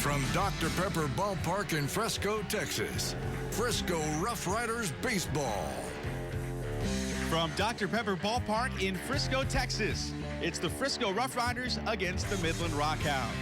from Dr. Pepper Ballpark in Frisco, Texas, Frisco Rough Riders Baseball. From Dr. Pepper Ballpark in Frisco, Texas, it's the Frisco Rough Riders against the Midland Rock Hounds.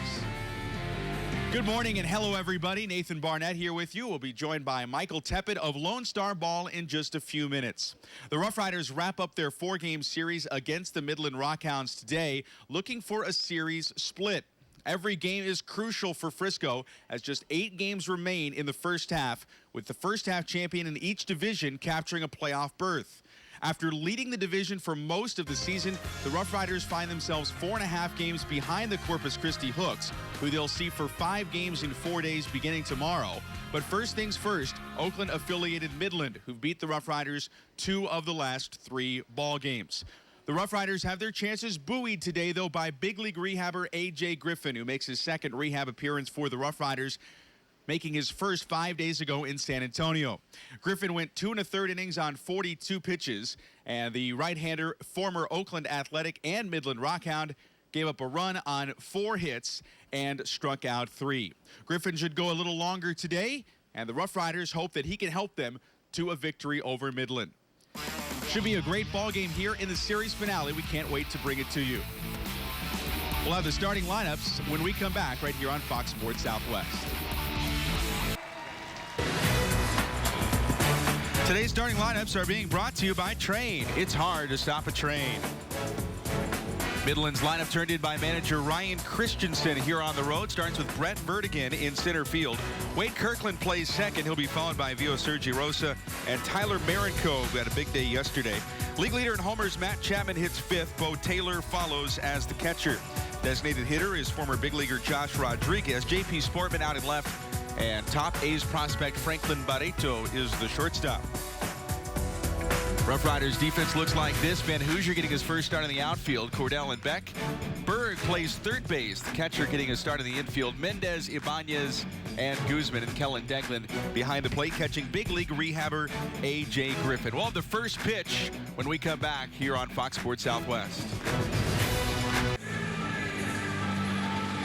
Good morning and hello, everybody. Nathan Barnett here with you. We'll be joined by Michael Teppet of Lone Star Ball in just a few minutes. The Rough Riders wrap up their four-game series against the Midland Rock Hounds today, looking for a series split. Every game is crucial for Frisco, as just 8 games remain in the first half, with the first half champion in each division capturing a playoff berth. After leading the division for most of the season, the Rough Riders find themselves 4.5 games behind the Corpus Christi Hooks, who they'll see for 5 games in 4 days beginning tomorrow. But first things first, Oakland-affiliated Midland, who beat the Rough Riders 2 of the last 3 ball games. The Rough Riders have their chances buoyed today, though, by big league rehabber A.J. Griffin, who makes his second rehab appearance for the Rough Riders, making his first 5 days ago in San Antonio. Griffin went 2 1/3 innings on 42 pitches, and the right-hander, former Oakland Athletic and Midland Rockhound, gave up a run on 4 hits and struck out 3. Griffin should go a little longer today, and the Rough Riders hope that he can help them to a victory over Midland. Should be a great ball game here in the series finale. We can't wait to bring it to you. We'll have the starting lineups when we come back right here on Fox Sports Southwest. Today's starting lineups are being brought to you by Train. It's hard to stop a train. Midland's lineup turned in by manager Ryan Christensen here on the road. Starts with Brett Vertigan in center field. Wade Kirkland plays second. He'll be followed by Vio Sergi Rosa and Tyler Marinko, who had a big day yesterday. League leader in homers Matt Chapman hits 5th. Bo Taylor follows as the catcher. Designated hitter is former big leaguer Josh Rodriguez. J.P. Sportman out in left. And top A's prospect Franklin Barreto is the shortstop. Rough Riders defense looks like this. Van Hoosier getting his first start in the outfield. Cordell and Beck. Berg plays third base. The catcher getting a start in the infield. Mendez, Ibanez, and Guzman. And Kellen Degland behind the plate catching big league rehabber A.J. Griffin. We'll have the first pitch when we come back here on Fox Sports Southwest.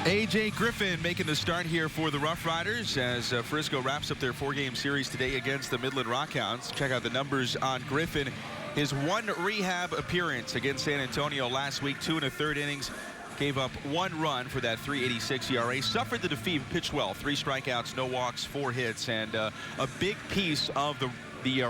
A.J. Griffin making the start here for the Rough Riders as Frisco wraps up their 4-game series today against the Midland Rock Hounds. Check out the numbers on Griffin. His 1 rehab appearance against San Antonio last week, 2 1/3 innings. Gave up 1 run for that 3.86 ERA. Suffered the defeat, pitched well. 3 strikeouts, no walks, 4 hits, and a big piece of the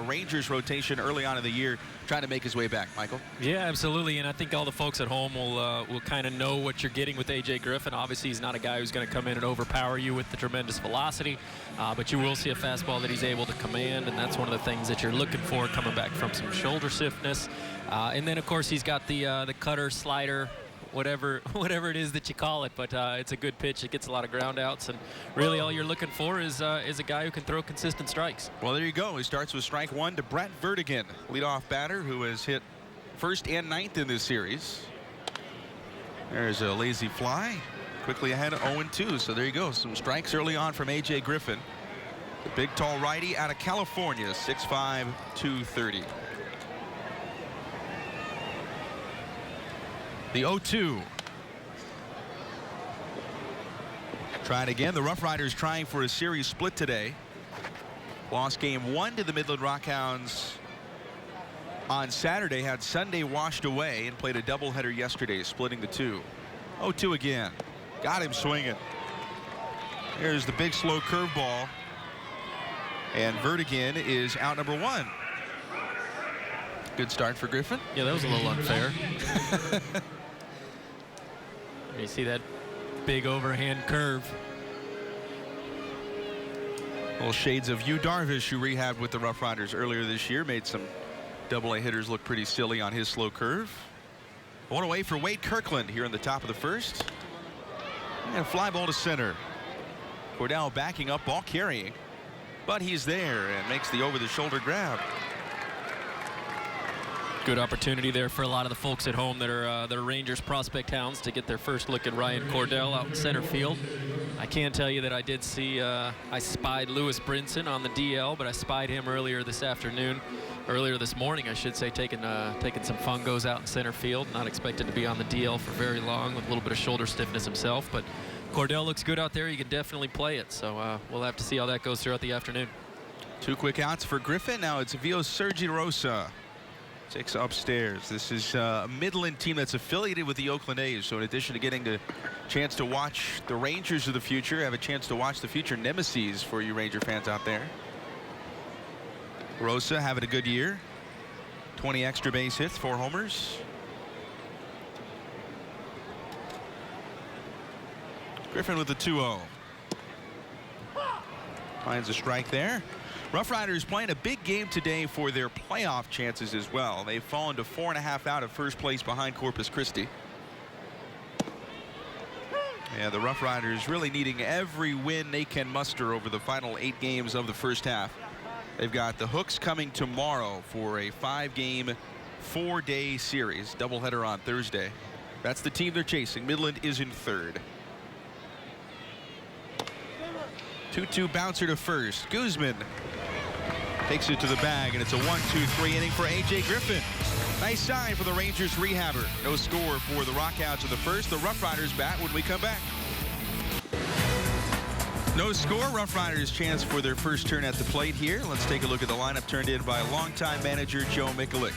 Rangers rotation early on in the year, trying to make his way back. Michael? Yeah, absolutely, and I think all the folks at home will kind of know what you're getting with A.J. Griffin. Obviously, he's not a guy who's going to come in and overpower you with the tremendous velocity, but you will see a fastball that he's able to command, and that's one of the things that you're looking for coming back from some shoulder stiffness. And then, of course, he's got the cutter, slider, whatever it is that you call it, but it's a good pitch. It gets a lot of ground outs, and really all you're looking for is a guy who can throw consistent strikes. Well, there you go. He starts with strike 1 to Brett Vertigan, leadoff batter who has hit 1st and 9th in this series. There's a lazy fly. Quickly ahead, 0-2. So there you go. Some strikes early on from A.J. Griffin. The big, tall righty out of California, 6'5", 230. The 0-2. Try it again. The Rough Riders trying for a series split today. Lost game 1 to the Midland Rock Hounds on Saturday. Had Sunday washed away and played a doubleheader yesterday, splitting the 2. 0-2 again. Got him swinging. Here's the big slow curveball. And Vertigan is out number 1. Good start for Griffin. Yeah, that was a little unfair. You see that big overhand curve. Little shades of Yu Darvish, who rehabbed with the Rough Riders earlier this year, made some double-A hitters look pretty silly on his slow curve. 1 away for Wade Kirkland here in the top of the first. And a fly ball to center. Cordell backing up, ball carrying, but he's there and makes the over-the-shoulder grab. Good opportunity there for a lot of the folks at home that are Rangers prospect hounds to get their first look at Ryan Cordell out in center field. I can tell you that I did see, I spied Lewis Brinson on the DL, but I spied him earlier this morning, I should say, taking some fungos out in center field. Not expected to be on the DL for very long with a little bit of shoulder stiffness himself, but Cordell looks good out there. You can definitely play it, so we'll have to see how that goes throughout the afternoon. 2 quick outs for Griffin. Now it's Vio Sergi Rosa. Takes upstairs. This is a Midland team that's affiliated with the Oakland A's. So in addition to getting the chance to watch the Rangers of the future, have a chance to watch the future nemesis for you Ranger fans out there. Rosa having a good year. 20 extra base hits, 4 homers. Griffin with the 2-0. Finds a strike there. Rough Riders playing a big game today for their playoff chances as well. They've fallen to 4.5 out of first place behind Corpus Christi. Yeah, the Rough Riders really needing every win they can muster over the final 8 games of the first half. They've got the Hooks coming tomorrow for a 5-game, 4-day series. Doubleheader on Thursday. That's the team they're chasing. Midland is in 3rd. 2-2 bouncer to first. Guzman takes it to the bag, and it's a 1-2-3 inning for A.J. Griffin. Nice sign for the Rangers rehabber. No score for the Rock Hounds in the first. The Rough Riders bat when we come back. No score. Rough Riders chance for their first turn at the plate here. Let's take a look at the lineup turned in by longtime manager Joe Mikulik.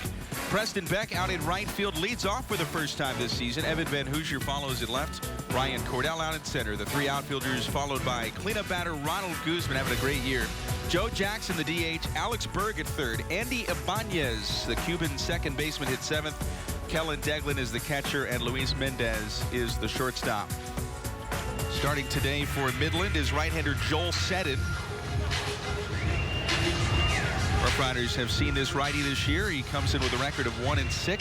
Preston Beck out in right field leads off for the first time this season. Evan Van Hoosier follows at left. Ryan Cordell out in center. The 3 outfielders followed by cleanup batter Ronald Guzman having a great year. Joe Jackson, the DH. Alex Berg at third. Andy Ibanez, the Cuban second baseman, hit 7th. Kellen Deglin is the catcher, and Luis Mendez is the shortstop. Starting today for Midland is right-hander Joel Seddon. Rough Riders have seen this righty this year. He comes in with a record of 1-6,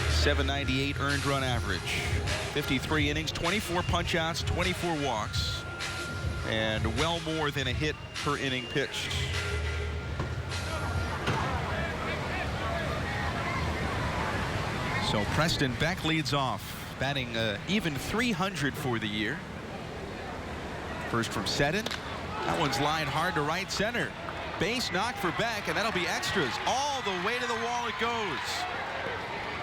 798 earned run average, 53 innings, 24 punch-outs, 24 walks, and well more than a hit per inning pitched. So Preston Beck leads off, batting even 300 for the year. First from Seddon. That one's lined hard to right center. Base knock for Beck, and that'll be extras. All the way to the wall it goes.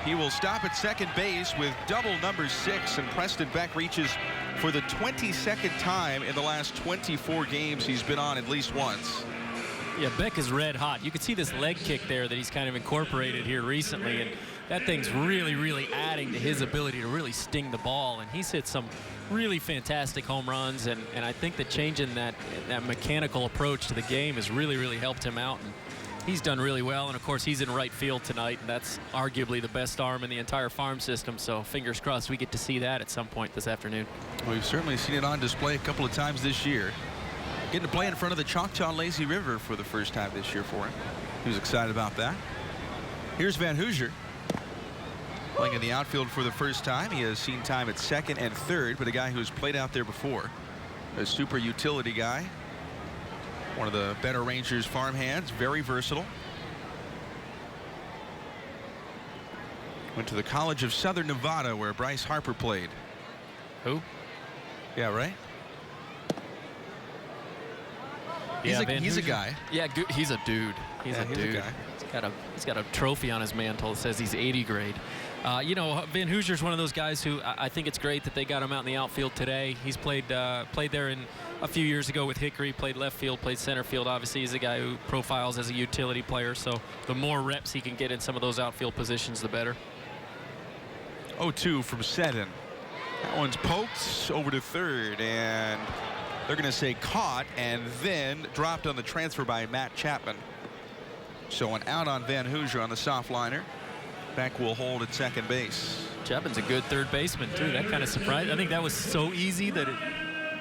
He will stop at second base with double number 6, and Preston Beck reaches for the 22nd time in the last 24 games he's been on at least once. Yeah, Beck is red hot. You can see this leg kick there that he's kind of incorporated here recently, and that thing's really, really adding to his ability to really sting the ball. And he's hit some really fantastic home runs, and I think that changing that mechanical approach to the game has really, really helped him out. And he's done really well, and of course he's in right field tonight, and that's arguably the best arm in the entire farm system. So fingers crossed we get to see that at some point this afternoon. Well, we've certainly seen it on display a couple of times this year. Getting to play in front of the Choctaw Lazy River for the first time this year for him. He was excited about that. Here's Van Hoosier playing in the outfield for the first time. He has seen time at second and third, but a guy who's played out there before. A super utility guy. One of the better Rangers farm hands. Very versatile. Went to the College of Southern Nevada where Bryce Harper played. Who? Yeah, right? He's a guy. Yeah, he's a dude. He's a dude. A guy. He's got a trophy on his mantle that says he's 80 grade. You know, Van Hoosier's one of those guys who I think it's great that they got him out in the outfield today. He's played there in a few years ago with Hickory, played left field, played center field. Obviously, he's a guy who profiles as a utility player, so the more reps he can get in some of those outfield positions, the better. 0-2 from Seddon. That one's poked over to third, and they're going to say caught and then dropped on the transfer by Matt Chapman. So an out on Van Hoosier on the soft liner. Beck will hold at second base. Chapman's a good third baseman too. That kind of surprised. I think that was so easy that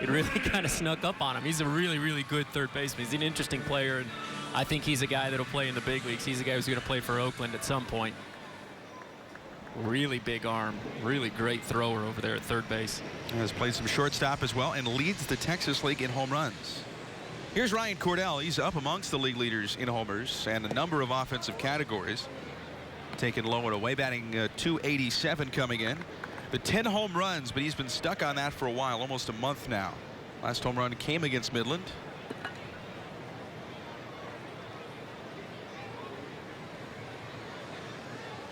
it really kind of snuck up on him. He's a really, really good third baseman. He's an interesting player, and I think he's a guy that'll play in the big leagues. He's a guy who's going to play for Oakland at some point. Really big arm, really great thrower over there at third base. Has played some shortstop as well and leads the Texas League in home runs. Here's Ryan Cordell. He's up amongst the league leaders in homers and a number of offensive categories. taken low and away, batting .287 coming in. The 10 home runs, but he's been stuck on that for a while, almost a month now. Last home run came against Midland.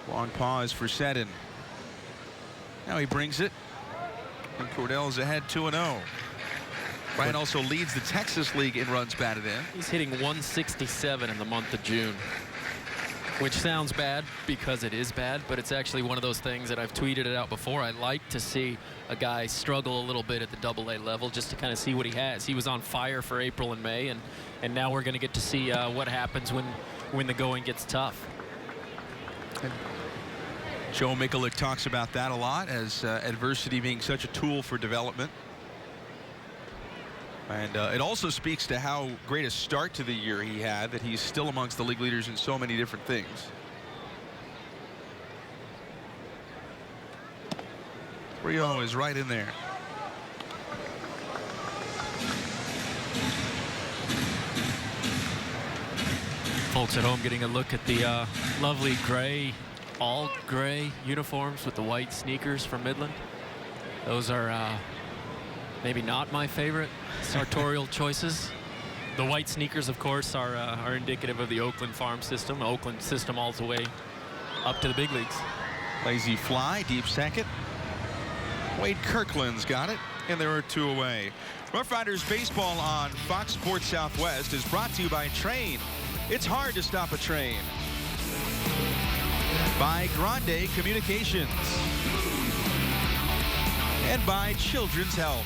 Long pause for Seddon. Now he brings it, and Cordell's ahead 2-0. Bryant also leads the Texas League in runs batted in. He's hitting 167 in the month of June, which sounds bad because it is bad, but it's actually one of those things that I've tweeted it out before. I like to see a guy struggle a little bit at the AA level just to kind of see what he has. He was on fire for April and May, and now we're going to get to see what happens when the going gets tough. Joe Mikulik talks about that a lot, as adversity being such a tool for development. And it also speaks to how great a start to the year he had, that he's still amongst the league leaders in so many different things. Rio is right in there. Folks at home getting a look at the lovely gray, all gray uniforms with the white sneakers from Midland. Those are maybe not my favorite sartorial choices. The white sneakers, of course, are indicative of the Oakland farm system. Oakland system all the way up to the big leagues. Lazy fly, deep second. Wade Kirkland's got it, and there are 2 away. Rough Riders baseball on Fox Sports Southwest is brought to you by Train. It's hard to stop a train. By Grande Communications. And by Children's Health.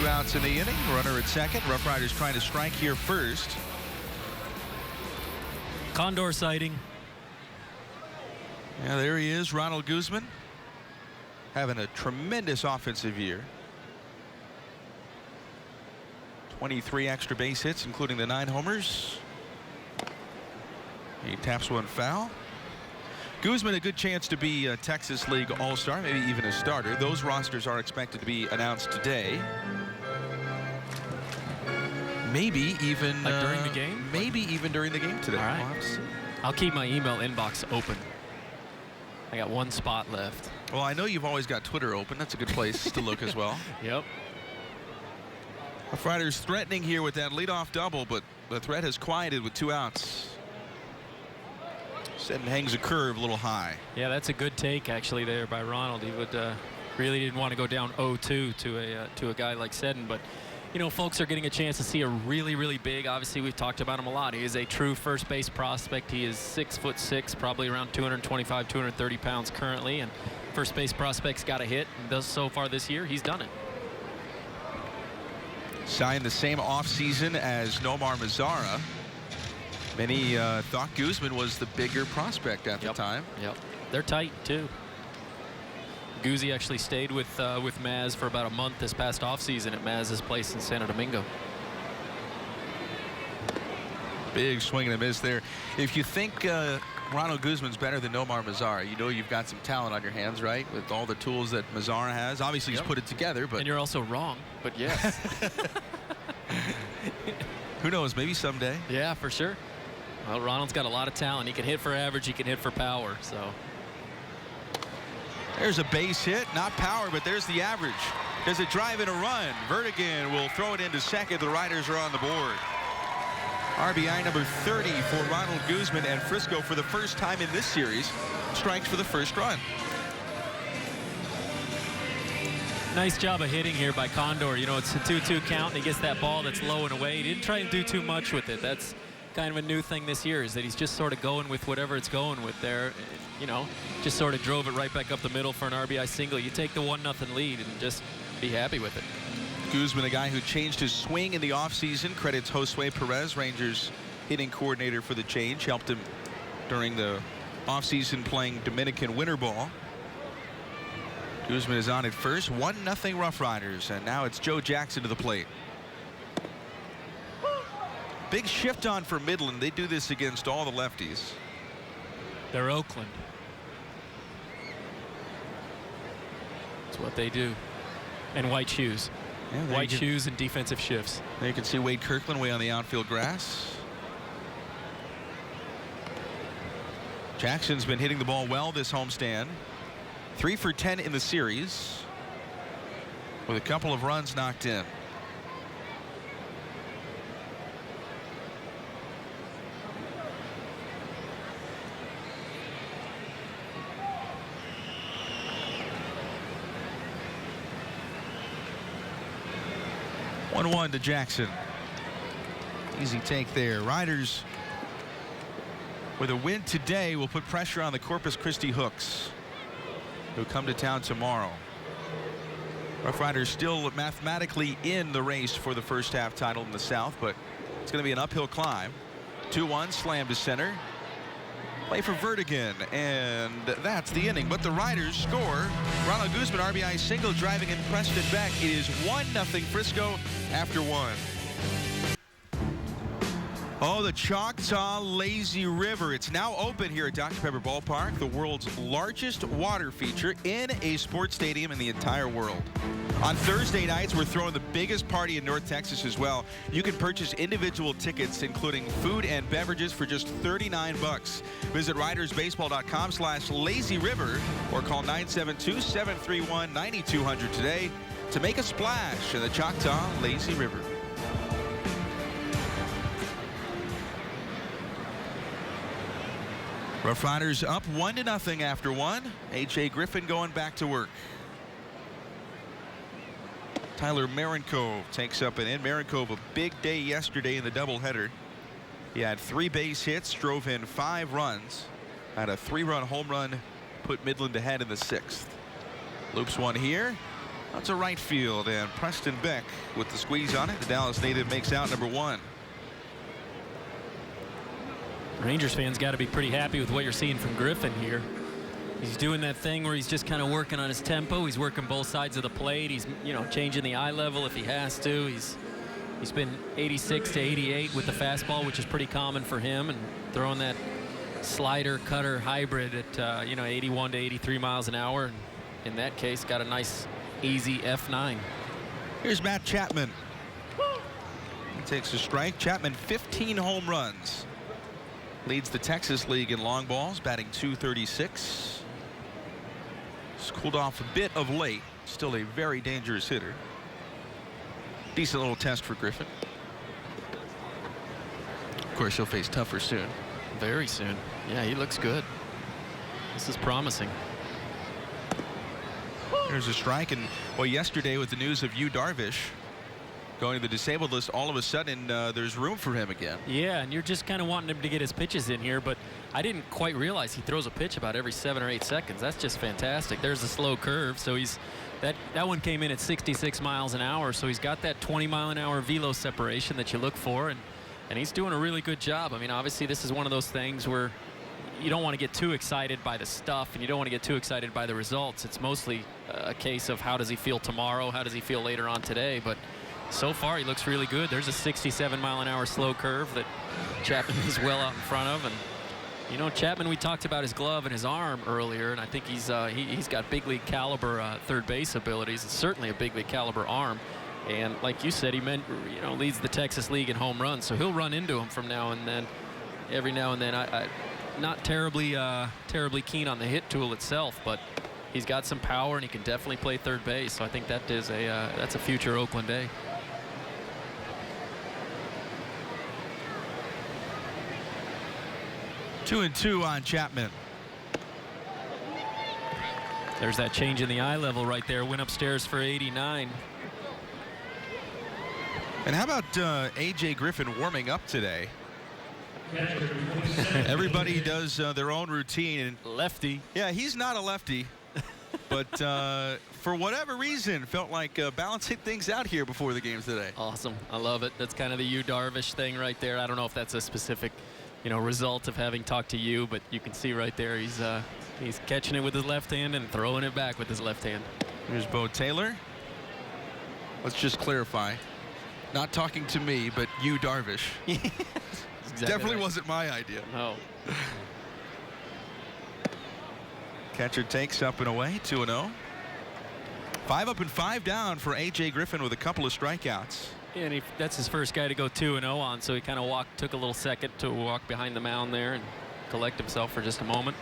2 outs in the inning. Runner at second. Rough Riders trying to strike here first. Condor sighting. Yeah, there he is, Ronald Guzman, having a tremendous offensive year. 23 extra base hits, including the 9 homers. He taps one foul. Guzman, a good chance to be a Texas League All-Star, maybe even a starter. Those rosters are expected to be announced today. Maybe even during the game? Maybe even during the game today. All right. I'll keep my email inbox open. I got 1 spot left. Well, I know you've always got Twitter open. That's a good place to look as well. Yep. Rough Riders threatening here with that leadoff double, but the threat has quieted with 2 outs. Seddon hangs a curve a little high. Yeah, that's a good take actually there by Ronald. He would really didn't want to go down 0-2 to a guy like Seddon, but you know, folks are getting a chance to see a really big, obviously we've talked about him a lot. He is a true first base prospect. He is 6'6", probably around 225, 230 pounds currently, and first base prospect's got a hit, and does so far this year. He's done it. Signed the same offseason as Nomar Mazara. Many thought Guzman was the bigger prospect at the time. Yep. They're tight too. Guzzi actually stayed with Maz for about a month this past offseason at Maz's place in Santo Domingo. Big swing and a miss there. If you think Ronald Guzman's better than Nomar Mazara, you know you've got some talent on your hands, right? With all the tools that Mazara has. Obviously, he's put it together, but... And you're also wrong, but yes. Who knows? Maybe someday. Yeah, for sure. Well, Ronald's got a lot of talent. He can hit for average. He can hit for power, so... There's a base hit, not power, but there's the average. Does it drive in a run? Vertigan will throw it into second. The Riders are on the board. RBI number 30 for Ronald Guzman, and Frisco, for the first time in this series, strikes for the first run. Nice job of hitting here by Condor. You know, it's a 2-2 count, and he gets that ball that's low and away. He didn't try and do too much with it. That's kind of a new thing this year, is that he's just sort of going with whatever it's going with there. You know, just sort of drove it right back up the middle for an RBI single. You take the 1-0 lead and just be happy with it. Guzman, a guy who changed his swing in the offseason, credits Josue Perez, Rangers hitting coordinator for the change. Helped him during the offseason playing Dominican winter ball. Guzman is on at first. 1-0 Rough Riders, and now it's Joe Jackson to the plate. Big shift on for Midland. They do this against all the lefties. They're Oakland. That's what they do. And white shoes. Yeah, white shoes and defensive shifts. There you can see Wade Kirkland way on the outfield grass. Jackson's been hitting the ball well this homestand. 3 for 10 in the series, with a couple of runs knocked in. One to Jackson. Easy take there. Riders with a win today will put pressure on the Corpus Christi Hooks, who come to town tomorrow. Rough Riders still mathematically in the race for the first half title in the South, but it's going to be an uphill climb. 2-1 slam to center. Play for Vertigan, and that's the inning. But the Riders score. Ronald Guzman RBI single, driving in Preston Beck. It is 1-0 Frisco after 1. Oh, the Choctaw Lazy River. It's now open here at Dr. Pepper Ballpark, the world's largest water feature in a sports stadium in the entire world. On Thursday nights, we're throwing the biggest party in North Texas as well. You can purchase individual tickets, including food and beverages, for just $39. Visit ridersbaseball.com/lazyriver or call 972-731-9200 today to make a splash in the Choctaw Lazy River. Rough Riders up 1-0 after 1. A.J. Griffin going back to work. Tyler Marenkov takes up an in. Marenkov, a big day yesterday in the doubleheader. He had 3 base hits, drove in 5 runs, had a 3-run home run, put Midland ahead in the 6th. Loops one here. That's a right field, and Preston Beck with the squeeze on it. The Dallas native makes out number 1. Rangers fans got to be pretty happy with what you're seeing from Griffin here. He's doing that thing where he's just kind of working on his tempo. He's working both sides of the plate. He's, changing the eye level if he has to. He's been 86 to 88 with the fastball, which is pretty common for him, and throwing that slider cutter hybrid at 81 to 83 miles an hour. And in that case, got a nice easy F9. Here's Matt Chapman. He takes a strike. Chapman, 15 home runs. Leads the Texas League in long balls, batting .236. He's cooled off a bit of late. Still a very dangerous hitter. Decent little test for Griffin. Of course, he'll face tougher soon. Very soon. Yeah, he looks good. This is promising. There's a strike, and well, yesterday with the news of Yu Darvish going to the disabled list, all of a sudden there's room for him again. Yeah, and you're just kind of wanting him to get his pitches in here, but I didn't quite realize he throws a pitch about every 7 or 8 seconds. That's just fantastic. There's a slow curve, so that one came in at 66 miles an hour, so he's got that 20-mile-an-hour velo separation that you look for, and he's doing a really good job. I mean, obviously this is one of those things where you don't want to get too excited by the stuff, and you don't want to get too excited by the results. It's mostly a case of how does he feel tomorrow, how does he feel later on today, but so far he looks really good. There's a 67-mile-an-hour slow curve that Chapman is well out in front of, and Chapman, we talked about his glove and his arm earlier, and I think he's got big league caliber third base abilities. It's certainly a big league caliber arm, and like you said, he leads the Texas League in home runs, so he'll run into him from now and then. Every now and then, I not terribly keen on the hit tool itself, but he's got some power and he can definitely play third base. So I think that is that's a future Oakland A. Two and two on Chapman. There's that change in the eye level right there. Went upstairs for 89. And how about A.J. Griffin warming up today? Everybody does their own routine. Lefty. Yeah, he's not a lefty. But for whatever reason, felt like balancing things out here before the game today. Awesome. I love it. That's kind of the Yu Darvish thing right there. I don't know if that's a specific result of having talked to you, but you can see right there he's catching it with his left hand and throwing it back with his left hand. Here's Bo Taylor. Let's just clarify. Not talking to me, but Yu Darvish. Exactly Definitely right. wasn't my idea. No. Catcher takes up and away, 2-0. 5 up and 5 down for A.J. Griffin with a couple of strikeouts. And that's his first guy to go 2-0 on, so he kind of took a little second to walk behind the mound there. And collect himself for just a moment.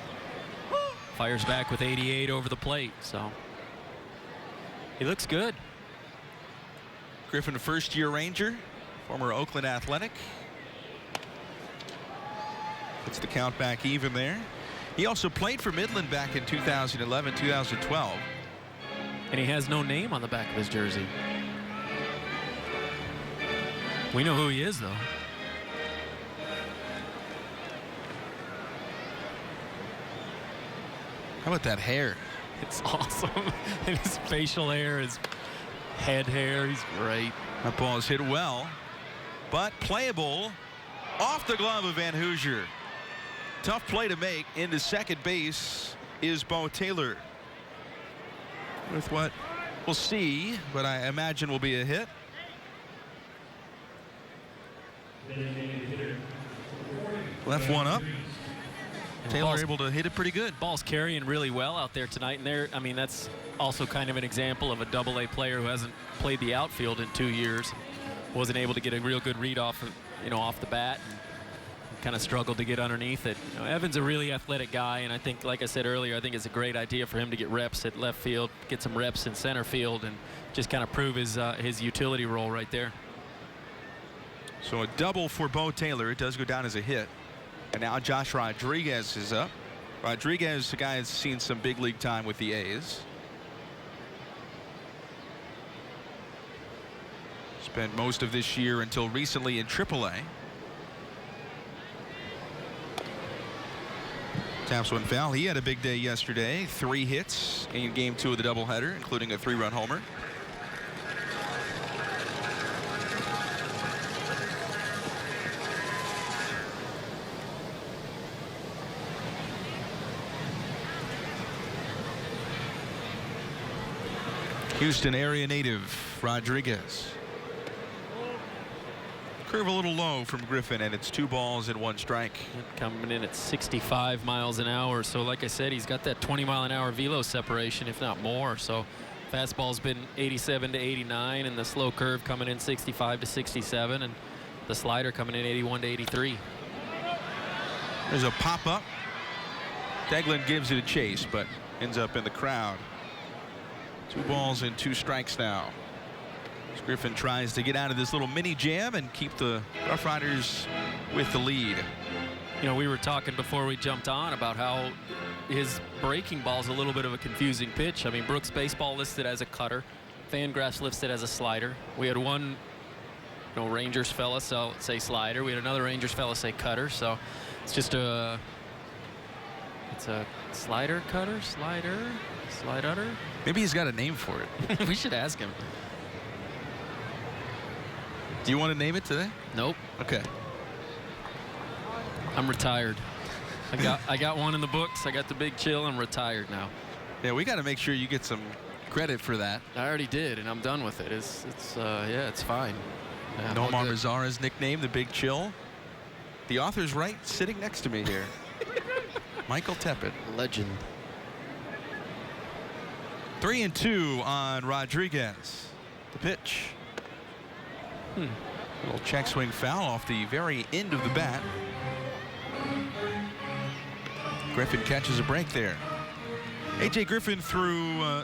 Fires back with 88 over the plate, so he looks good. Griffin, first-year Ranger, former Oakland Athletic. Puts the count back even there. He also played for Midland back in 2011, 2012. And he has no name on the back of his jersey. We know who he is, though. How about that hair? It's awesome. And his facial hair, his head hair, he's great. That ball is hit well, but playable off the glove of Van Hoosier. Tough play to make. Into second base is Bo Taylor. With what we'll see, but I imagine will be a hit. Left one up. Taylor able to hit it pretty good. Ball's carrying really well out there tonight, and there, I mean, that's also kind of an example of a double-A player who hasn't played the outfield in 2 years. Wasn't able to get a real good read off, off the bat, and kind of struggled to get underneath it. Evan's a really athletic guy, and I think, like I said earlier, I think it's a great idea for him to get reps at left field, get some reps in center field, and just kind of prove his utility role right there. So a double for Bo Taylor. It does go down as a hit. And now Josh Rodriguez is up. Rodriguez, the guy has seen some big league time with the A's. Spent most of this year until recently in AAA. Taps one foul. He had a big day yesterday. 3 hits in game 2 of the doubleheader, including a 3-run homer. Houston area native Rodriguez. Curve a little low from Griffin, and it's 2 balls and 1 strike. Coming in at 65 miles an hour. So like I said, he's got that 20-mile-an-hour velo separation, if not more. So fastball's been 87 to 89, and the slow curve coming in 65 to 67, and the slider coming in 81 to 83. There's a pop-up. Deglin gives it a chase, but ends up in the crowd. 2 balls and 2 strikes now. As Griffin tries to get out of this little mini jam and keep the Rough Riders with the lead. We were talking before we jumped on about how his breaking ball is a little bit of a confusing pitch. I mean, Brooks Baseball listed as a cutter. Fangraphs listed as a slider. We had one Rangers fella say slider. We had another Rangers fella say cutter. So it's just it's a slider, cutter, slider. Maybe he's got a name for it. We should ask him. Do you want to name it today? Nope. Okay. I'm retired. I got one in the books. I got the big chill. I'm retired now. Yeah, we got to make sure you get some credit for that. I already did, and I'm done with it. It's fine. Yeah, Nomar Mazara's nickname, the Big Chill. The author's right sitting next to me here. Michael Teppet. Legend. 3-2 on Rodriguez. The pitch. Little check swing foul off the very end of the bat. Griffin catches a break there. A.J. Griffin threw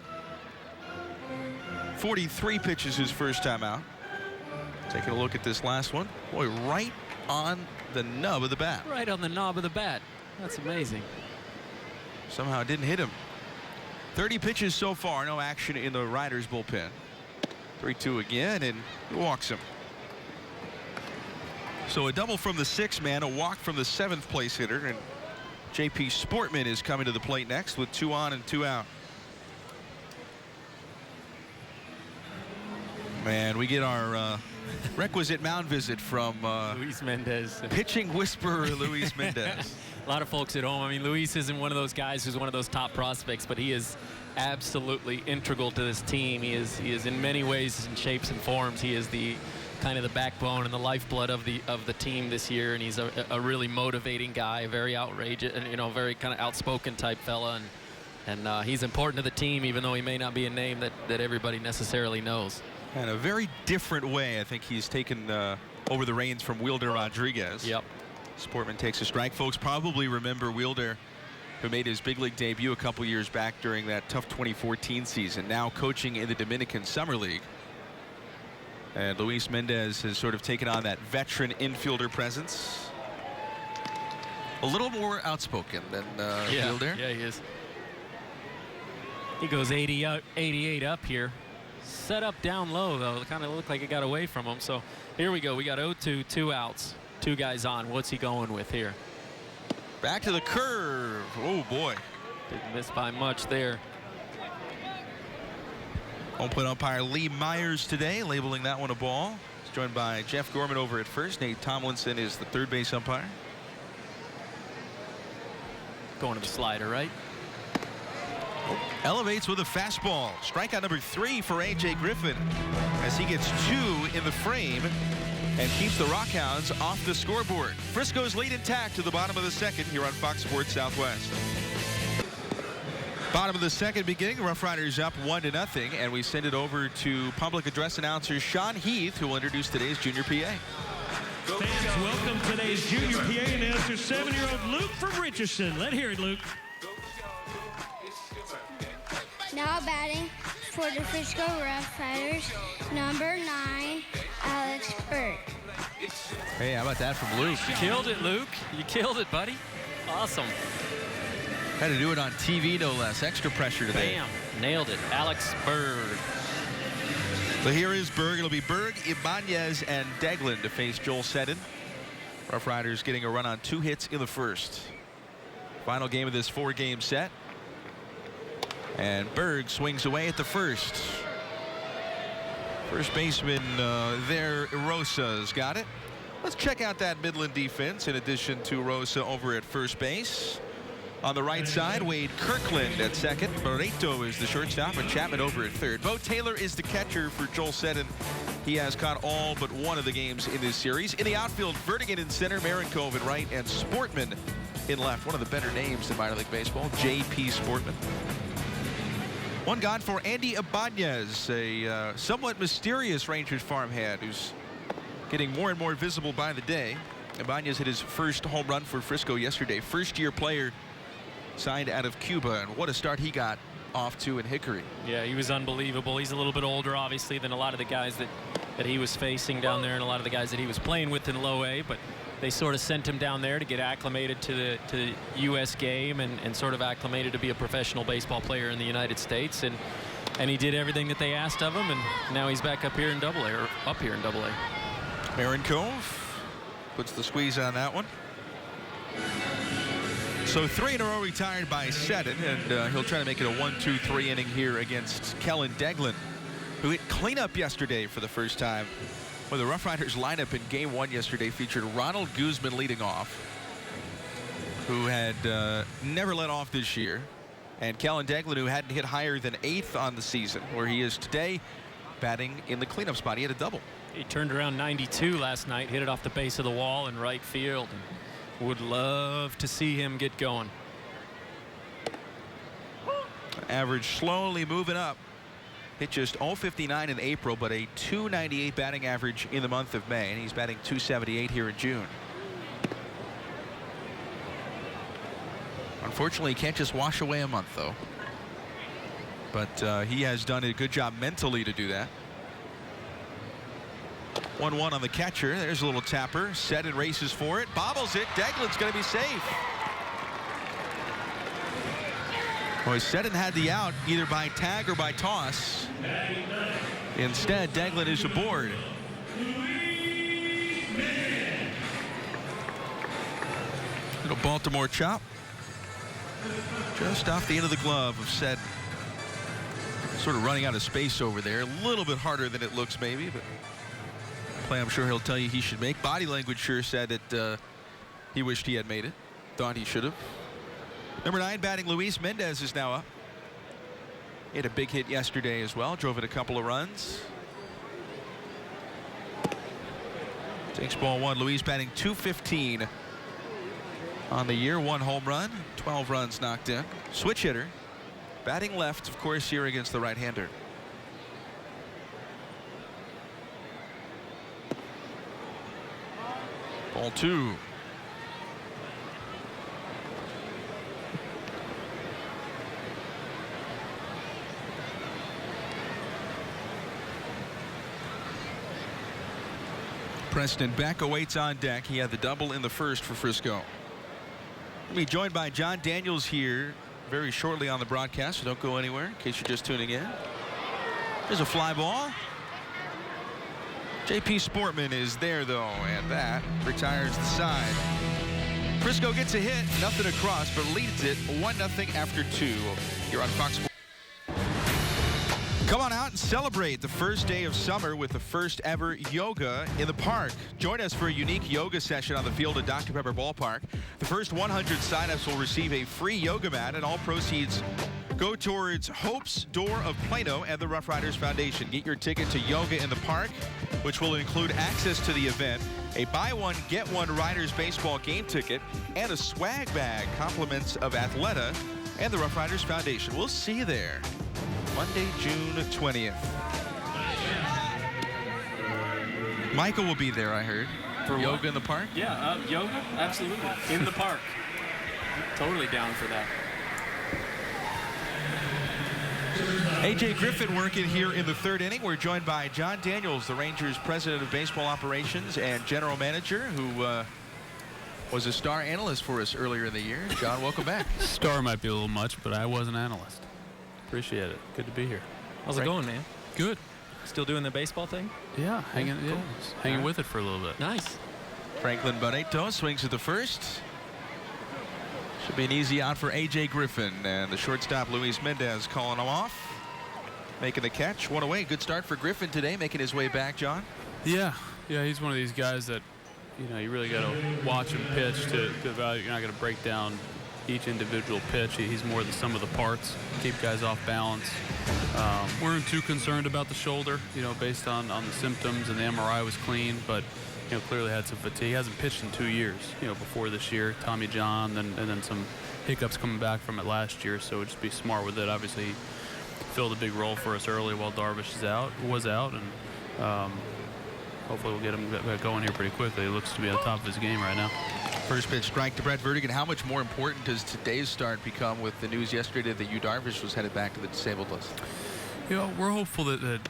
43 pitches his first time out. Taking a look at this last one. Boy, right on the nub of the bat. Right on the knob of the bat. That's amazing. Somehow it didn't hit him. 30 pitches so far, no action in the Riders bullpen. 3-2 again, and he walks him. So a double from the 6th man, a walk from the 7th place hitter, and J.P. Sportman is coming to the plate next with 2 on and 2 out. Man, we get our requisite mound visit from Luis Mendez. Pitching whisperer Luis Mendez. A lot of folks at home. I mean, Luis isn't one of those guys who's one of those top prospects, but he is absolutely integral to this team. He is in many ways and shapes and forms. He is the kind of the backbone and the lifeblood of the team this year, and he's a really motivating guy, very outrageous, and very kind of outspoken type fella, and he's important to the team, even though he may not be a name that everybody necessarily knows. In a very different way, I think he's taken over the reins from Wilder Rodriguez. Yep. Sportman takes a strike. Folks probably remember Wielder, who made his big league debut a couple years back during that tough 2014 season, now coaching in the Dominican Summer League. And Luis Mendez has sort of taken on that veteran infielder presence. A little more outspoken than Wielder. Yeah, he is. He goes 88 up here. Set up down low, though. It kind of looked like it got away from him. So here we go. We got 0-2, 2 outs. 2 guys on. What's he going with here? Back to the curve. Oh, boy. Didn't miss by much there. Home plate umpire Lee Myers today, labeling that one a ball. He's joined by Jeff Gorman over at first. Nate Tomlinson is the third base umpire. Going to the slider, right? Elevates with a fastball. Strikeout number 3 for A.J. Griffin as he gets 2 in the frame and keeps the Rock Hounds off the scoreboard. Frisco's lead intact to the bottom of the second here on Fox Sports Southwest. Bottom of the second beginning, Rough Riders up 1-0, and we send it over to public address announcer Sean Heath, who will introduce today's junior PA. Fans, welcome today's junior PA announcer, 7-year-old Luke from Richardson. Let's hear it, Luke. Now batting for the Frisco Rough Riders, number 9, Alex Berg. Hey, how about that from Luke? You killed it, Luke. You killed it, buddy. Awesome. Had to do it on TV, no less. Extra pressure today. Bam. Nailed it. Alex Berg. So here is Berg. It'll be Berg, Ibanez, and Deglin to face Joel Seddon. Rough Riders getting a run on 2 hits in the first. Final game of this 4-game set. And Berg swings away at the first. First baseman there, Rosa's got it. Let's check out that Midland defense in addition to Rosa over at first base. On the right side, Wade Kirkland at second. Barreto is the shortstop, and Chapman over at third. Bo Taylor is the catcher for Joel Seddon. He has caught all but one of the games in this series. In the outfield, Vertigan in center, Marenkov in right, and Sportman in left. One of the better names in minor league baseball, J.P. Sportman. One gone for Andy Ibanez, a somewhat mysterious Rangers farmhand who's getting more and more visible by the day. Ibanez hit his first home run for Frisco yesterday. First-year player signed out of Cuba, and what a start he got off to in Hickory. Yeah, he was unbelievable. He's a little bit older, obviously, than a lot of the guys that he was facing down there and a lot of the guys that he was playing with in low A, but they sort of sent him down there to get acclimated to the U.S. game and sort of acclimated to be a professional baseball player in the United States, and he did everything that they asked of him, and now he's back up here in Double A, or up here in Double A. Marenkov puts the squeeze on that one. So 3 in a row retired by Seddon, and he'll try to make it a 1-2-3 inning here against Kellen Deglin, who hit cleanup yesterday for the first time. Well, the Rough Riders lineup in Game 1 yesterday featured Ronald Guzman leading off, who had never let off this year, and Kellen Deglin, who hadn't hit higher than 8th on the season, where he is today batting in the cleanup spot. He had a double. He turned around 92 last night, hit it off the base of the wall in right field. And would love to see him get going. Average slowly moving up. Hit just 0.59 in April, but a 298 batting average in the month of May, and he's batting 278 here in June. Unfortunately, he can't just wash away a month, though. But he has done a good job mentally to do that. 1-1 on the catcher. There's a little tapper. Seddon races for it. Bobbles it. Deglin's going to be safe. Well, Seddon had the out either by tag or by toss. Instead, Deglin is aboard. Little Baltimore chop. Just off the end of the glove of Seddon. Sort of running out of space over there. A little bit harder than it looks maybe, but play I'm sure he'll tell you he should make. Body language sure said that he wished he had made it. Thought he should have. Number 9 batting Luis Mendez is now up. He had a big hit yesterday as well. Drove in a couple of runs. Takes ball 1. Luis batting .215 on the year. 1 home run. 12 runs knocked in. Switch hitter. Batting left, of course, here against the right-hander. Ball 2. Preston Beck awaits on deck. He had the double in the first for Frisco. We'll be joined by John Daniels here very shortly on the broadcast, so don't go anywhere in case you're just tuning in. There's a fly ball. JP Sportman is there, though, and that retires the side. Frisco gets a hit, nothing across, but leads it 1-0 after 2 here on Fox Sports. Come on out and celebrate the first day of summer with the first ever yoga in the park. Join us for a unique yoga session on the field at Dr. Pepper Ballpark. The first 100 signups will receive a free yoga mat, and all proceeds go towards Hope's Door of Plano and the Rough Riders Foundation. Get your ticket to Yoga in the Park, which will include access to the event, a buy one, get one Riders baseball game ticket, and a swag bag, compliments of Athleta and the Rough Riders Foundation. We'll see you there Monday, June 20th. Michael will be there, I heard. For yoga what? in the park? Yeah, yoga, absolutely. In the park. Totally down for that. A.J. Griffin working here in the third inning. We're joined by John Daniels, the Rangers president of baseball operations and general manager, who was a star analyst for us earlier in the year. John, welcome back. Star might be a little much, but I was an analyst. Appreciate it. Good to be here. How's it going, man? Good. Still doing the baseball thing? Yeah, hanging with it for a little bit. Nice. Franklin Barreto swings at the first. Should be an easy out for A.J. Griffin, and the shortstop Luis Mendez calling him off, making the catch. One away. Good start for Griffin today, making his way back, John. Yeah, he's one of these guys that, you really got to watch him pitch to evaluate. You're not going to break down each individual pitch. He's more the sum of the parts, keep guys off balance. Weren't too concerned about the shoulder, based on the symptoms, and the MRI was clean, but clearly had some fatigue. He hasn't pitched in 2 years, before this year. Tommy John, and then some hiccups coming back from it last year, so just be smart with it. Obviously, he filled a big role for us early while Darvish was out, and hopefully we'll get him going here pretty quickly. He looks to be on top of his game right now. First pitch strike to Brett Vertigan. How much more important does today's start become with the news yesterday that Yu Darvish was headed back to the disabled list? We're hopeful that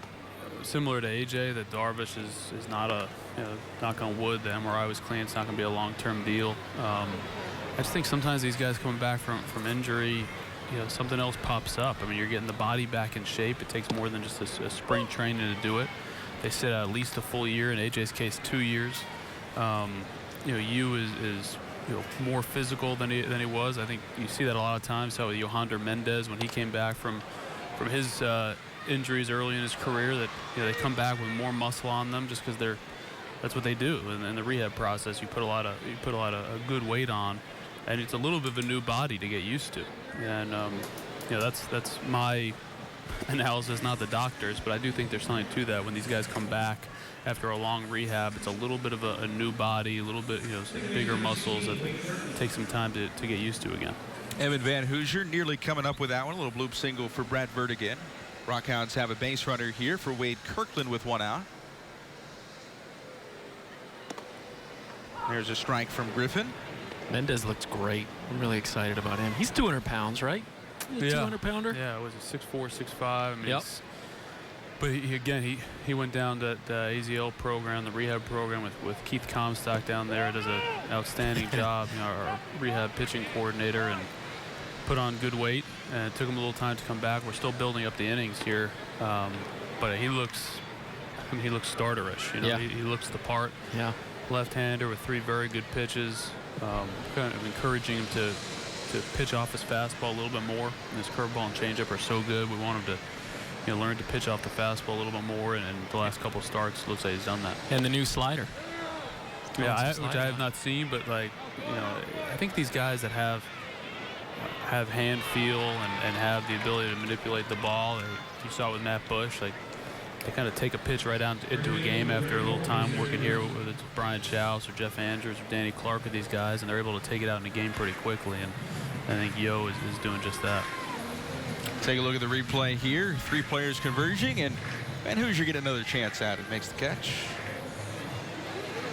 similar to AJ, that Darvish is not a, knock on wood, the MRI was clean. It's not going to be a long-term deal. I just think sometimes these guys coming back from injury, something else pops up. I mean, you're getting the body back in shape. It takes more than just a spring training to do it. They sit out at least a full year. In AJ's case, 2 years. Yu is more physical than he was. I think you see that a lot of times. So with Yohander Mendez, when he came back from his injuries early in his career, that they come back with more muscle on them just because that's what they do. And in the rehab process, you put a lot of good weight on, and it's a little bit of a new body to get used to. And that's my analysis, not the doctors, but I do think there's something to that. When these guys come back after a long rehab, it's a little bit of a new body, a little bit bigger muscles that take some time to get used to again. Evan Van Hoosier nearly coming up with that one. A little bloop single for Brad Vertigan. Rock Hounds have a base runner here for Wade Kirkland with one out. There's a strike from Griffin. Mendez looks great. I'm really excited about him. He's 200 pounds, right? Yeah. 200-pounder? Yeah, it was a 6'4", 6'5". I mean, Yep. But he went down to the AZL program, the rehab program with Keith Comstock down there. Does an outstanding job, our rehab pitching coordinator, and put on good weight. And it took him a little time to come back. We're still building up the innings here, but he looks starterish. Yeah. He looks the part. Yeah. Left-hander with 3 very good pitches. Kind of encouraging him to pitch off his fastball a little bit more. And his curveball and changeup are so good. We want him to learn to pitch off the fastball a little bit more. And the last couple of starts, looks like he's done that. And the new slider. Yeah, which I have not seen, but I think these guys that have hand feel and have the ability to manipulate the ball. You saw it with Matt Bush. They kind of take a pitch right out into a game after a little time working here, whether it's Brian Chouse or Jeff Andrews or Danny Clark or these guys, and they're able to take it out in the game pretty quickly. And I think Yo is doing just that. Take a look at the replay here. 3 players converging, and Van Hoosier get another chance at it. Makes the catch.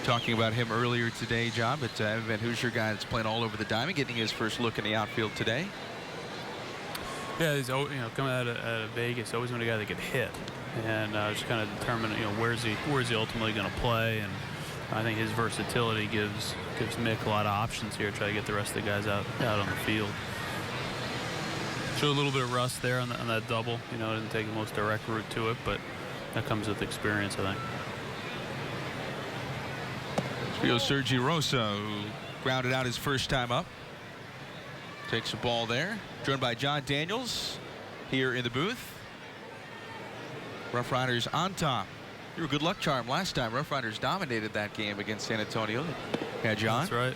Talking about him earlier today, John, but Van Hoosier, guy that's playing all over the diamond, getting his first look in the outfield today. Yeah, he's coming out of Vegas, always been a guy that could hit, and just kind of determine where's he ultimately going to play. And I think his versatility gives Mick a lot of options here to try to get the rest of the guys out on the field. Showed a little bit of rust there on that double. You know, didn't take the most direct route to it, but that comes with experience, I think. Rio Sergi Rosa, who grounded out his first time up. Takes the ball there. Joined by John Daniels here in the booth. Rough Riders on top. You were a good luck charm last time. Rough Riders dominated that game against San Antonio. Yeah, John? That's right.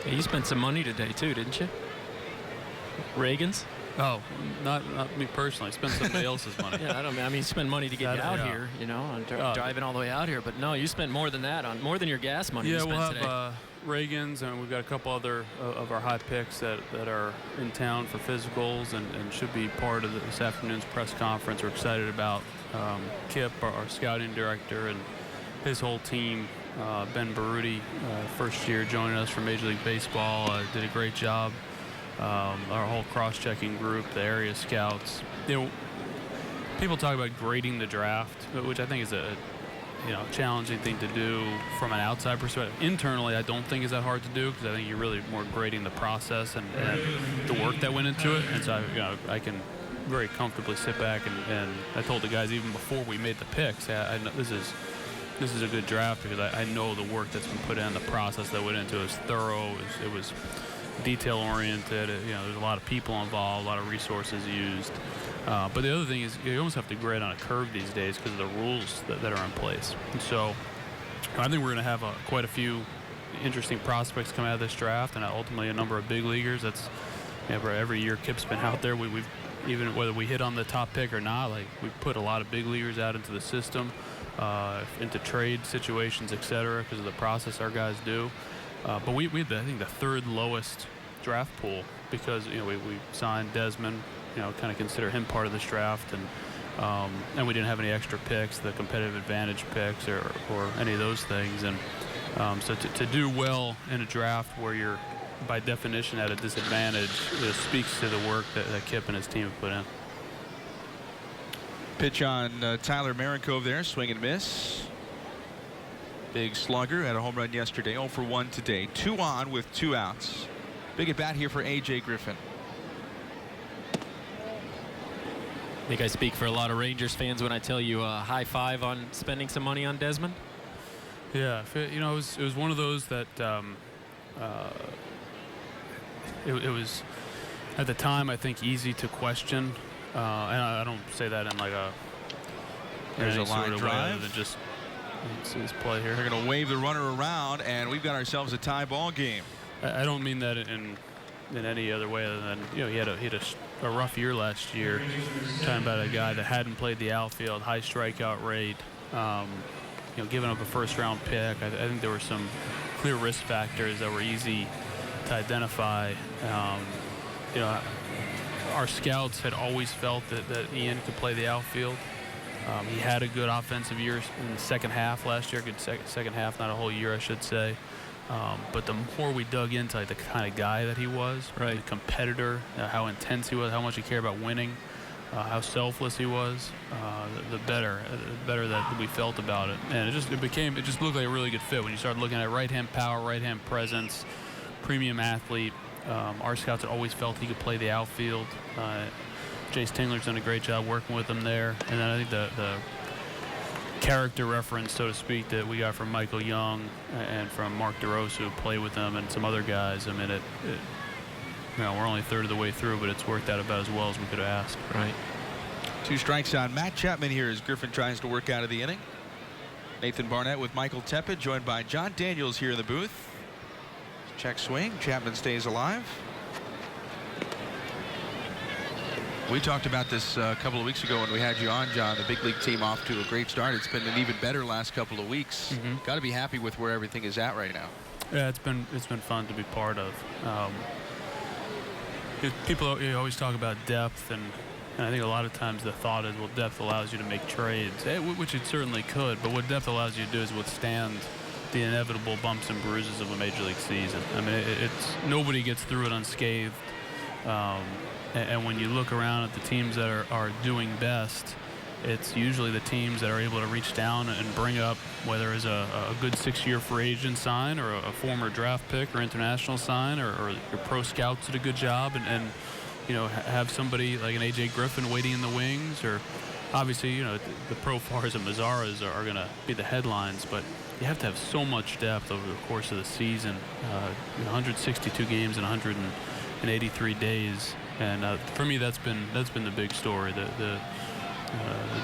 Yeah, you spent some money today, too, didn't you? Reagan's? Oh, not me personally. I spent somebody else's money. Yeah, I mean, you spend money to get you out yeah. here, you know, on driving all the way out here. But no, you spent more than that, on more than your gas money you Yeah, spent we'll today. have Reagan's, and we've got a couple other of our high picks that are in town for physicals and should be part of this afternoon's press conference. We're excited about Kip, our scouting director, and his whole team. Ben Baruti, first year joining us from Major League Baseball, did a great job. Our whole cross-checking group, the area scouts. You know, people talk about grading the draft, which I think is a challenging thing to do from an outside perspective. Internally, I don't think is that hard to do because I think you're really more grading the process and the work that went into it. And so I can very comfortably sit back and I told the guys even before we made the picks, I know this is a good draft because I know the work that's been put in, the process that went into it was thorough. It was detail oriented. There's a lot of people involved, a lot of resources used. But the other thing is you almost have to grade on a curve these days because of the rules that are in place. And so I think we're going to have quite a few interesting prospects come out of this draft, and ultimately a number of big leaguers. That's every year Kip's been out there. We've even whether we hit on the top pick or not, like we've put a lot of big leaguers out into the system, into trade situations, etc., because of the process our guys do. But we had, I think, the third lowest draft pool because we signed Desmond. Kind of consider him part of this draft, and we didn't have any extra picks, the competitive advantage picks, or any of those things. And so to do well in a draft where you're by definition at a disadvantage, it speaks to the work that Kip and his team have put in. Pitch on Tyler Marinkov there, swing and miss. Big slugger, had a home run yesterday, 0 for 1 today. 2 on with 2 outs. Big at bat here for A.J. Griffin. I think I speak for a lot of Rangers fans when I tell you a high five on spending some money on Desmond. Yeah, it was one of those that it was at the time I think easy to question, and I don't say that in like there's a line sort of drive. Way than just see this play here. They're going to wave the runner around, and we've got ourselves a tie ball game. I don't mean that in any other way other than he had a rough year last year. Talking about a guy that hadn't played the outfield, high strikeout rate, giving up a first-round pick. I think there were some clear risk factors that were easy to identify. Our scouts had always felt that Ian could play the outfield. He had a good offensive year in the second half last year, good second half, not a whole year, I should say. But the more we dug into the kind of guy that he was, the competitor, how intense he was, how much he cared about winning, how selfless he was, the better that we felt about it. And it just looked like a really good fit when you started looking at right-hand power, right-hand presence, premium athlete. Our scouts had always felt he could play the outfield. Jace Tingler's done a great job working with him there. And then I think the character reference, so to speak, that we got from Michael Young and from Mark DeRosa, who played with him, and some other guys. I mean, we're only a third of the way through, but it's worked out about as well as we could have asked. Right. 2 strikes on Matt Chapman here as Griffin tries to work out of the inning. Nathan Barnett with Michael Teppet, joined by John Daniels here in the booth. Check swing. Chapman stays alive. We talked about this a couple of weeks ago when we had you on, John. The big league team off to a great start. It's been an even better last couple of weeks. Got to be happy with where everything is at right now. Yeah, it's been fun to be part of. People always talk about depth, and I think a lot of times the thought is, well, depth allows you to make trades, which it certainly could. But what depth allows you to do is withstand the inevitable bumps and bruises of a major league season. I mean, it's nobody gets through it unscathed. And when you look around at the teams that are doing best, it's usually the teams that are able to reach down and bring up, whether it's a good 6-year free agent sign or a former draft pick or international sign, or your pro scouts did a good job, and have somebody like an AJ Griffin waiting in the wings, or obviously, the Profars and Mazzaras are going to be the headlines, but you have to have so much depth over the course of the season. 162 games in 183 days, and for me, that's been the big story. The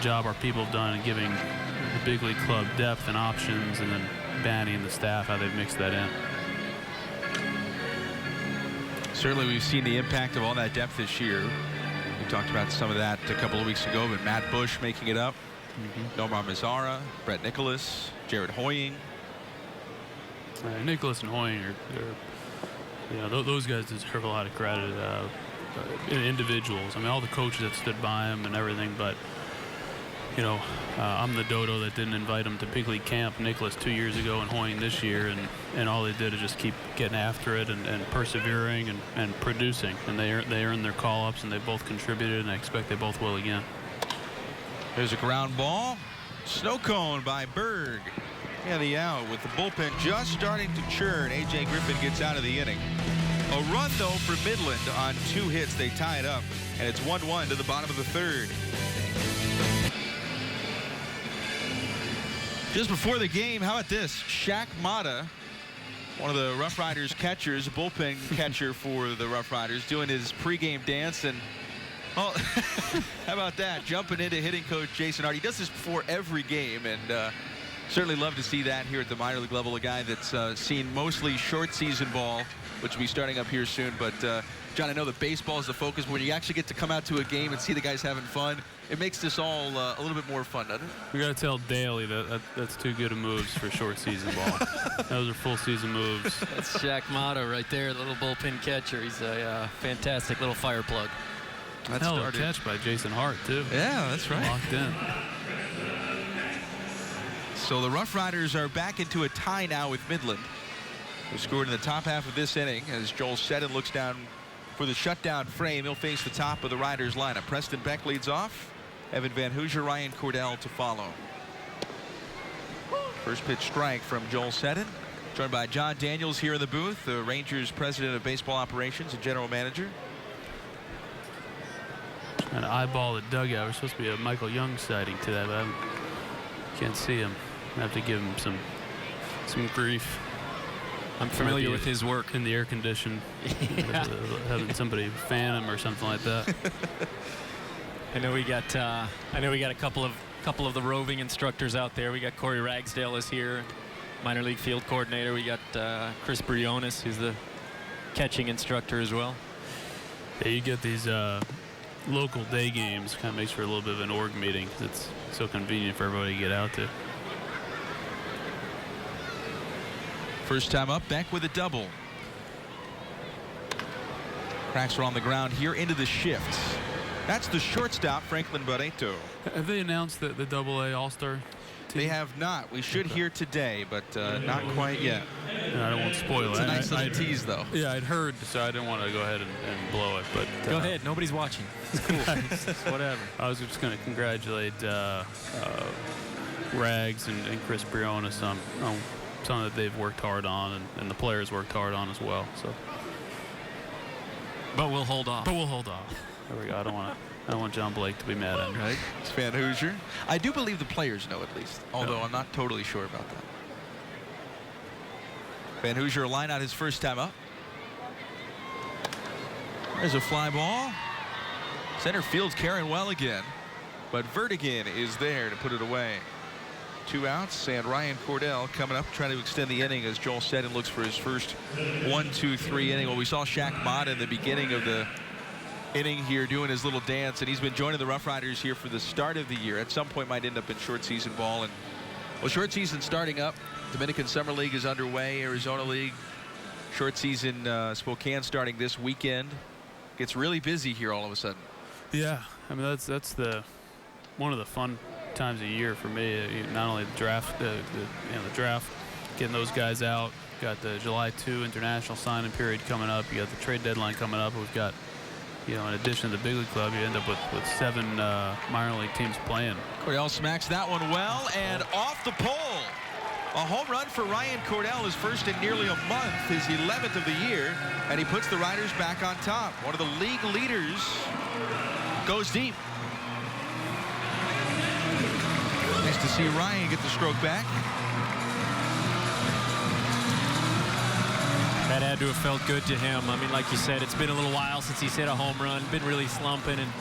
job our people have done in giving the big league club depth and options, and then Banny and the staff, how they've mixed that in. Certainly, we've seen the impact of all that depth this year. We talked about some of that a couple of weeks ago, but Matt Bush making it up. Nomar Mazzara, Brett Nicholas, Jared Hoying. Nicholas and Hoying those guys deserve a lot of credit. Individuals. I mean, all the coaches that stood by him and everything, but I'm the dodo that didn't invite him to big league camp. Nicholas 2 years ago and Hoying this year, and all they did is just keep getting after it and persevering and producing, and they earned their call-ups, and they both contributed, and I expect they both will again. There's a ground ball. Snow cone by Berg. Yeah, the out with the bullpen just starting to churn. A.J. Griffin gets out of the inning. A run, though, for Midland on 2 hits. They tie it up, and it's 1-1 to the bottom of the 3rd. Just before the game, how about this? Shaq Mata, one of the Rough Riders catchers, a bullpen catcher for the Rough Riders, doing his pregame dance, and how about that? Jumping into hitting coach Jason Hart. He does this before every game, and certainly love to see that here at the minor league level. A guy that's seen mostly short season ball, which will be starting up here soon. But John, I know that baseball is the focus, but when you actually get to come out to a game and see the guys having fun, it makes this all a little bit more fun, doesn't it? We got to tell Daly that's too good of moves for short season ball. Those are full season moves. That's Shaq Mata right there, the little bullpen catcher. He's a fantastic little fire plug. That's hell of a catch by Jason Hart, too. Yeah, that's right. Locked in. So the Rough Riders are back into a tie now with Midland, who scored in the top half of this inning as Joel Seddon looks down for the shutdown frame. He'll face the top of the Riders lineup. Preston Beck leads off. Evan Van Hoosier, Ryan Cordell to follow. First pitch strike from Joel Seddon. Joined by John Daniels here in the booth, the Rangers president of baseball operations and general manager. Trying to eyeball the dugout. We're supposed to be a Michael Young sighting today, but I can't see him. I have to give him some grief. I'm familiar with his work in the air condition. Yeah. Having somebody fan him or something like that. I know we got a couple of the roving instructors out there. We got Corey Ragsdale is here, minor league field coordinator. We got Chris Briones, who's the catching instructor as well. Yeah, you get these local day games. Kind of makes for a little bit of an org meeting because it's so convenient for everybody to get out to. First time up, Beck with a double. Cracks are on the ground here into the shift. That's the shortstop, Franklin Barreto. Have they announced the Double-A All-Star team? They have not. We should hear today, but not quite yet. No, I don't want to spoil it. It's a nice little tease, though. Yeah, I'd heard, so I didn't want to go ahead and blow it. But go ahead. Nobody's watching. It's cool. It's whatever. I was just going to congratulate Rags and Chris Briones on something that they've worked hard on, and the players worked hard on as well. So, but we'll hold off. There we go. I don't want John Blake to be mad at me. Right. It's Van Hoosier. I do believe the players know at least, although I'm not totally sure about that. Van Hoosier will line out his first time up. There's a fly ball. Center field's carrying well again, but Vertigan is there to put it away. 2 outs, and Ryan Cordell coming up trying to extend the inning as Joel Seddon looks for his first 1-2-3 inning. Well, we saw Shaq Mata in the beginning of the inning here doing his little dance, and he's been joining the Rough Riders here for the start of the year. At some point might end up in short season ball, and well, short season starting up. Dominican Summer League is underway. Arizona League short season Spokane starting this weekend. Gets really busy here all of a sudden. Yeah, I mean that's the one of the fun times a year for me. Not only the draft, the draft, getting those guys out. Got the July 2 international signing period coming up. You got the trade deadline coming up. We've got in addition to the big league club, you end up with 7 minor league teams playing. Cordell smacks that one well and off the pole. A home run for Ryan Cordell, his first in nearly a month, his 11th of the year, and he puts the Riders back on top. One of the league leaders goes deep. Nice to see Ryan get the stroke back. That had to have felt good to him. I mean, like you said, it's been a little while since he's hit a home run, been really slumping, and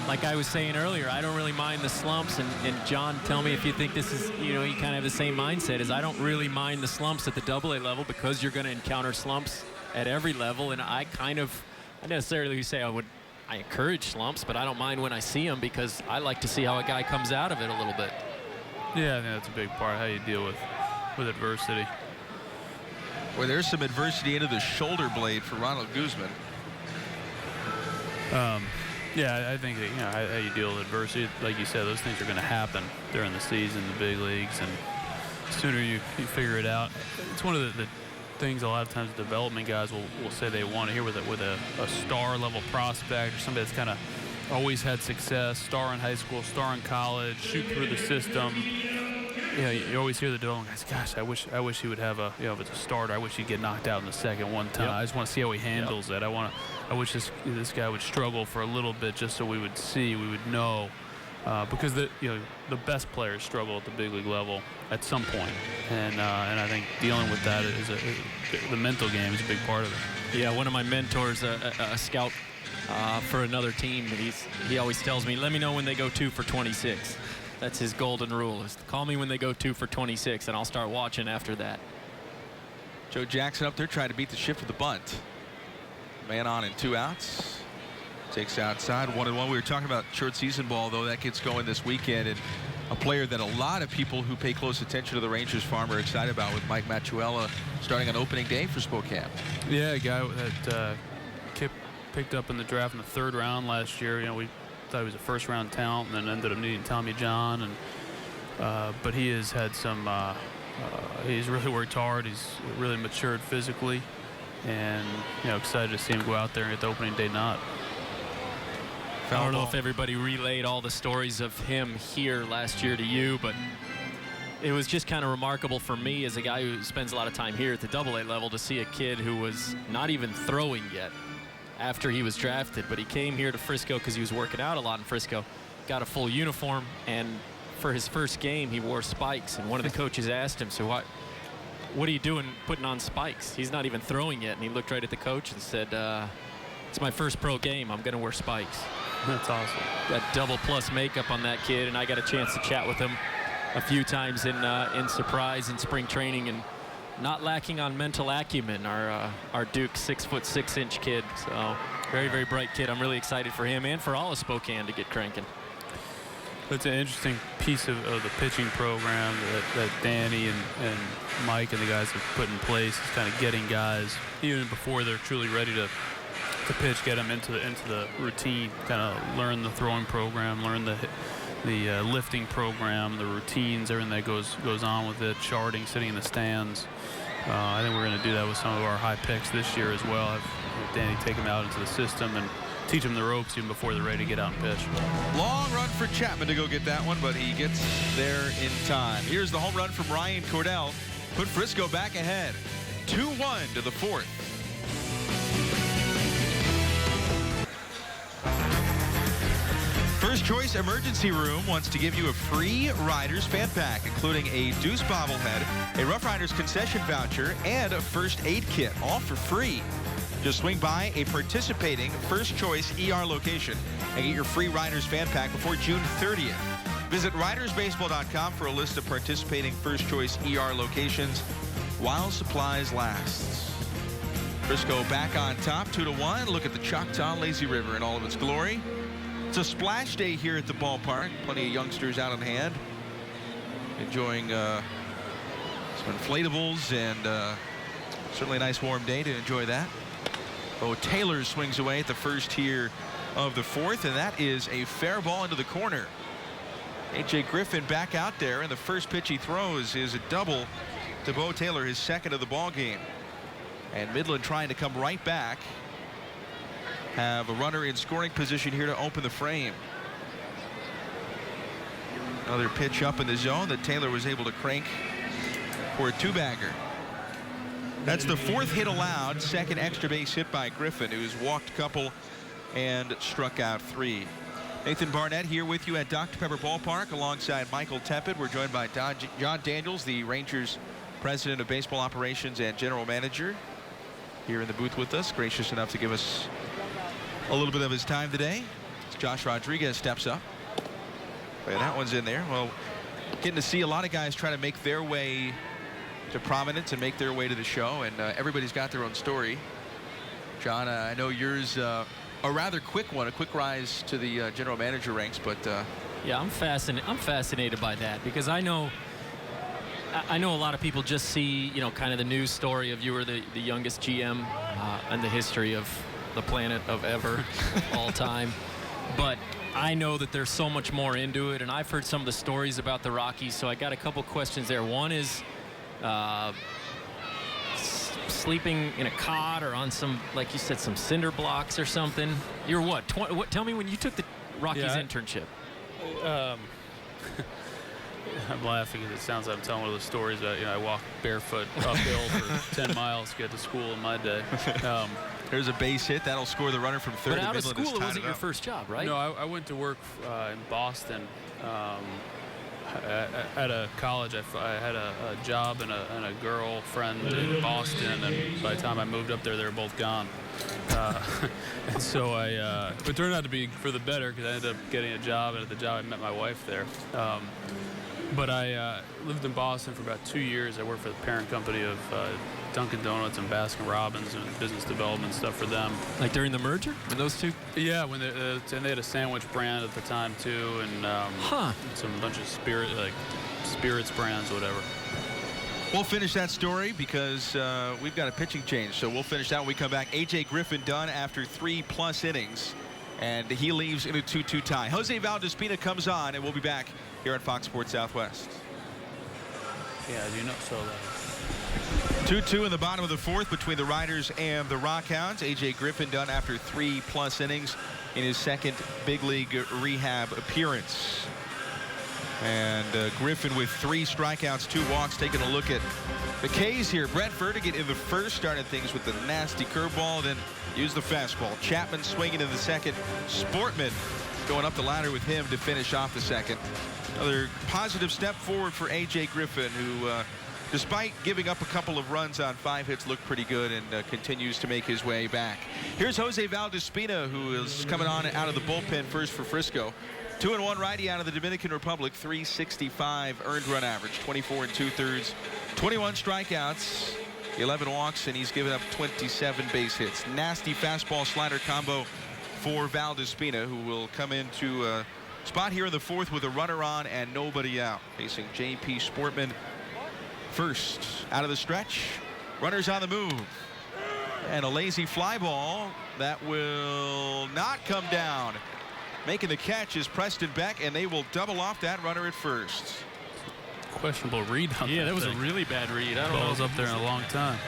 like I was saying earlier, I don't really mind the slumps, and John, tell me if you think this is, you kind of have the same mindset, is I don't really mind the slumps at the AA level because you're going to encounter slumps at every level, and I necessarily say I encourage slumps, but I don't mind when I see them because I like to see how a guy comes out of it a little bit. Yeah, I think that's a big part of how you deal with adversity. Well, there's some adversity into the shoulder blade for Ronald Guzman. Yeah, I think that, how you deal with adversity, like you said, those things are going to happen during the season, the big leagues, and the sooner you figure it out. It's one of the things a lot of times development guys will say they want to hear with a star level prospect or somebody that's kind of always had success, star in high school, star in college, shoot through the system. You always hear the development guys, gosh, I wish he would have a, if it's a starter, I wish he'd get knocked out in the second one time. Yep. I just want to see how he handles it. I wish this guy would struggle for a little bit just so we would know. Because the best players struggle at the big league level at some point, and I think dealing with that is the mental game is a big part of it. Yeah, one of my mentors, a scout for another team, he always tells me, let me know when they go 2 for 26. That's his golden rule, is to call me when they go 2 for 26, and I'll start watching after that. Joe Jackson up there trying to beat the shift with the bunt. Man on and 2 outs. Takes outside, 1-1. We were talking about short season ball, though. That gets going this weekend, and a player that a lot of people who pay close attention to the Rangers farm are excited about, with Mike Matuella starting on opening day for Spokane. Yeah, a guy that Kip picked up in the draft in the 3rd round last year. We thought he was a first-round talent, and then ended up needing Tommy John. But he has had some. He's really worked hard. He's really matured physically, and excited to see him go out there and get the opening day nod. I don't know if everybody relayed all the stories of him here last year to you, but it was just kind of remarkable for me as a guy who spends a lot of time here at the AA level to see a kid who was not even throwing yet after he was drafted, but he came here to Frisco because he was working out a lot in Frisco, got a full uniform, and for his first game he wore spikes, and one of the coaches asked him, so what are you doing putting on spikes? He's not even throwing yet, and he looked right at the coach and said, it's my first pro game, I'm going to wear spikes. That's awesome. Got double plus makeup on that kid, and I got a chance to chat with him a few times in Surprise in spring training, and not lacking on mental acumen, our Duke 6'6" kid. So very, very bright kid. I'm really excited for him and for all of Spokane to get cranking. It's an interesting piece of the pitching program that Danny and Mike and the guys have put in place. Is kind of getting guys even before they're truly ready to pitch, get them into the routine, kind of learn the throwing program, learn the lifting program, the routines, everything that goes on with it, charting, sitting in the stands. I think we're going to do that with some of our high picks this year as well. Have Danny take them out into the system and teach them the ropes even before they're ready to get out and pitch. Long run for Chapman to go get that one, but he gets there in time. Here's the home run from Ryan Cordell. Put Frisco back ahead. 2-1 to the 4th. First Choice Emergency Room wants to give you a free Riders fan pack, including a Deuce bobblehead, a Rough Riders concession voucher, and a first aid kit, all for free. Just swing by a participating First Choice ER location and get your free Riders fan pack before June 30th. Visit ridersbaseball.com for a list of participating First Choice ER locations while supplies last. Frisco back on top, 2-1. Look at the Choctaw Lazy River in all of its glory. It's a splash day here at the ballpark. Plenty of youngsters out on hand, enjoying some inflatables, and certainly a nice warm day to enjoy that. Bo Taylor swings away at the first here of the 4th, and that is a fair ball into the corner. A.J. Griffin back out there, and the first pitch he throws is a double to Bo Taylor, his second of the ball game. And Midland trying to come right back. have a runner in scoring position here to open the frame. Another pitch up in the zone that Taylor was able to crank for a 2-bagger. That's the 4th hit allowed, 2nd extra base hit by Griffin, who's walked a couple and struck out 3. Nathan Barnett here with you at Dr. Pepper Ballpark alongside Michael Tepid. We're joined by John Daniels, the Rangers president of baseball operations and general manager, here in the booth with us, gracious enough to give us a little bit of his time today. As Josh Rodriguez steps up. And that one's in there. Well, getting to see a lot of guys try to make their way to prominence and make their way to the show, and everybody's got their own story. John, I know yours a rather quick one, a quick rise to the general manager ranks, but yeah, I'm fascinated by that, because I know a lot of people just see, you know, kind of the news story of you were the youngest GM in the history of the planet of ever, all time. But I know that there's so much more into it, and I've heard some of the stories about the Rockies, so I got a couple questions there. One is sleeping in a cot or on some, like you said, some cinder blocks or something. You're what? Tell me when you took the Rockies internship. I'm laughing because it sounds like I'm telling one of those stories that, you know, I walked barefoot uphill for 10 miles to get to school in my day. There's a base hit that'll score the runner from third. But out of Midland school, it wasn't your first job, right? No, I went to work in Boston. At a college, I had a job and a girlfriend in Boston, and by the time I moved up there, they were both gone. And so it turned out to be for the better, because I ended up getting a job, and at the job I met my wife there. But I lived in Boston for about 2 years. I worked for the parent company of Dunkin' Donuts and Baskin Robbins, and business development stuff for them. Like during the merger, when those two? Yeah, when and they had a sandwich brand at the time too, and some bunch of spirits brands, whatever. We'll finish that story because we've got a pitching change, so we'll finish that when we come back. A.J. Griffin done after 3+ innings, and he leaves in a 2-2 tie. Jose Valdespina comes on, and we'll be back here on Fox Sports Southwest. Yeah, you know, so 2-2 in the bottom of the 4th between the Riders and the Rock Hounds. A.J. Griffin done after 3+ innings in his 2nd big league rehab appearance. And Griffin with 3 strikeouts, 2 walks. Taking a look at the K's here. Brett Vertigan in the first started things with the nasty curveball, then used the fastball. Chapman swinging in the 2nd. Sportman going up the ladder with him to finish off the 2nd. Another positive step forward for A.J. Griffin, who despite giving up a couple of runs on 5 hits, looked pretty good and continues to make his way back. Here's Jose Valdespina, who is coming on out of the bullpen first for Frisco. 2-1 righty out of the Dominican Republic, 365 earned run average, 24 2/3, 21 strikeouts, 11 walks, and he's given up 27 base hits. Nasty fastball slider combo for Valdespina, who will come into a spot here in the 4th with a runner on and nobody out, facing J.P. Sportman. First out of the stretch, runners on the move, and a lazy fly ball that will not come down. Making the catch is Preston Beck, and they will double off that runner at first. Questionable read on that. Yeah, that was a really bad read. I don't know. Ball's up there in a long time.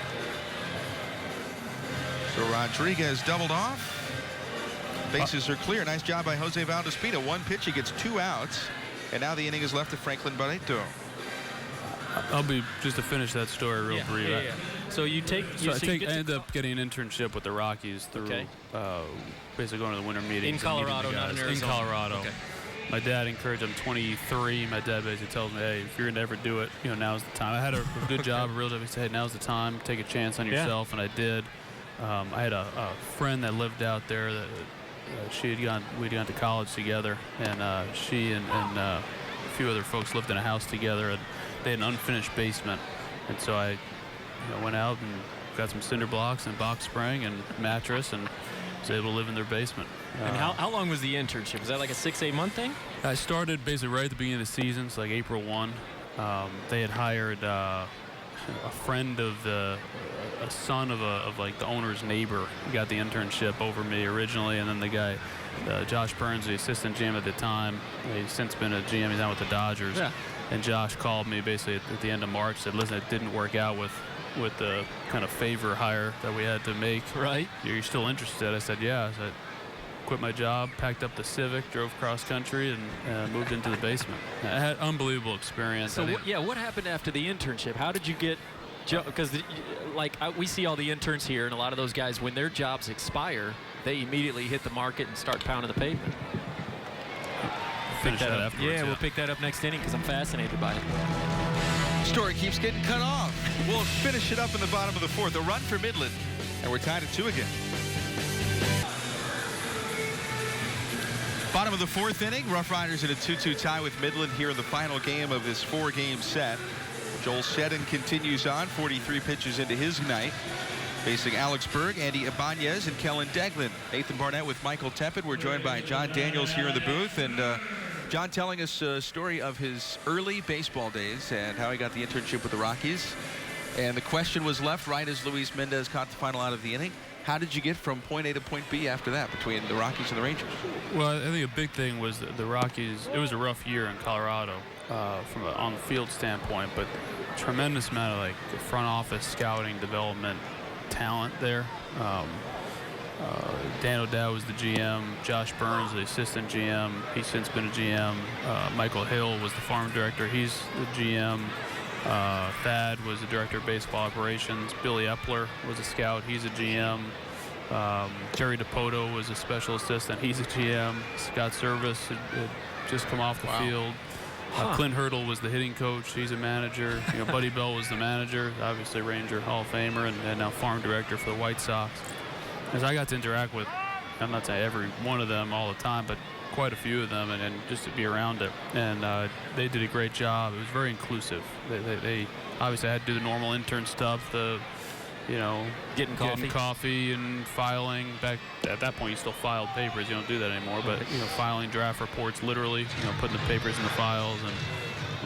So Rodriguez doubled off. Bases are clear. Nice job by Jose Valdespina. 1 pitch, he gets 2 outs, and now the inning is left to Franklin Barreto. I'll be just to finish that story real brief. Yeah. So you take. I ended up getting an internship with the Rockies through basically going to the winter meetings. In Colorado, not in Arizona. In Colorado. Okay. My dad encouraged. I'm 23. My dad basically tells me, hey, if you're going to ever do it, you know, now's the time. I had a good job, a real job. He said, hey, now's the time. Take a chance on yourself, and I did. I had a friend that lived out there that we'd gone to college together, and she and a few other folks lived in a house together, and they had an unfinished basement, and so I went out and got some cinder blocks and box spring and mattress, and was able to live in their basement. And how long was the internship? Was that like a 6-8 month thing? I started basically right at the beginning of the season, so like April 1. They had hired a friend of a son of like the owner's neighbor. He got the internship over me originally, and then the guy, Josh Burns, the assistant GM at the time, he's since been a GM. He's now with the Dodgers. Yeah. And Josh called me basically at the end of March, said, listen, it didn't work out with with the kind of favor hire that we had to make. Right. You're still interested? I said, yeah. I said, quit my job, packed up the Civic, drove cross country, and moved into the basement. I had unbelievable experience. So what happened after the internship? How did you get? Because we see all the interns here, and a lot of those guys, when their jobs expire, they immediately hit the market and start pounding the pavement. Finish that afterwards. Yeah, we'll pick that up next inning because I'm fascinated by it. Story keeps getting cut off. We'll finish it up in the bottom of the fourth. A run for Midland, and we're tied at 2 again. Bottom of the fourth inning, Rough Riders in a 2-2 tie with Midland here in the final game of this 4-game set. Joel Shedden continues on, 43 pitches into his night, facing Alex Berg, Andy Ibanez, and Kellen Deglin. Nathan Barnett with Michael Tepid. We're joined by John Daniels here in the booth, and John telling us a story of his early baseball days and how he got the internship with the Rockies. And the question was left right as Luis Mendez caught the final out of the inning. How did you get from point A to point B after that between the Rockies and the Rangers? Well, I think a big thing was the Rockies. It was a rough year in Colorado from an on-the-field standpoint, but tremendous amount of like the front office scouting, development, talent there. Dan O'Dowd was the GM. Josh Burns, the assistant GM. He's since been a GM. Michael Hill was the farm director. He's the GM. Thad was the director of baseball operations. Billy Epler was a scout. He's a GM. Jerry DePoto was a special assistant. He's a GM. Scott Service had just come off the field. Clint Hurdle was the hitting coach. He's a manager. Buddy Bell was the manager, obviously Ranger Hall of Famer, and now farm director for the White Sox. As I got to interact with, I'm not saying every one of them all the time, but quite a few of them, and just to be around it. And they did a great job. It was very inclusive. They obviously had to do the normal intern stuff, getting coffee and filing. Back at that point, you still filed papers. You don't do that anymore. But filing draft reports, literally, putting the papers in the files, and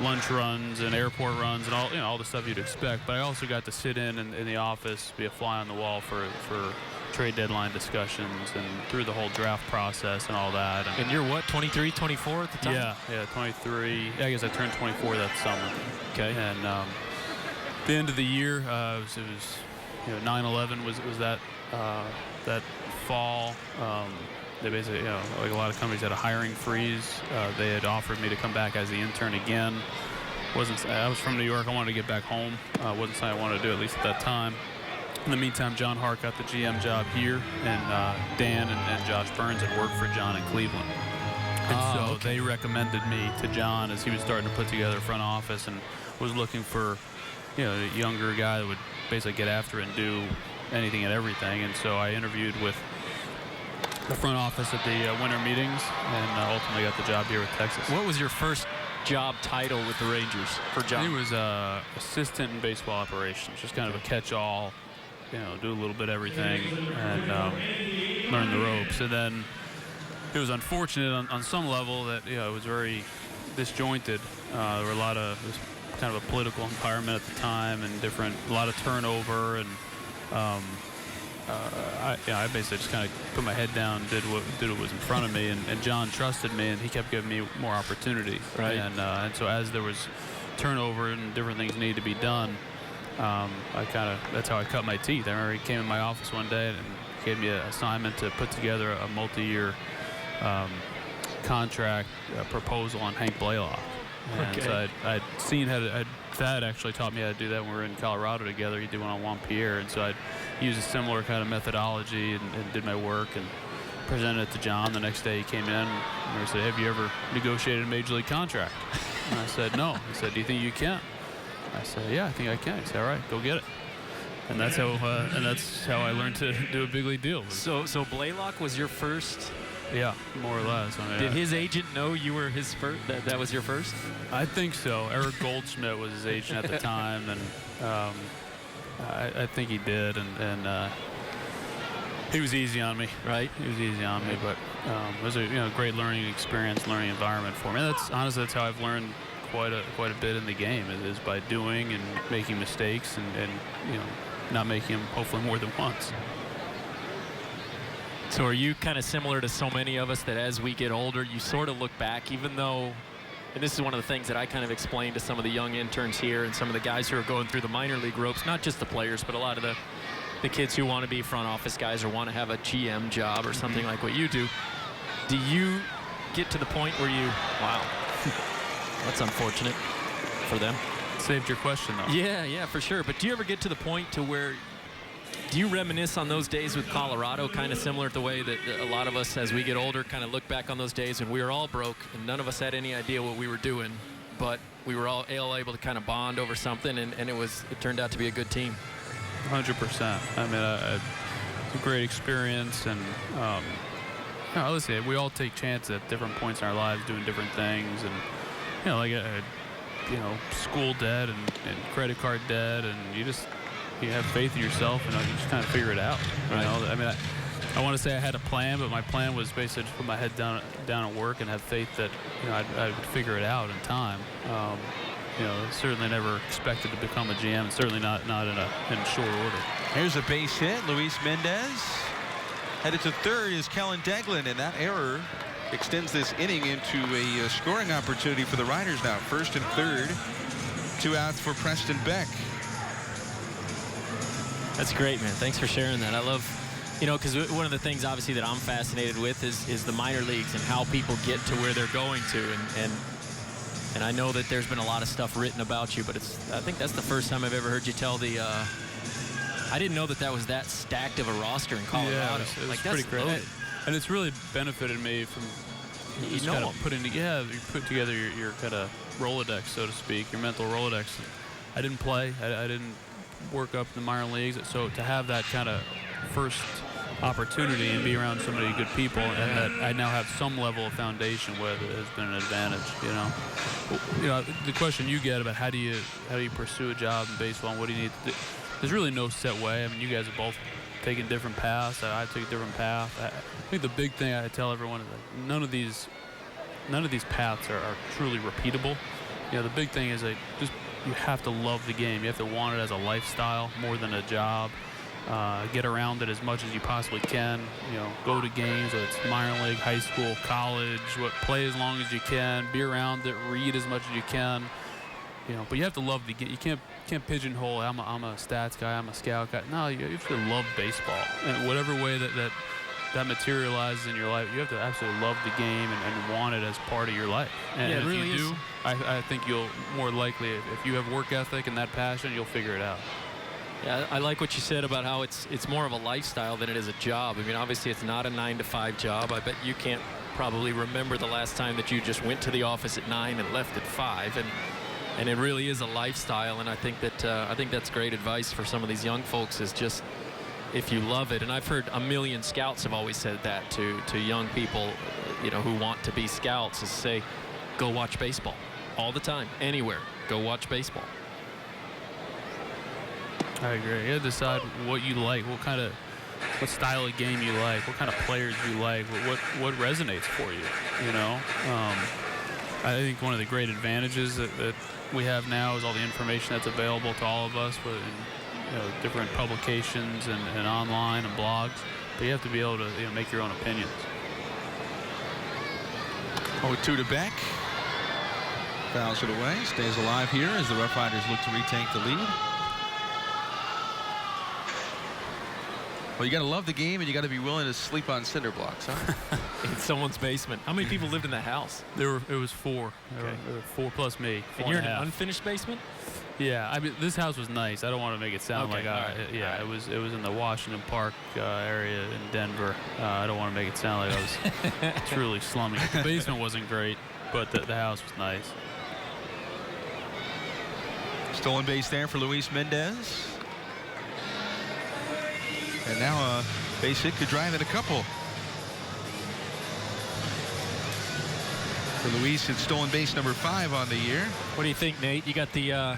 lunch runs and airport runs and all the stuff you'd expect. But I also got to sit in the office, be a fly on the wall for trade deadline discussions and through the whole draft process and all that. And you're what, 23, 24 at the time? Yeah, 23. I guess I turned 24 that summer. Okay. And the end of the year, it was 9/11 was that fall. They basically, like a lot of companies had a hiring freeze. They had offered me to come back as the intern again. I was from New York. I wanted to get back home. Wasn't something I wanted to do, at least at that time. In the meantime, John Hart got the GM job here, and Dan and Josh Burns had worked for John in Cleveland. And they recommended me to John as he was starting to put together a front office and was looking for, a younger guy that would basically get after it and do anything and everything. And so I interviewed with the front office at the winter meetings and ultimately got the job here with Texas. What was your first job title with the Rangers for John? He was assistant in baseball operations, just kind of a catch-all. Do a little bit of everything and learn the ropes. And then it was unfortunate on some level that it was very disjointed. There were it was kind of a political environment at the time and a lot of turnover. And I basically just kind of put my head down, did what was in front of me. And John trusted me, and he kept giving me more opportunities. Right. And so as there was turnover and different things needed to be done, that's how I cut my teeth. I remember he came in my office one day and gave me an assignment to put together a multi-year contract proposal on Hank Blaylock. And so I'd seen Thad actually taught me how to do that when we were in Colorado together. He did one on Juan Pierre, and so I'd use a similar kind of methodology and did my work and presented it to John. The next day he came in and he said, "Have you ever negotiated a major league contract?" And I said, "No." He said, "Do you think you can?" I said, "Yeah, I think I can." He said, "All right, go get it." And that's how I learned to do a big league deal. So Blaylock was your first? Yeah, more or less. Did his agent know you were his first? That was your first? I think so. Eric Goldschmidt was his agent at the time, and I think he did. And he was easy on me, right? He was easy on me, but it was a great learning experience, learning environment for me. That's how I've learned quite a bit in the game is by doing and making mistakes and not making them hopefully more than once. So are you kind of similar to so many of us that as we get older, you sort of look back, even though and this is one of the things that I kind of explained to some of the young interns here and some of the guys who are going through the minor league ropes, not just the players, but a lot of the kids who want to be front office guys or want to have a GM job or something like what you do. Do you get to the point where you, wow, that's unfortunate for them. Saved your question, though. Yeah, for sure. But do you ever get to the point to where, do you reminisce on those days with Colorado, kind of similar to the way that a lot of us as we get older kind of look back on those days when we were all broke and none of us had any idea what we were doing, but we were all able to kind of bond over something, and it turned out to be a good team? 100%. I mean, it's a great experience, and listen, we all take chances at different points in our lives doing different things, and like school debt and credit card debt, and you have faith in yourself, and you just kind of figure it out. Right. I mean, I want to say I had a plan, but my plan was basically just put my head down at work and have faith that I would figure it out in time. Certainly never expected to become a GM, and certainly not in short order. Here's a base hit. Luis Mendez headed to third is Kellen Deglin, and that error extends this inning into a scoring opportunity for the Riders now. First and third, 2 outs for Preston Beck. That's great, man. Thanks for sharing that. I love, because one of the things obviously that I'm fascinated with is the minor leagues and how people get to where they're going to, and I know that there's been a lot of stuff written about you, but I think that's the first time I've ever heard you tell I didn't know that was that stacked of a roster in Colorado. Yeah, it was pretty crazy. And it's really benefited me from kind of putting together, you put together your kind of Rolodex, so to speak, your mental Rolodex. I didn't play. I didn't work up in the minor leagues. So to have that kind of first opportunity and be around so many good people, and that I now have some level of foundation with it has been an advantage. The question you get about how do you pursue a job in baseball and what do you need to do, there's really no set way. I mean, you guys have both taken different paths. I took a different path. I think the big thing I tell everyone is that none of these paths are truly repeatable. The big thing is you have to love the game. You have to want it as a lifestyle more than a job. Get around it as much as you possibly can. Go to games, whether it's minor league, high school, college. Play as long as you can. Be around it. Read as much as you can. But you have to love the game. You can't pigeonhole. I'm a stats guy. I'm a scout guy. No, you have to love baseball. And whatever way that materializes in your life, you have to absolutely love the game and want it as part of your life. And if really you do, I think you'll more likely, if you have work ethic and that passion, you'll figure it out. Yeah, I like what you said about how it's more of a lifestyle than it is a job. I mean, obviously it's not a 9-to-5 job. I bet you can't probably remember the last time that you just went to the office at 9 and left at 5. And it really is a lifestyle, and I think that's great advice for some of these young folks, is just if you love it. And I've heard a million scouts have always said that to young people, who want to be scouts, is say, go watch baseball all the time, anywhere. Go watch baseball. I agree. You have to decide what you like, what style of game you like, what kind of players you like, what resonates for you. I think one of the great advantages that we have now is all the information that's available to all of us, in different publications and online and blogs. But you have to be able to make your own opinions. 0-2 to Beck. Fouls it away. Stays alive here as the Rough Riders look to retake the lead. Well, you got to love the game, and you got to be willing to sleep on cinder blocks, huh? In someone's basement. How many people lived in the house? It was 4. There were 4 plus me. And you're in an unfinished basement? Yeah, I mean, this house was nice. I don't want to make it sound like right. It was in the Washington Park area in Denver. I don't want to make it sound like I was truly slumming. The basement wasn't great, but the house was nice. Stolen base there for Luis Mendez. And now a base hit could drive in a couple. For Luis, it's stolen base number 5 on the year. What do you think, Nate? You got the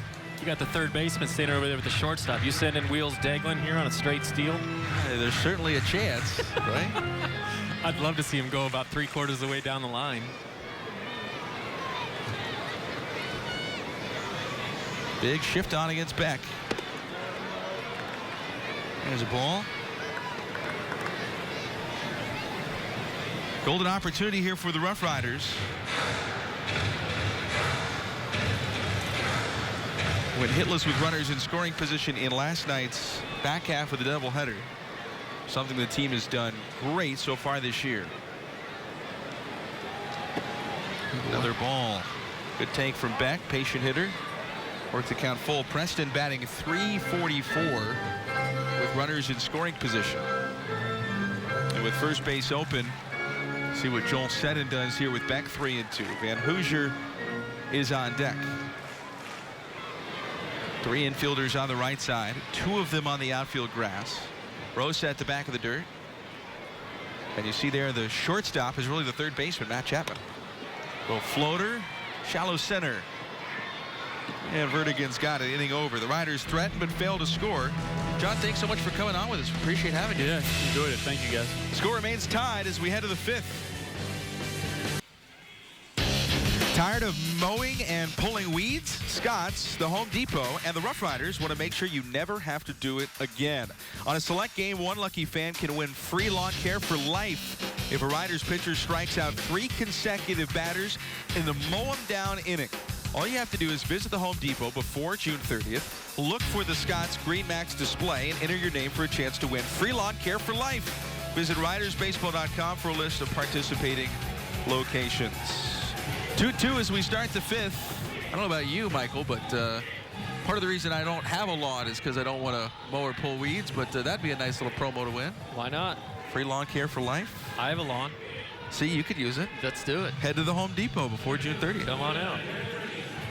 third baseman standing over there with the shortstop. You send in Wheels Deglin here on a straight steal? There's certainly a chance, right? I'd love to see him go about 3/4 of the way down the line. Big shift on against Beck. There's a ball. Golden opportunity here for the Rough Riders. went hitless with runners in scoring position in last night's back half of the doubleheader. Something the team has done great so far this year. Another ball. Good take from Beck, patient hitter. Worked the count full. Preston batting .344 with runners in scoring position. And with first base open, see what Joel Seddon does here with Beck 3-2. Van Hoosier is on deck. 3 infielders on the right side, 2 of them on the outfield grass. Rosa at the back of the dirt. And you see there the shortstop is really the third baseman, Matt Chapman. Little floater, shallow center. And Vertigan's got it, inning over. The Riders threatened but failed to score. John, thanks so much for coming on with us. Appreciate having you. Yeah, enjoyed it. Thank you, guys. The score remains tied as we head to the 5th. Tired of mowing and pulling weeds? Scott's, the Home Depot, and the Rough Riders want to make sure you never have to do it again. On a select game, one lucky fan can win free lawn care for life if a Riders pitcher strikes out 3 consecutive batters in the mow 'em down inning. All you have to do is visit the Home Depot before June 30th, look for the Scott's Green Max display, and enter your name for a chance to win free lawn care for life. Visit ridersbaseball.com for a list of participating locations. 2-2 as we start the 5th. I don't know about you, Michael, but part of the reason I don't have a lawn is because I don't want to mow or pull weeds, but that'd be a nice little promo to win. Why not? Free lawn care for life. I have a lawn. See, you could use it. Let's do it. Head to the Home Depot before June 30th. Come on out.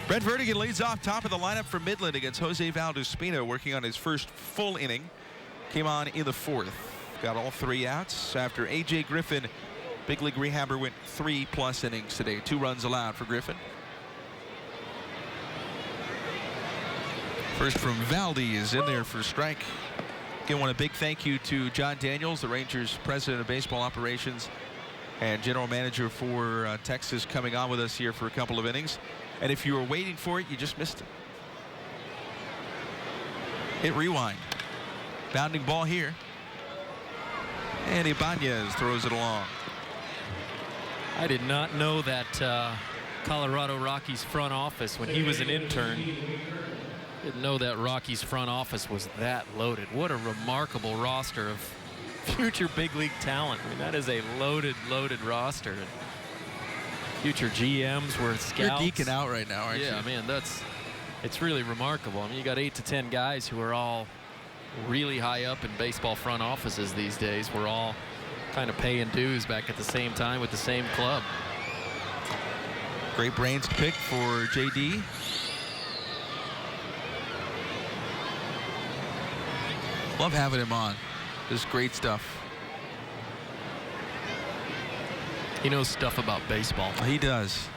Brent Vertigan leads off top of the lineup for Midland against Jose Valdespino, working on his first full inning. Came on in the 4th. Got all 3 outs after A.J. Griffin, big league rehabber, went 3+ innings today. 2 runs allowed for Griffin. First from Valdi is in there for a strike. Again, want a big thank you to John Daniels, the Rangers president of baseball operations and general manager for Texas, coming on with us here for a couple of innings. And if you were waiting for it, you just missed it. Hit rewind. Bounding ball here. And Ibanez throws it along. I did not know that Colorado Rockies front office, when he was an intern, didn't know that Rockies front office was that loaded. What a remarkable roster of future big league talent. I mean, that is a loaded roster. Future GMs were scouts. You're geeking out right now, aren't you? Yeah, man, it's really remarkable. I mean, you got 8 to 10 guys who are all really high up in baseball front offices these days. We're all kind of paying dues back at the same time with the same club. Great brains to pick for JD. Love having him on. Just great stuff. He knows stuff about baseball. He does.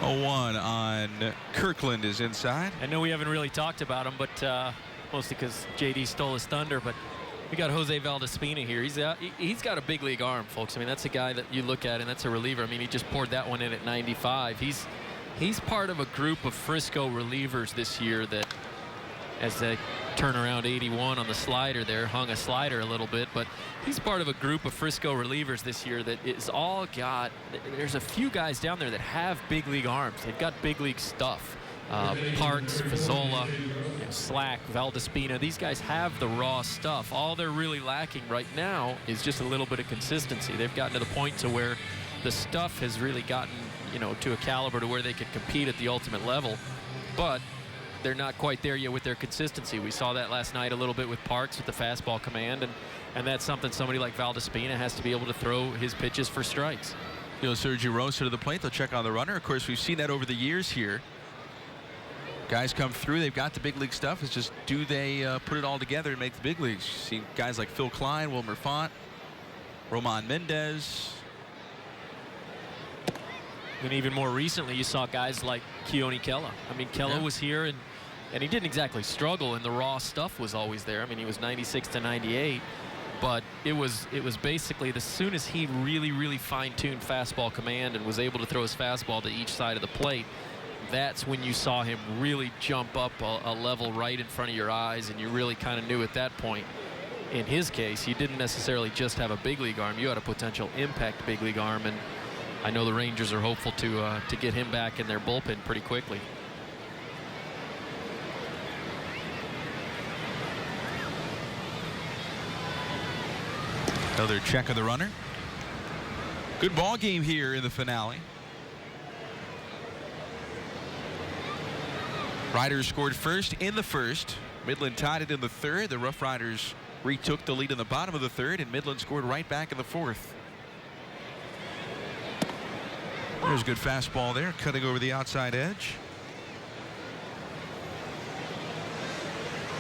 0-1 on Kirkland is inside. I know we haven't really talked about him, but mostly because JD stole his thunder, but we got Jose Valdespina here. He's got a big league arm, folks. I mean, that's a guy that you look at, and that's a reliever. I mean, he just poured that one in at 95. He's part of a group of Frisco relievers this year that, as they turn around 81 on the slider there, hung a slider a little bit, but he's part of a group of Frisco relievers this year that is all got, there's a few guys down there that have big league arms. They've got big league stuff. Parks, Fazzola, Slack, Valdespina, these guys have the raw stuff. All they're really lacking right now is just a little bit of consistency. They've gotten to the point to where the stuff has really gotten, to a caliber to where they can compete at the ultimate level, but they're not quite there yet with their consistency. We saw that last night a little bit with Parks with the fastball command, and that's something somebody like Valdespina has to be able to throw his pitches for strikes. Sergio Rosa to the plate. They'll check on the runner. Of course, we've seen that over the years here. Guys come through, they've got the big league stuff. It's just, do they put it all together and make the big leagues? You see guys like Phil Klein, Wilmer Font, Roman Mendez. And even more recently, you saw guys like Keone Kela. I mean, Kela was here, and he didn't exactly struggle, and the raw stuff was always there. I mean, he was 96 to 98, but it was basically, as soon as he really fine-tuned fastball command and was able to throw his fastball to each side of the plate, that's when you saw him really jump up a level right in front of your eyes, and you really kind of knew at that point, in his case, you didn't necessarily just have a big league arm. You had a potential impact big league arm, and I know the Rangers are hopeful to get him back in their bullpen pretty quickly. Another check of the runner. Good ball game here in the finale. Riders scored first in the first. Midland tied it in the third. The Rough Riders retook the lead in the bottom of the third, and Midland scored right back in the fourth. There's a good fastball there, cutting over the outside edge.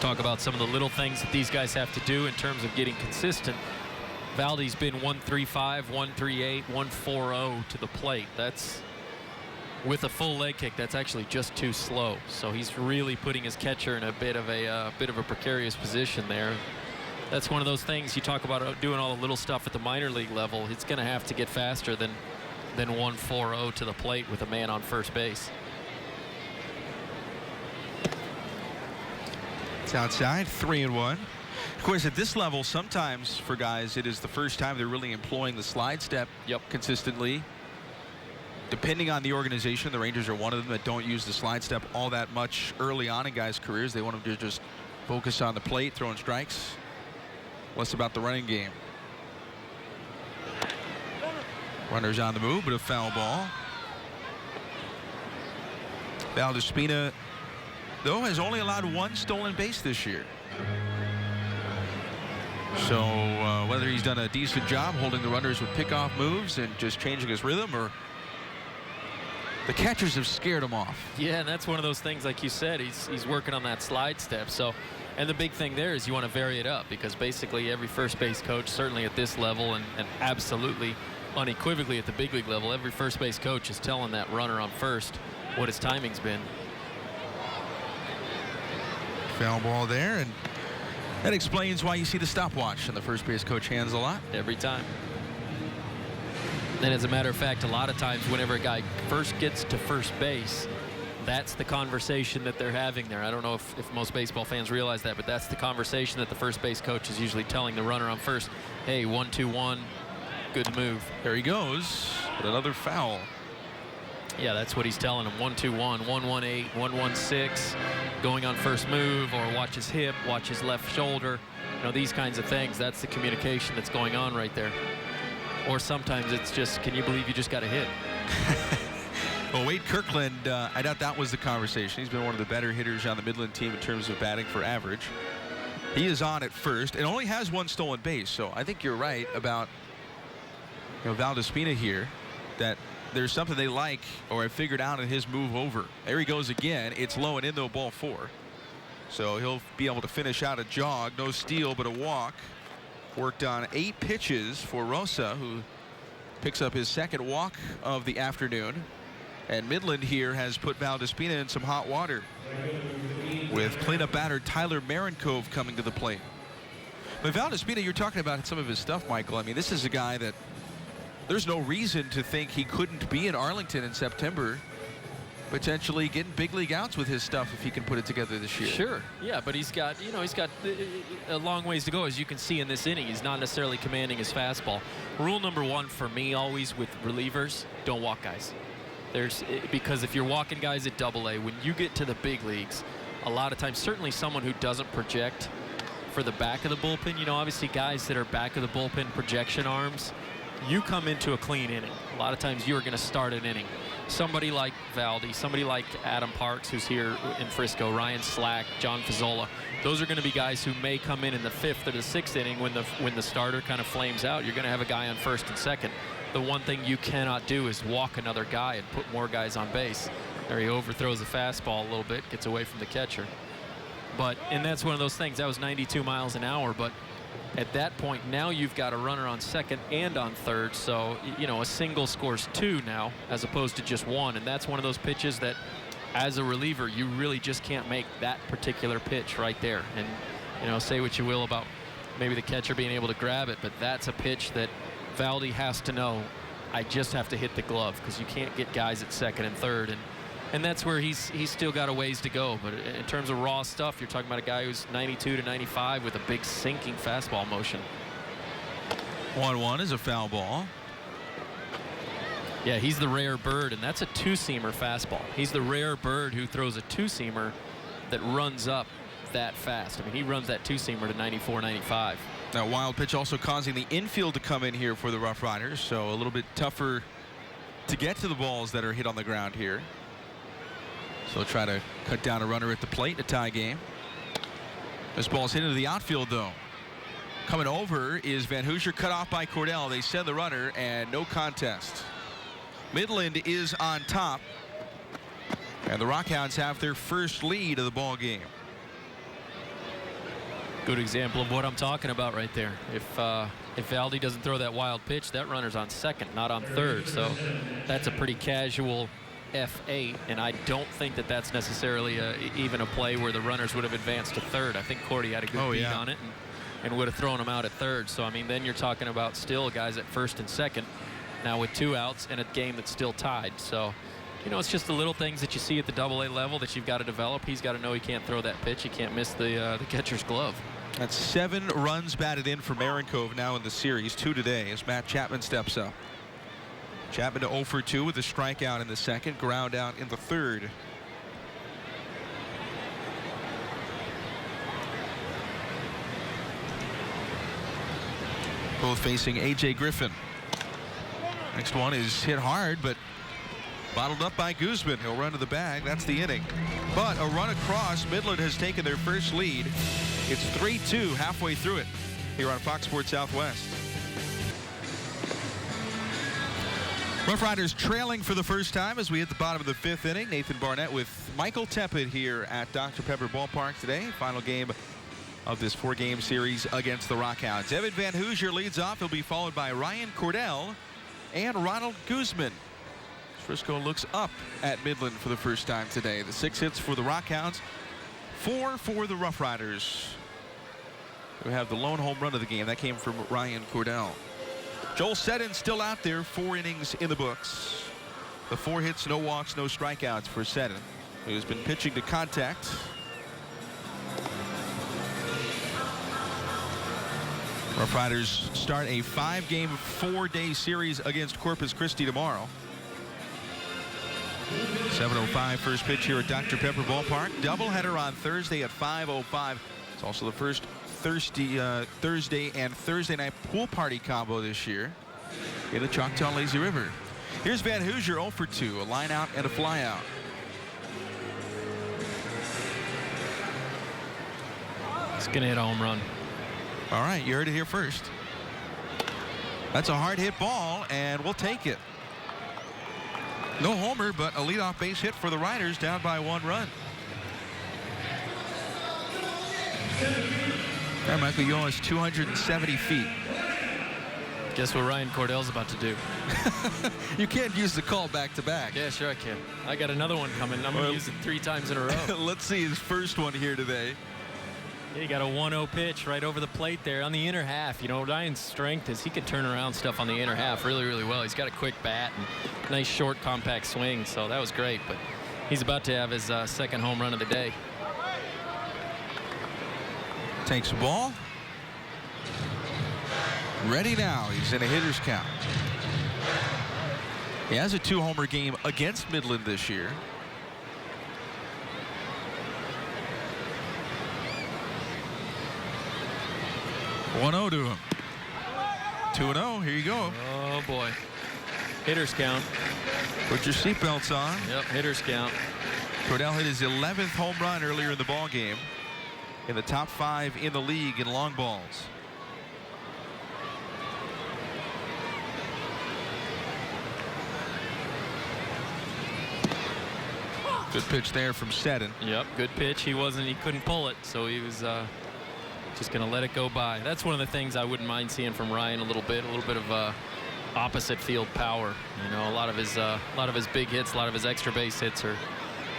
Talk about some of the little things that these guys have to do in terms of getting consistent. Valdi's been 135, 138, 140 to the plate. That's with a full leg kick. That's actually just too slow. So he's really putting his catcher in a bit of a precarious position there. That's one of those things you talk about doing all the little stuff at the minor league level. It's going to have to get faster than 140 to the plate with a man on first base. It's outside, 3-1. Of course, at this level, sometimes for guys, it is the first time they're really employing the slide step consistently. Depending on the organization, the Rangers are one of them that don't use the slide step all that much early on in guys' careers. They want them to just focus on the plate, throwing strikes. Less about the running game. Runners on the move, but a foul ball. Valdespina, though, has only allowed one stolen base this year. So whether he's done a decent job holding the runners with pickoff moves and just changing his rhythm, or the catchers have scared him off. Yeah, and that's one of those things, like you said, he's working on that slide step. So, and the big thing there is you want to vary it up, because basically every first base coach, certainly at this level and absolutely unequivocally at the big league level, every first base coach is telling that runner on first what his timing's been. Foul ball there, and that explains why you see the stopwatch in the first base coach hands a lot. Every time. And as a matter of fact, a lot of times whenever a guy first gets to first base, that's the conversation that they're having there. I don't know if most baseball fans realize that, but that's the conversation that the first base coach is usually telling the runner on first. Hey, 1-2-1, good move. There he goes, but another foul. Yeah, that's what he's telling him. 1-2-1, 1-1-8, 1-1-6, going on first move, or watch his hip, watch his left shoulder. You know, these kinds of things. That's the communication that's going on right there. Or sometimes it's just, can you believe you just got a hit? Well, Wade Kirkland, I doubt that was the conversation. He's been one of the better hitters on the Midland team in terms of batting for average. He is on at first and only has one stolen base. So I think you're right about, you know, Valdespina here, that there's something they like or have figured out in his move over. There he goes again. It's low and in, though, ball 4. So he'll be able to finish out a jog. No steal, but a walk. Worked on 8 pitches for Rosa, who picks up his second walk of the afternoon. And Midland here has put Valdespina in some hot water with cleanup batter Tyler Marincove coming to the plate. But Valdespina, you're talking about some of his stuff, Michael. I mean, this is a guy that there's no reason to think he couldn't be in Arlington in September, potentially getting big league outs with his stuff if he can put it together this year. Sure, yeah, but he's got a long ways to go, as you can see in this inning. He's not necessarily commanding his fastball. Rule number 1 for me always with relievers, don't walk guys. Because if you're walking guys at AA, when you get to the big leagues, a lot of times, certainly someone who doesn't project for the back of the bullpen, you know, obviously guys that are back of the bullpen projection arms, you come into a clean inning. A lot of times you are going to start an inning. Somebody like Valdi, somebody like Adam Parks, who's here in Frisco, Ryan Slack, John Fazzola, those are going to be guys who may come in the 5th or the 6th inning when the starter kind of flames out. You're going to have a guy on first and second. The one thing you cannot do is walk another guy and put more guys on base. There he overthrows the fastball a little bit, gets away from the catcher. And that's one of those things. That was 92 miles an hour, but at that point, now you've got a runner on second and on third. So, you know, a single scores 2 now as opposed to just 1. And that's one of those pitches that, as a reliever, you really just can't make that particular pitch right there. And, you know, say what you will about maybe the catcher being able to grab it, but that's a pitch that Valdi has to know, I just have to hit the glove, because you can't get guys at second and third. And that's where he's still got a ways to go. But in terms of raw stuff, you're talking about a guy who's 92 to 95 with a big sinking fastball motion. 1-1 is a foul ball. Yeah, he's the rare bird, and that's a two-seamer fastball. He's the rare bird who throws a two-seamer that runs up that fast. I mean, he runs that two-seamer to 94, 95. Now, wild pitch also causing the infield to come in here for the Rough Riders, so a little bit tougher to get to the balls that are hit on the ground here. So try to cut down a runner at the plate in a tie game. This ball's hit into the outfield, though. Coming over is Van Hoosier, cut off by Cordell. They send the runner, and no contest. Midland is on top, and the Rock Hounds have their first lead of the ball game. Good example of what I'm talking about right there. If Valdi doesn't throw that wild pitch, that runner's on second, not on third. So that's a pretty casual F8, and I don't think that that's necessarily even a play where the runners would have advanced to third. I think Cordy had a good beat on it and would have thrown him out at third. So, I mean, then you're talking about still guys at first and second, now with 2 outs and a game that's still tied. So, you know, it's just the little things that you see at the AA level that you've got to develop. He's got to know he can't throw that pitch. He can't miss the catcher's glove. That's 7 runs batted in for Marincove now in the series, 2 today as Matt Chapman steps up. Chapman to 0 for 2 with a strikeout in the second, ground out in the third. Both facing A.J. Griffin. Next one is hit hard, but bottled up by Guzman. He'll run to the bag. That's the inning. But a run across. Midland has taken their first lead. It's 3-2 halfway through it here on Fox Sports Southwest. Rough Riders trailing for the first time as we hit the bottom of the 5th inning. Nathan Barnett with Michael Teppet here at Dr. Pepper Ballpark today. Final game of this 4-game series against the Rock Hounds. Evan Van Hoosier leads off. He'll be followed by Ryan Cordell and Ronald Guzman. Frisco looks up at Midland for the first time today. The 6 hits for the Rock Hounds, 4 for the Rough Riders. We have the lone home run of the game. That came from Ryan Cordell. Joel Seddon still out there, 4 innings in the books. The 4 hits, no walks, no strikeouts for Seddon, who's been pitching to contact. Rough Riders start a 5-game, 4-day series against Corpus Christi tomorrow. 7:05 first pitch here at Dr. Pepper Ballpark. Doubleheader on Thursday at 5:05. It's also the first Thursday and Thursday night pool party combo this year in the Choctaw Lazy River. Here's Van Hoosier 0 for 2, a line out and a fly out. He's going to hit a home run. All right, you heard it here first. That's a hard hit ball, and we'll take it. No homer, but a leadoff base hit for the Riders, down by 1 run. That Michael Young is 270 feet. Guess what Ryan Cordell's about to do? You can't use the call back to back. Yeah, sure I can. I got another one coming. I'm going to use it 3 times in a row. Let's see his first one here today. Yeah, he got a 1-0 pitch right over the plate there on the inner half. You know, Ryan's strength is he can turn around stuff on the inner half really, really well. He's got a quick bat and nice short compact swing, so that was great. But he's about to have his second home run of the day. Takes the ball. Ready now. He's in a hitter's count. He has a 2-homer game against Midland this year. One-0 to him. 2-0. Here you go. Oh boy. Hitter's count. Put your seatbelts on. Yep, hitter's count. Cordell hit his 11th home run earlier in the ball game. In the top 5 in the league in long balls. Good pitch there from Seddon. Yep, good pitch. He couldn't pull it, so he was just going to let it go by. That's one of the things I wouldn't mind seeing from Ryan a little bit of opposite field power. You know, a lot of his big hits, a lot of his extra base hits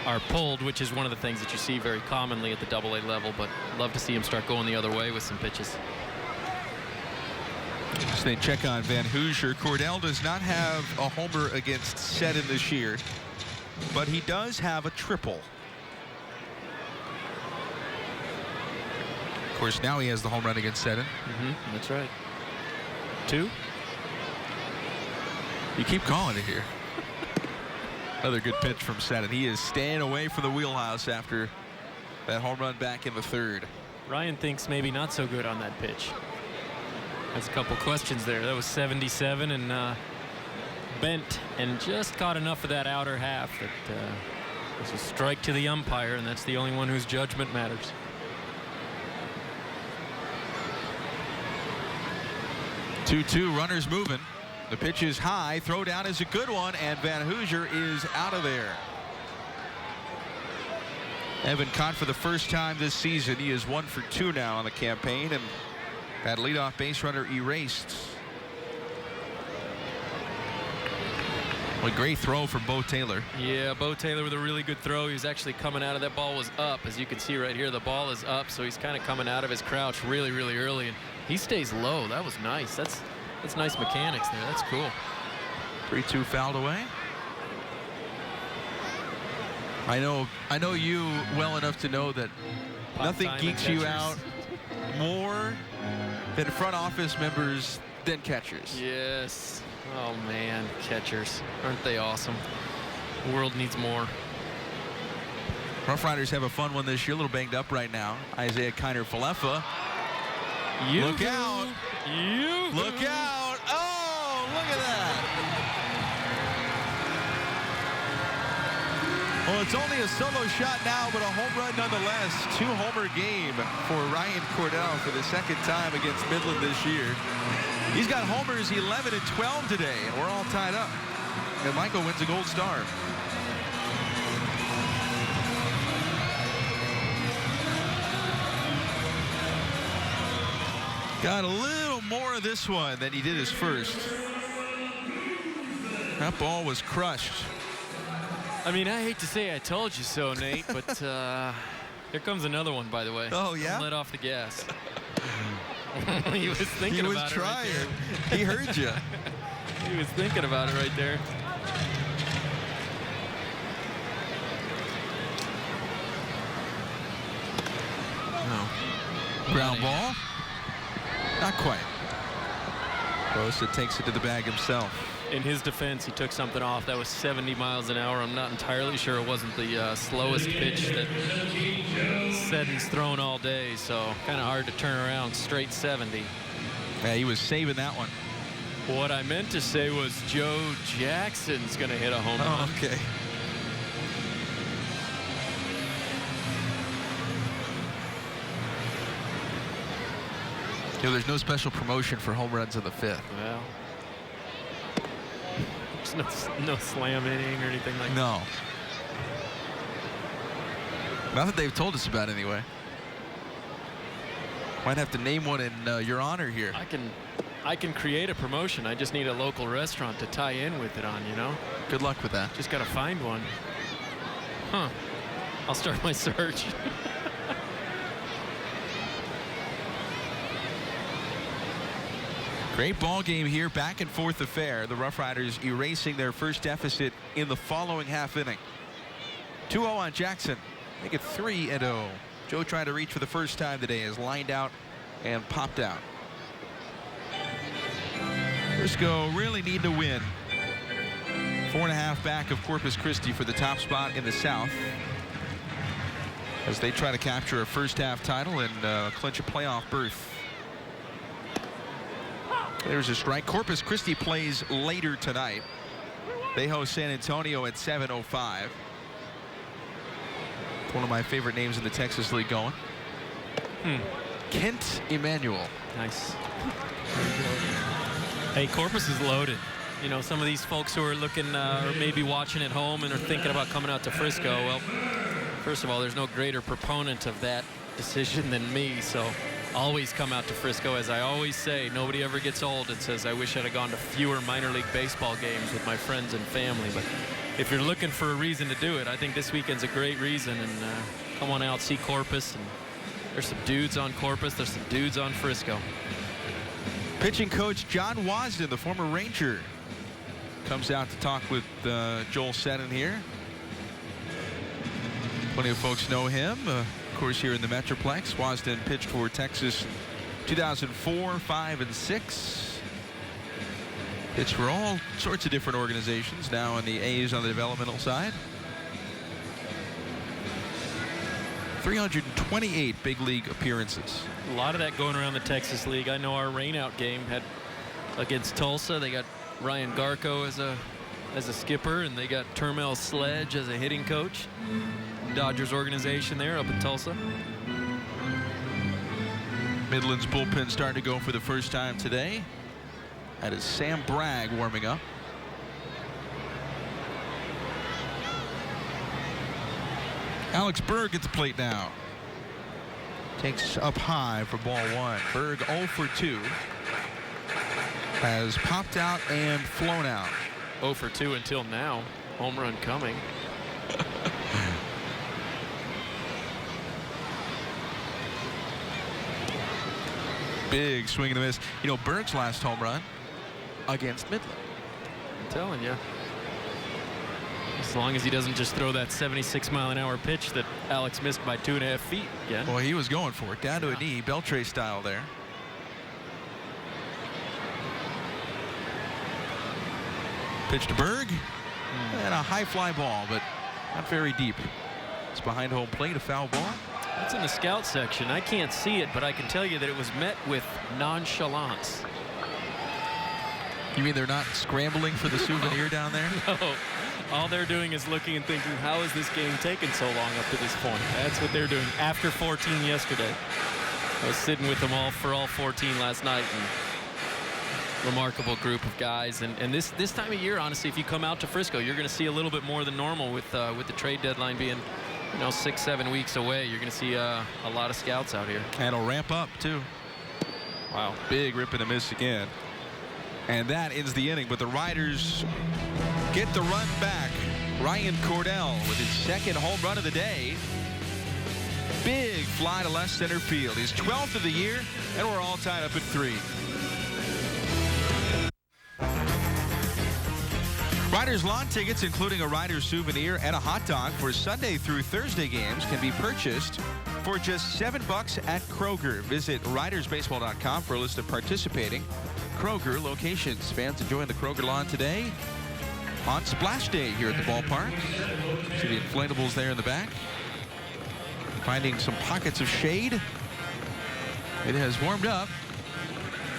are pulled, which is one of the things that you see very commonly at the AA level, but love to see him start going the other way with some pitches. So they check on Van Hoosier. Cordell does not have a homer against Seddon this year, but he does have a triple. Of course, now he has the home run against Seddon. That's right. 2. You keep calling it here. Another good pitch from Seddon. He is staying away from the wheelhouse after that home run back in the third. Ryan thinks maybe not so good on that pitch. There's a couple questions there. That was 77 and bent and just caught enough of that outer half that was a strike to the umpire, and that's the only one whose judgment matters. Two runners moving. The pitch is high. Throw down is a good one, and Van Hoosier is out of there. Evan caught for the first time this season. He is 1 for 2 now on the campaign, and that leadoff base runner erased. A great throw from Bo Taylor. Yeah, Bo Taylor with a really good throw. He was actually coming out of that ball was up. As you can see right here, the ball is up, so he's kind of coming out of his crouch really, really early, and he stays low. That was nice. That's nice mechanics there. That's cool. 3-2 fouled away. I know you well enough to know that nothing geeks you out more than front office members than catchers. Yes. Oh man, catchers. Aren't they awesome? The world needs more. Rough Riders have a fun one this year. A little banged up right now. Isaiah Kiner-Falefa. Look out. Look out. Oh, look at that. Well, it's only a solo shot now, but a home run nonetheless. 2-homer game for Ryan Cordell for the second time against Midland this year. He's got homers 11 and 12 today, and we're all tied up. And Michael wins a gold star. Got a little more of this one than he did his first. That ball was crushed. I mean, I hate to say I told you so, Nate, but here comes another one, by the way. Oh, yeah? Let off the gas. He was thinking about it right there. He heard you. He was thinking about it right there. No. Ground ball. Not quite. Rosa takes it to the bag himself. In his defense, he took something off. That was 70 miles an hour. I'm not entirely sure it wasn't the slowest pitch that Seddon's thrown all day, so kind of hard to turn around straight 70. Yeah, he was saving that one. What I meant to say was Joe Jackson's going to hit a home run. Oh, okay. You know, there's no special promotion for home runs in the fifth. Well, there's no slam inning or anything like that. No. Not that they've told us about anyway. Might have to name one in your honor here. I can create a promotion. I just need a local restaurant to tie in with it on, you know? Good luck with that. Just got to find one. Huh. I'll start my search. Great ball game here, back and forth affair. The Rough Riders erasing their first deficit in the following half inning. 2-0 on Jackson. Make it 3-0. Joe tried to reach for the first time today, is lined out and popped out. Frisco really need to win. 4.5 back of Corpus Christi for the top spot in the South, as they try to capture a first half title and clinch a playoff berth. There's a strike. Corpus Christi plays later tonight. They host San Antonio at 7:05. One of my favorite names in the Texas League going. Kent Emanuel. Nice. Hey, Corpus is loaded. You know, some of these folks who are looking or maybe watching at home and are thinking about coming out to Frisco, well, first of all, there's no greater proponent of that decision than me, so always come out to Frisco. As I always say, nobody ever gets old and says, I wish I'd have gone to fewer minor league baseball games with my friends and family. But if you're looking for a reason to do it, I think this weekend's a great reason. And come on out, see Corpus. And there's some dudes on Corpus. There's some dudes on Frisco. Pitching coach John Wasden, the former Ranger, comes out to talk with Joel Seddon here. Plenty of folks know him. Of course, here in the Metroplex, Wasden pitched for Texas 2004, 5, and 6. Pitched for all sorts of different organizations, now in the A's on the developmental side. 328 big league appearances. A lot of that going around the Texas League. I know our rainout game had against Tulsa. They got Ryan Garco as a skipper, and they got Termel Sledge as a hitting coach. Dodgers organization there up in Tulsa. Midland's bullpen starting to go for the first time today. That is Sam Bragg warming up. Alex Berg at the plate now. Takes up high for ball one. Berg 0 for 2. Has popped out and flown out. 0 for 2 until now. Home run coming. Big swing and a miss. You know, Berg's last home run against Midland. I'm telling you. As long as he doesn't just throw that 76-mile-an-hour pitch that Alex missed by 2.5 feet again. Boy, he was going for it. Down to a knee, Beltre style there. Pitch to Berg. And a high fly ball, but not very deep. It's behind home plate, a foul ball. That's in the scout section. I can't see it, but I can tell you that it was met with nonchalance. You mean they're not scrambling for the souvenir down there? No. All they're doing is looking and thinking, how is this game taking so long up to this point? That's what they're doing after 14 yesterday. I was sitting with them all for all 14 last night. And remarkable group of guys. And this time of year, honestly, if you come out to Frisco, you're going to see a little bit more than normal with the trade deadline being, 6-7 weeks away. You're going to see a lot of scouts out here. And it'll ramp up, too. Wow. Big rip and a miss again. And that ends the inning, but the Riders get the run back. Ryan Cordell with his second home run of the day. Big fly to left center field. His 12th of the year, and we're all tied up at 3. Riders lawn tickets, including a Riders souvenir and a hot dog for Sunday through Thursday games, can be purchased for just $7 at Kroger. Visit ridersbaseball.com for a list of participating Kroger locations. Fans enjoying the Kroger lawn today on Splash Day here at the ballpark. See the inflatables there in the back. Finding some pockets of shade. It has warmed up.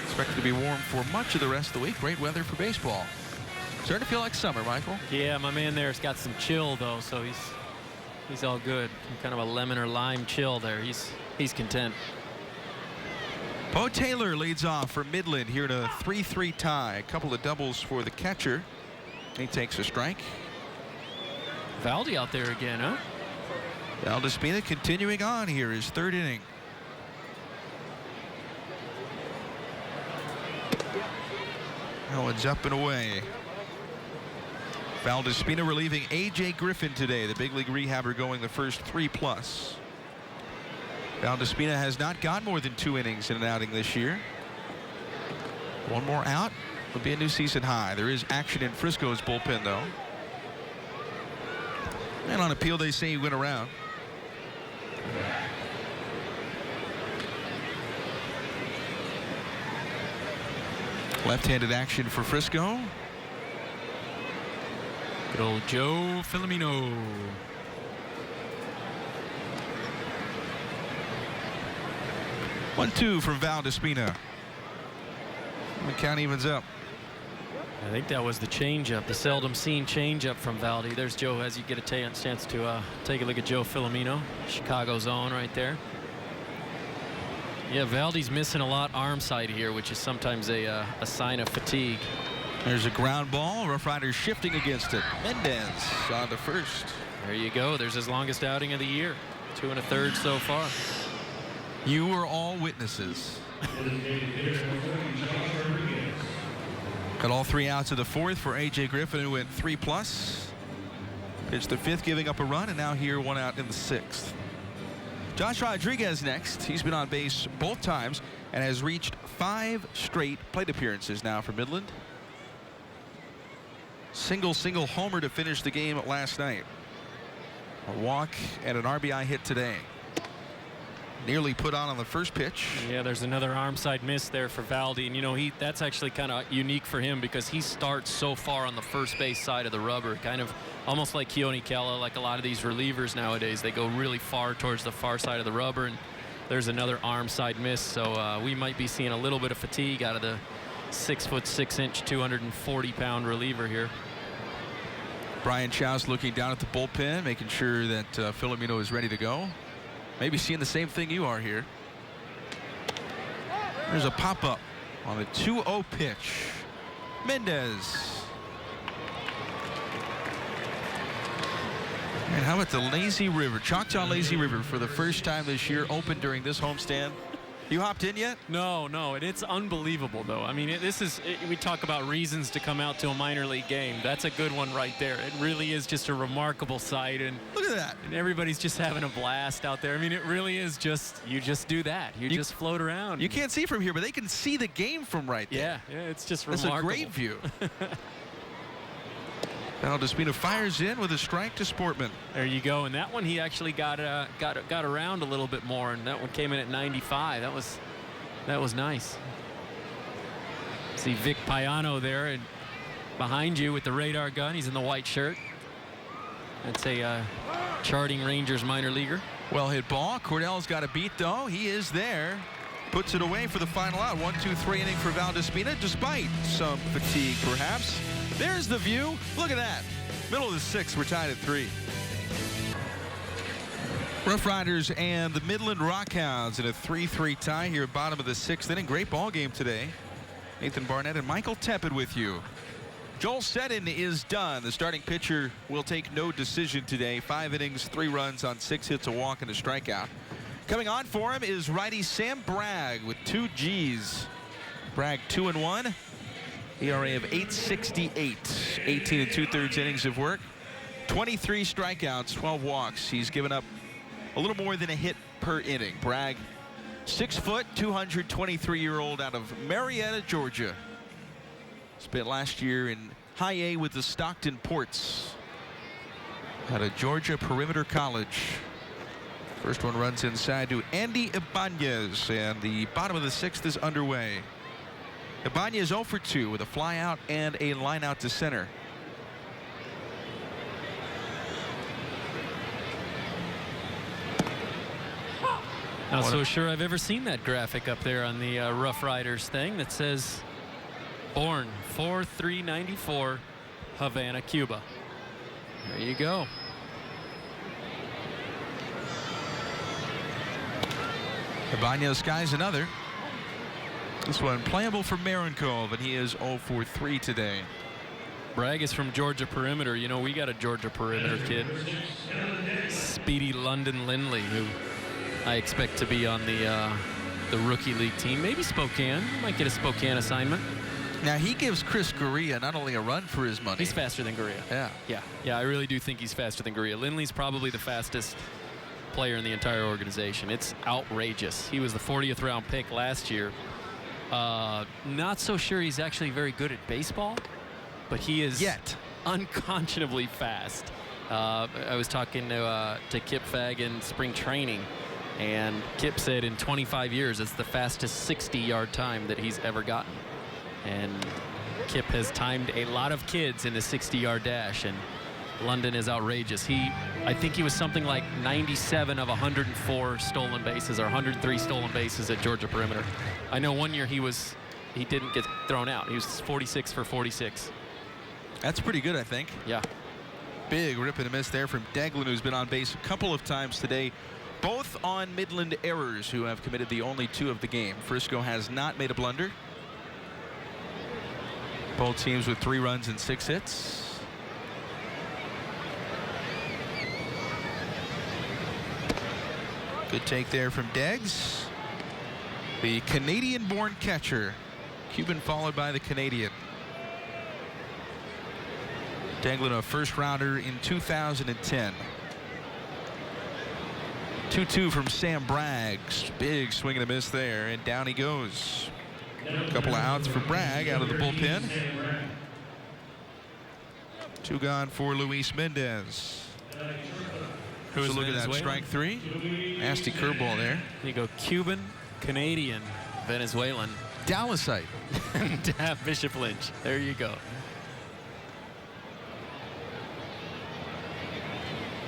Expected to be warm for much of the rest of the week. Great weather for baseball. Starting to feel like summer, Michael. Yeah, my man there's got some chill though, so he's all good. Kind of a lemon or lime chill there. He's content. Bo Taylor leads off for Midland here in a 3-3 tie. A couple of doubles for the catcher. He takes a strike. Valdi out there again, huh? Valdespina continuing on here, his third inning. That one's up and away. Valdespina relieving A.J. Griffin today, the big league rehabber going the first 3+. Valdespina has not gone more than 2 innings in an outing this year. One more out would be a new season high. There is action in Frisco's bullpen, though. And on appeal, they say he went around. Left-handed action for Frisco. Good old Joe Filomeno. One-two from Valdespina. The count evens up. I think that was the changeup, the seldom seen changeup from Valdi. There's Joe as you get a chance to take a look at Joe Filomeno, Chicago's own right there. Yeah, Valdi's missing a lot arm side here, which is sometimes a sign of fatigue. There's a ground ball. Rough Riders shifting against it. Mendez on the first. There you go. There's his longest outing of the year. 2 1/3 so far. You were all witnesses. Got all 3 outs of the 4th for A.J. Griffin, who went 3+. Pitched the 5th, giving up a run, and now here 1 out in the 6th. Josh Rodriguez next. He's been on base both times and has reached 5 straight plate appearances now for Midland. Single homer to finish the game last night. A walk and an RBI hit today. nearly put on the first pitch. Yeah, there's another arm side miss there for Valdi. And, you know, that's actually kind of unique for him because he starts so far on the first base side of the rubber, kind of almost like Keone Kela, like a lot of these relievers nowadays. They go really far towards the far side of the rubber, and there's another arm side miss. So we might be seeing a little bit of fatigue out of the 6'6", 240-pound reliever here. Brian Chow's looking down at the bullpen, making sure that Filomeno is ready to go. Maybe seeing the same thing you are here. There's a pop-up on a 2-0 pitch. Mendez. And how about the Lazy River? Choctaw Lazy River for the first time this year, open during this homestand. You hopped in yet? No, and it's unbelievable, though. I mean, we talk about reasons to come out to a minor league game. That's a good one right there. It really is just a remarkable sight. And look at that. And everybody's just having a blast out there. I mean, it really is just, you just do that. You just float around. You can't see from here, but they can see the game from right there. Yeah, it's just remarkable. That's a great view. Now Despina fires in with a strike to Sportman. There you go. And that one he actually got around a little bit more, and that one came in at 95. That was nice. See Vic Payano there and behind you with the radar gun. He's in the white shirt. That's a Charting Rangers minor leaguer. Well hit ball. Cordell's got a beat though. He is there. Puts it away for the final out. 1-2-3 inning for Val Despina, despite some fatigue perhaps. There's the view. Look at that. Middle of the sixth. We're tied at 3. Rough Riders and the Midland Rock Hounds in a 3-3 tie here at bottom of the 6th inning. Great ball game today. Nathan Barnett and Michael Tepid with you. Joel Seddon is done. The starting pitcher will take no decision today. 5 innings, 3 runs on 6 hits, a walk, and a strikeout. Coming on for him is righty Sam Bragg with 2 Gs. Bragg 2-1. ERA of 8.68. 18 2/3 innings of work. 23 strikeouts, 12 walks. He's given up a little more than a hit per inning. Bragg, 6 foot, 223-year-old out of Marietta, Georgia. Spent last year in High A with the Stockton Ports out of Georgia Perimeter College. First one runs inside to Andy Ibanez, and the bottom of the 6th is underway. Ibanez 0 for 2 with a fly out and a line out to center. Not so sure I've ever seen that graphic up there on the Rough Riders thing that says born 4/3/94, Havana, Cuba. There you go. Ibanez skies another. This one playable for Marinkov, and he is 0 for 3 today. Bragg is from Georgia Perimeter. You know, we got a Georgia Perimeter kid, Speedy London Lindley, who I expect to be on the rookie league team. Maybe Spokane. Might get a Spokane assignment. Now he gives Chris Gurria not only a run for his money. He's faster than Gurria. Yeah. I really do think he's faster than Gurria. Lindley's probably the fastest player in the entire organization. It's outrageous. He was the 40th round pick last year. Not so sure he's actually very good at baseball, but he is unconscionably fast. I was talking to Kip Fagg in spring training, and Kip said in 25 years it's the fastest 60-yard time that he's ever gotten. And Kip has timed a lot of kids in the 60-yard dash, and London is outrageous. I think he was something like 97 of 104 stolen bases, or 103 stolen bases at Georgia Perimeter. I know one year he didn't get thrown out. He was 46 for 46. That's pretty good, I think. Yeah. Big rip and a miss there from Deglin, who's been on base a couple of times today, both on Midland errors, who have committed the only 2 of the game. Frisco has not made a blunder. Both teams with 3 runs and 6 hits. Good take there from Deggs. The Canadian-born catcher. Cuban followed by the Canadian. Deglin, a first-rounder in 2010. 2-2 from Sam Bragg. Big swing and a miss there, and down he goes. A couple of outs for Bragg out of the bullpen. 2 gone for Luis Mendez. Who's So look at that, Venezuelan? strike 3. Nasty curveball there. You go Cuban, Canadian, Venezuelan. Dallasite. Bishop Lynch. There you go.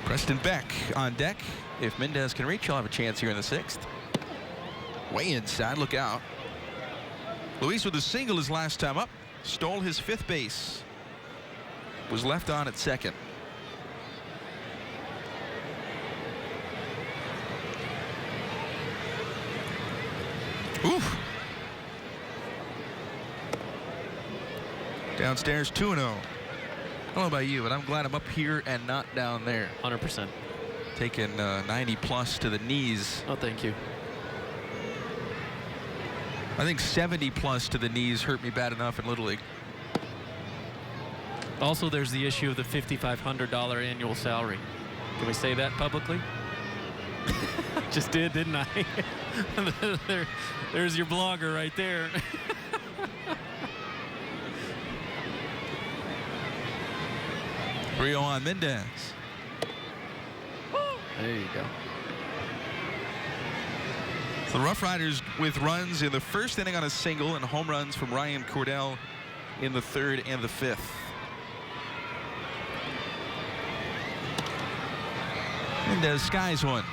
Preston Beck on deck. If Mendez can reach, he'll have a chance here in the 6th. Way inside, look out. Luis with a single his last time up. Stole his 5th base. Was left on at 2nd. Oof. Downstairs 2-0. I don't know about you, but I'm glad I'm up here and not down there. 100%. Taking 90 plus to the knees. Oh, thank you. I think 70 plus to the knees hurt me bad enough in Little League. Also, there's the issue of the $5,500 annual salary. Can we say that publicly? Just did, didn't I? There's your blogger right there. Rio on Mendez. There you go. The Rough Riders with runs in the 1st inning on a single and home runs from Ryan Cordell in the 3rd and the 5th. Mendez skies one.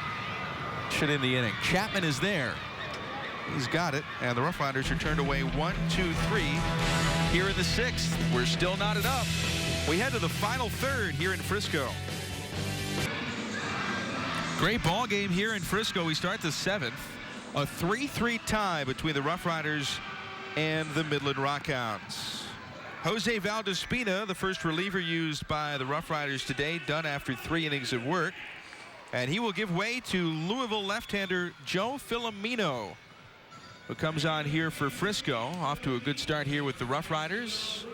Should end the inning. Chapman is there. He's got it, and the Rough Riders are turned away 1, 2, 3 here in the 6th. We're still knotted up. We head to the final 3rd here in Frisco. Great ball game here in Frisco. We start the 7th. A 3-3 tie between the Rough Riders and the Midland Rock Hounds. Jose Valdespina, the first reliever used by the Rough Riders today, done after 3 innings of work. And he will give way to Louisville left-hander Joe Filomeno, who comes on here for Frisco. Off to a good start here with the Rough Riders.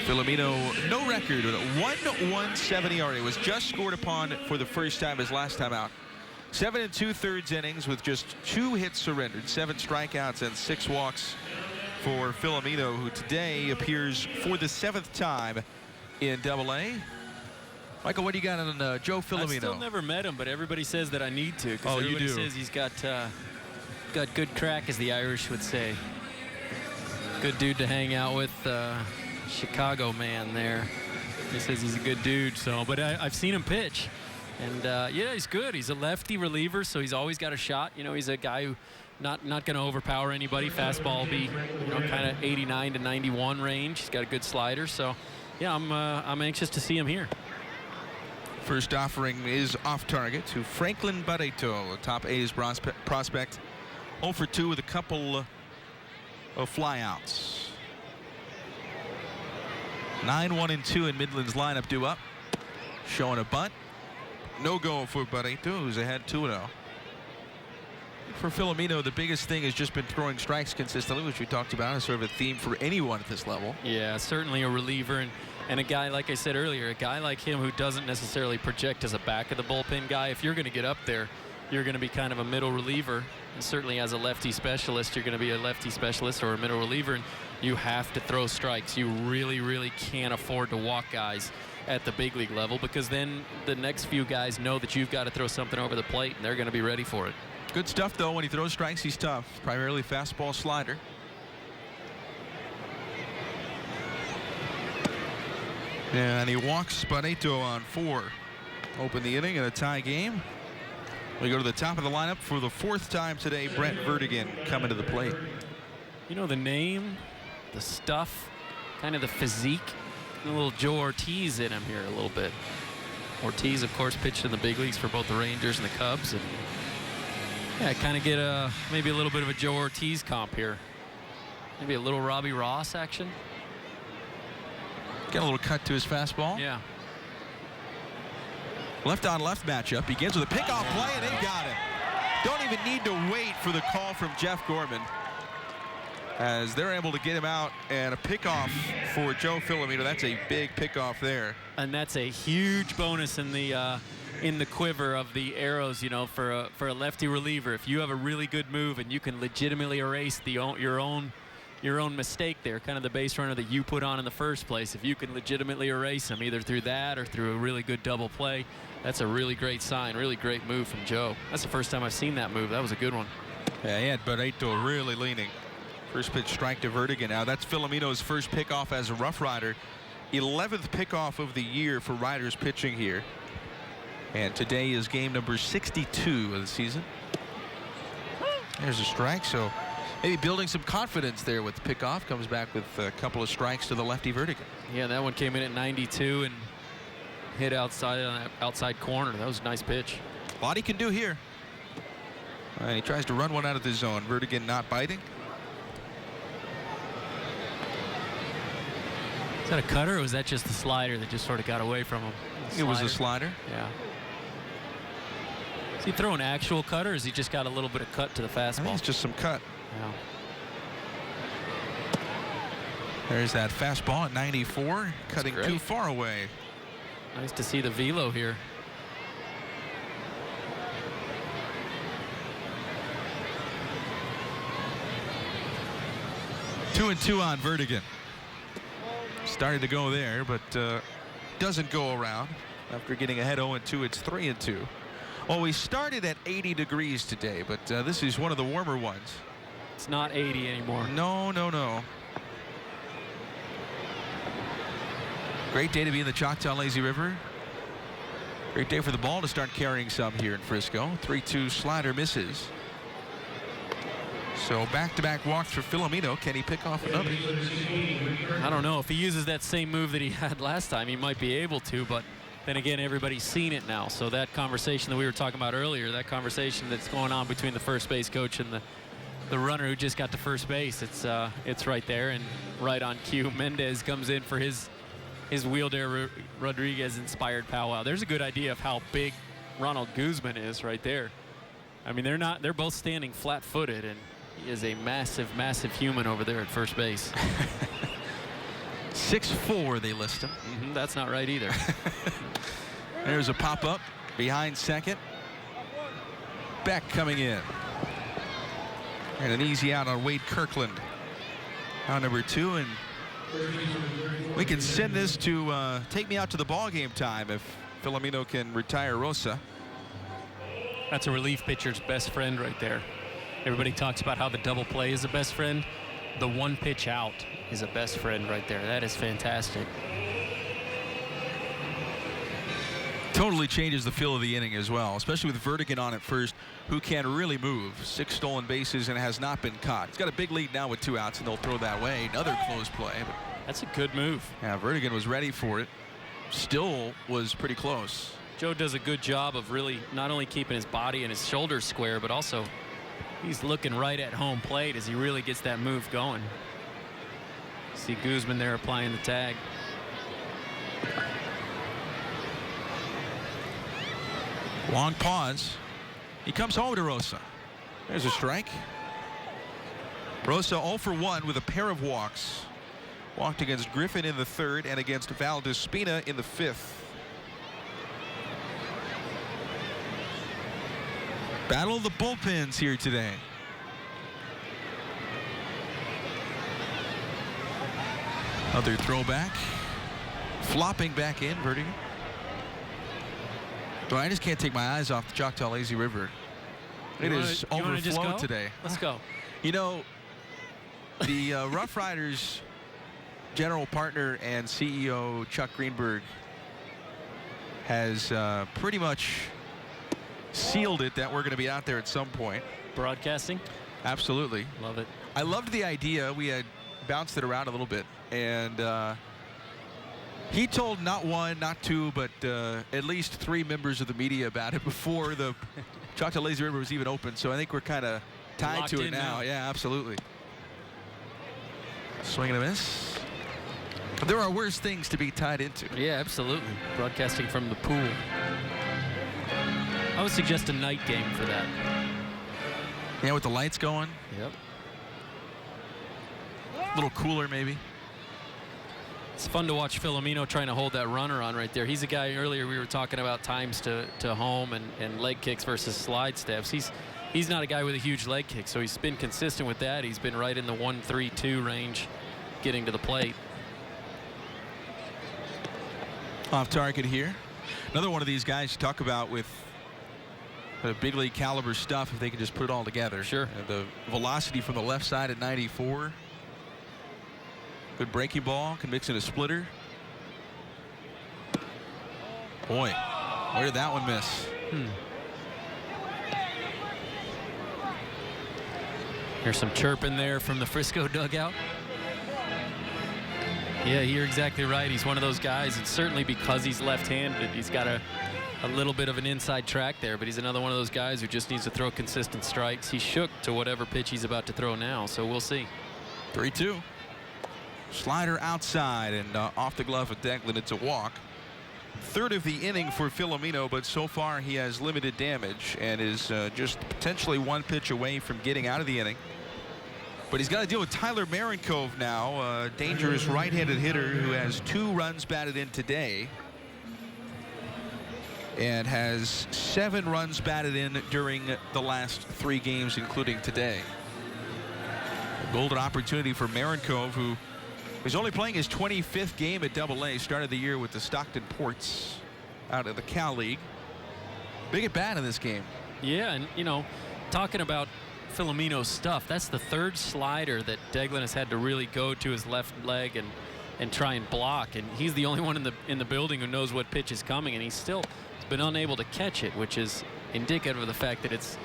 Filomeno, no record with a 1.17 ERA. Was just scored upon for the first time his last time out. 7 2/3 innings with just 2 hits surrendered, 7 strikeouts and 6 walks for Filomeno, who today appears for the 7th time in Double-A. Michael, what do you got on Joe Filomeno? I've still never met him, but everybody says that I need to. Oh, you everybody do. says he's got good crack, as the Irish would say. Good dude to hang out with. Chicago man there. He says he's a good dude. So, but I've seen him pitch, and yeah, he's good. He's a lefty reliever, so he's always got a shot. You know, he's a guy who not going to overpower anybody. Fastball will be, you know, kind of 89 to 91 range. He's got a good slider. So, yeah, I'm anxious to see him here. First offering is off target to Franklin Barreto, a top A's prospect. 0 for 2 with a couple of flyouts. 9-1-2 in Midland's lineup due up. Showing a bunt. No go for Barreto, who's ahead 2-0. For Filomeno, the biggest thing has just been throwing strikes consistently, which we talked about is sort of a theme for anyone at this level. Yeah, certainly a reliever, and a guy, like I said earlier, a guy like him who doesn't necessarily project as a back of the bullpen guy. If you're going to get up there, you're going to be kind of a middle reliever. And certainly as a lefty specialist, you're going to be a lefty specialist or a middle reliever, and you have to throw strikes. You really, really can't afford to walk guys at the big league level, because then the next few guys know that you've got to throw something over the plate, and they're going to be ready for it. Good stuff, though. When he throws strikes, he's tough. Primarily fastball slider. And he walks Barreto on 4. Open the inning in a tie game. We go to the top of the lineup for the 4th time today. Brent Vertigan coming to the plate. You know, the name, the stuff, kind of the physique, a little Joe Ortiz in him here a little bit. Ortiz, of course, pitched in the big leagues for both the Rangers and the Cubs. And yeah, kind of get maybe a little bit of a Joe Ortiz comp here. Maybe a little Robbie Ross action. Get a little cut to his fastball. Yeah. Left-on-left matchup begins with a pickoff play, and they got it. Don't even need to wait for the call from Jeff Gorman, as they're able to get him out, and a pickoff for Joe Filomeno. That's a big pickoff there. And that's a huge bonus in the quiver of the arrows, you know, for a lefty reliever. If you have a really good move and you can legitimately erase your own your own mistake there, kind of the base runner that you put on in the first place. If you can legitimately erase him, either through that or through a really good double play, that's a really great sign, really great move from Joe. That's the first time I've seen that move. That was a good one. Yeah, he had Barreto really leaning. First pitch strike to Vertigan. Now that's Filomeno's first pickoff as a Rough Rider. 11th pickoff of the year for Riders pitching here. And today is game number 62 of the season. There's a strike, so maybe building some confidence there with the pickoff. Comes back with a couple of strikes to the lefty Vertigan. Yeah, that one came in at 92 and hit outside on that outside corner. That was a nice pitch. A lot he can do here. And he tries to run one out of the zone. Vertigan not biting. Is that a cutter, or was that just the slider that just sort of got away from him? It was a slider. Yeah. Is he throwing actual cutter, or has he just got a little bit of cut to the fastball? I think it's just some cut. Yeah. There's that fastball at 94, cutting too far away. Nice to see the velo here. Two and two on Vertigan. Started to go there, but doesn't go around. After getting ahead 0-2, it's 3-2. Oh, we started at 80 degrees today, but this is one of the warmer ones. It's not 80 anymore. No, no, no. Great day to be in the Choctaw Lazy River. Great day for the ball to start carrying some here in Frisco. 3-2 slider misses. So back-to-back walks for Filomeno. Can he pick off another? I don't know. If he uses that same move that he had last time, he might be able to, but then again, everybody's seen it now. So that conversation that we were talking about earlier, that conversation that's going on between the first base coach and the runner who just got to first base, it's right there and right on cue. Mendez comes in for his Wheeldair Rodriguez inspired powwow. There's a good idea of how big Ronald Guzman is right there. I mean, they're both standing flat-footed, and he is a massive, massive human over there at first base. 6'4", they list him. That's not right either. There's a pop-up behind second. Beck coming in. And an easy out on Wade Kirkland. Out number 2, and we can send this to take me out to the ball game time if Filomeno can retire Rosa. That's a relief pitcher's best friend right there. Everybody talks about how the double play is a best friend. The one pitch out is a best friend right there. That is fantastic. Totally changes the feel of the inning as well, especially with Vertigan on at first, who can really move. 6 stolen bases and has not been caught. He's got a big lead now with 2 outs, and they'll throw that way. Another close play. But that's a good move. yeah, Vertigan was ready for it. Still was pretty close. Joe does a good job of really not only keeping his body and his shoulders square, but also he's looking right at home plate as he really gets that move going. See Guzman there applying the tag. Long pause. He comes home to Rosa. There's a strike. Rosa 0 for 1 with a pair of walks. Walked against Griffin in the 3rd and against Valdespina in the 5th. Battle of the bullpens here today. Another throwback. Flopping back in, Vertigan. Well, I just can't take my eyes off the Choctaw Lazy River. It is overflowed today. Let's go. You know, the Rough Riders general partner and CEO Chuck Greenberg has pretty much sealed it that we're going to be out there at some point. Broadcasting? Absolutely. Love it. I loved the idea. We had bounced it around a little bit, and he told not 1, not 2, but at least 3 members of the media about it before the Choctaw Lazy River was even open. So I think we're kind of tied Locked to it in now. now. Yeah, absolutely. Swing and a miss. There are worse things to be tied into. Yeah, absolutely. Broadcasting from the pool. I would suggest a night game for that. Yeah, with the lights going. Yep. A little cooler, maybe. It's fun to watch Filomeno trying to hold that runner on right there. He's a guy, earlier we were talking about times to home and leg kicks versus slide steps. he's not a guy with a huge leg kick, so he's been consistent with that. He's been right in the 1-3-2 range getting to the plate. Off target here. Another one of these guys you talk about with big league caliber stuff if they can just put it all together. Sure. The velocity from the left side at 94. Good breaking ball, can mix in a splitter. Boy, where did that one miss? There's some chirping there from the Frisco dugout. Yeah, you're exactly right. He's one of those guys, and certainly because he's left-handed, he's got a little bit of an inside track there, but he's another one of those guys who just needs to throw consistent strikes. He's shook to whatever pitch he's about to throw now, so we'll see. 3-2. Slider outside and off the glove of Declan. It's a walk. Third of the inning for Filomeno, but so far he has limited damage and is just potentially one pitch away from getting out of the inning. But he's got to deal with Tyler Marinkov now, a dangerous right-handed hitter who has 2 runs batted in today and has 7 runs batted in during the last 3 games, including today. A golden opportunity for Marinkov, who is only playing his 25th game at AA, started the year with the Stockton Ports out of the Cal League. Big at bat in this game. Yeah, and, you know, talking about Filomeno's stuff, that's the 3rd slider that Declan has had to really go to his left leg and try and block, and he's the only one in the building who knows what pitch is coming, and he's been unable to catch it, which is indicative of the fact that it's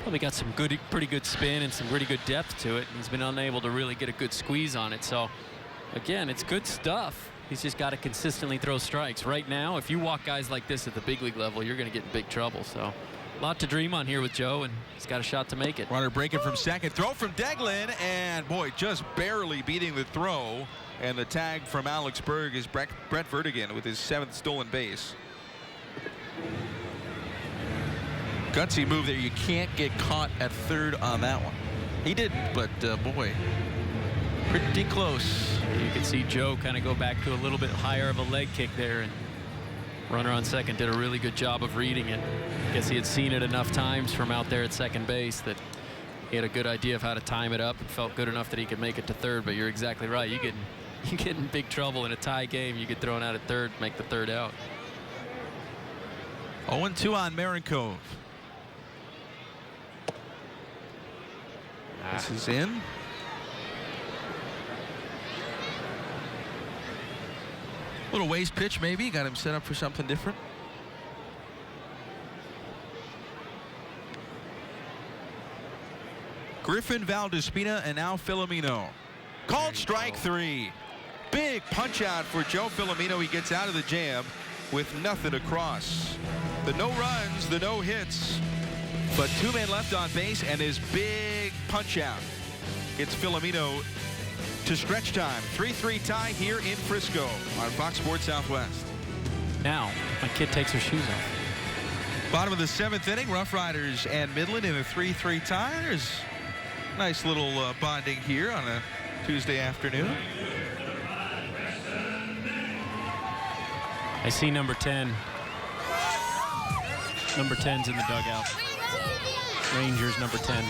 probably got some pretty good spin and some pretty good depth to it, and he's been unable to really get a good squeeze on it. So again, it's good stuff. He's just got to consistently throw strikes. Right now, if you walk guys like this at the big league level, you're going to get in big trouble. So a lot to dream on here with Joe, and he's got a shot to make it. Runner breaking from second. Throw from Declan, and boy, just barely beating the throw. And the tag from Alex Berg is Brett Vertigan with his 7th stolen base. Gutsy move there. You can't get caught at third on that one. He didn't, but boy, pretty close. You can see Joe kind of go back to a little bit higher of a leg kick there, and runner on second did a really good job of reading it. I guess he had seen it enough times from out there at second base that he had a good idea of how to time it up and felt good enough that he could make it to third. But you're exactly right. You get in big trouble in a tie game. You get thrown out at third, make the third out. 0-2 on Marinkov. This is in. Little waist pitch maybe. Got him set up for something different. Griffin, Valdespina, and now Filomeno. Called strike 3. Big punch out for Joe Filomeno. He gets out of the jam with nothing across. The no runs, the no hits, but 2 men left on base, and his big punch out gets Filomeno to stretch time. 3-3 tie here in Frisco on Fox Sports Southwest. Now, my kid takes her shoes off. Bottom of the 7th inning, Rough Riders and Midland in a 3-3 tie. There's nice little bonding here on a Tuesday afternoon. I see number 10. Number 10's in the dugout. Rangers number 10.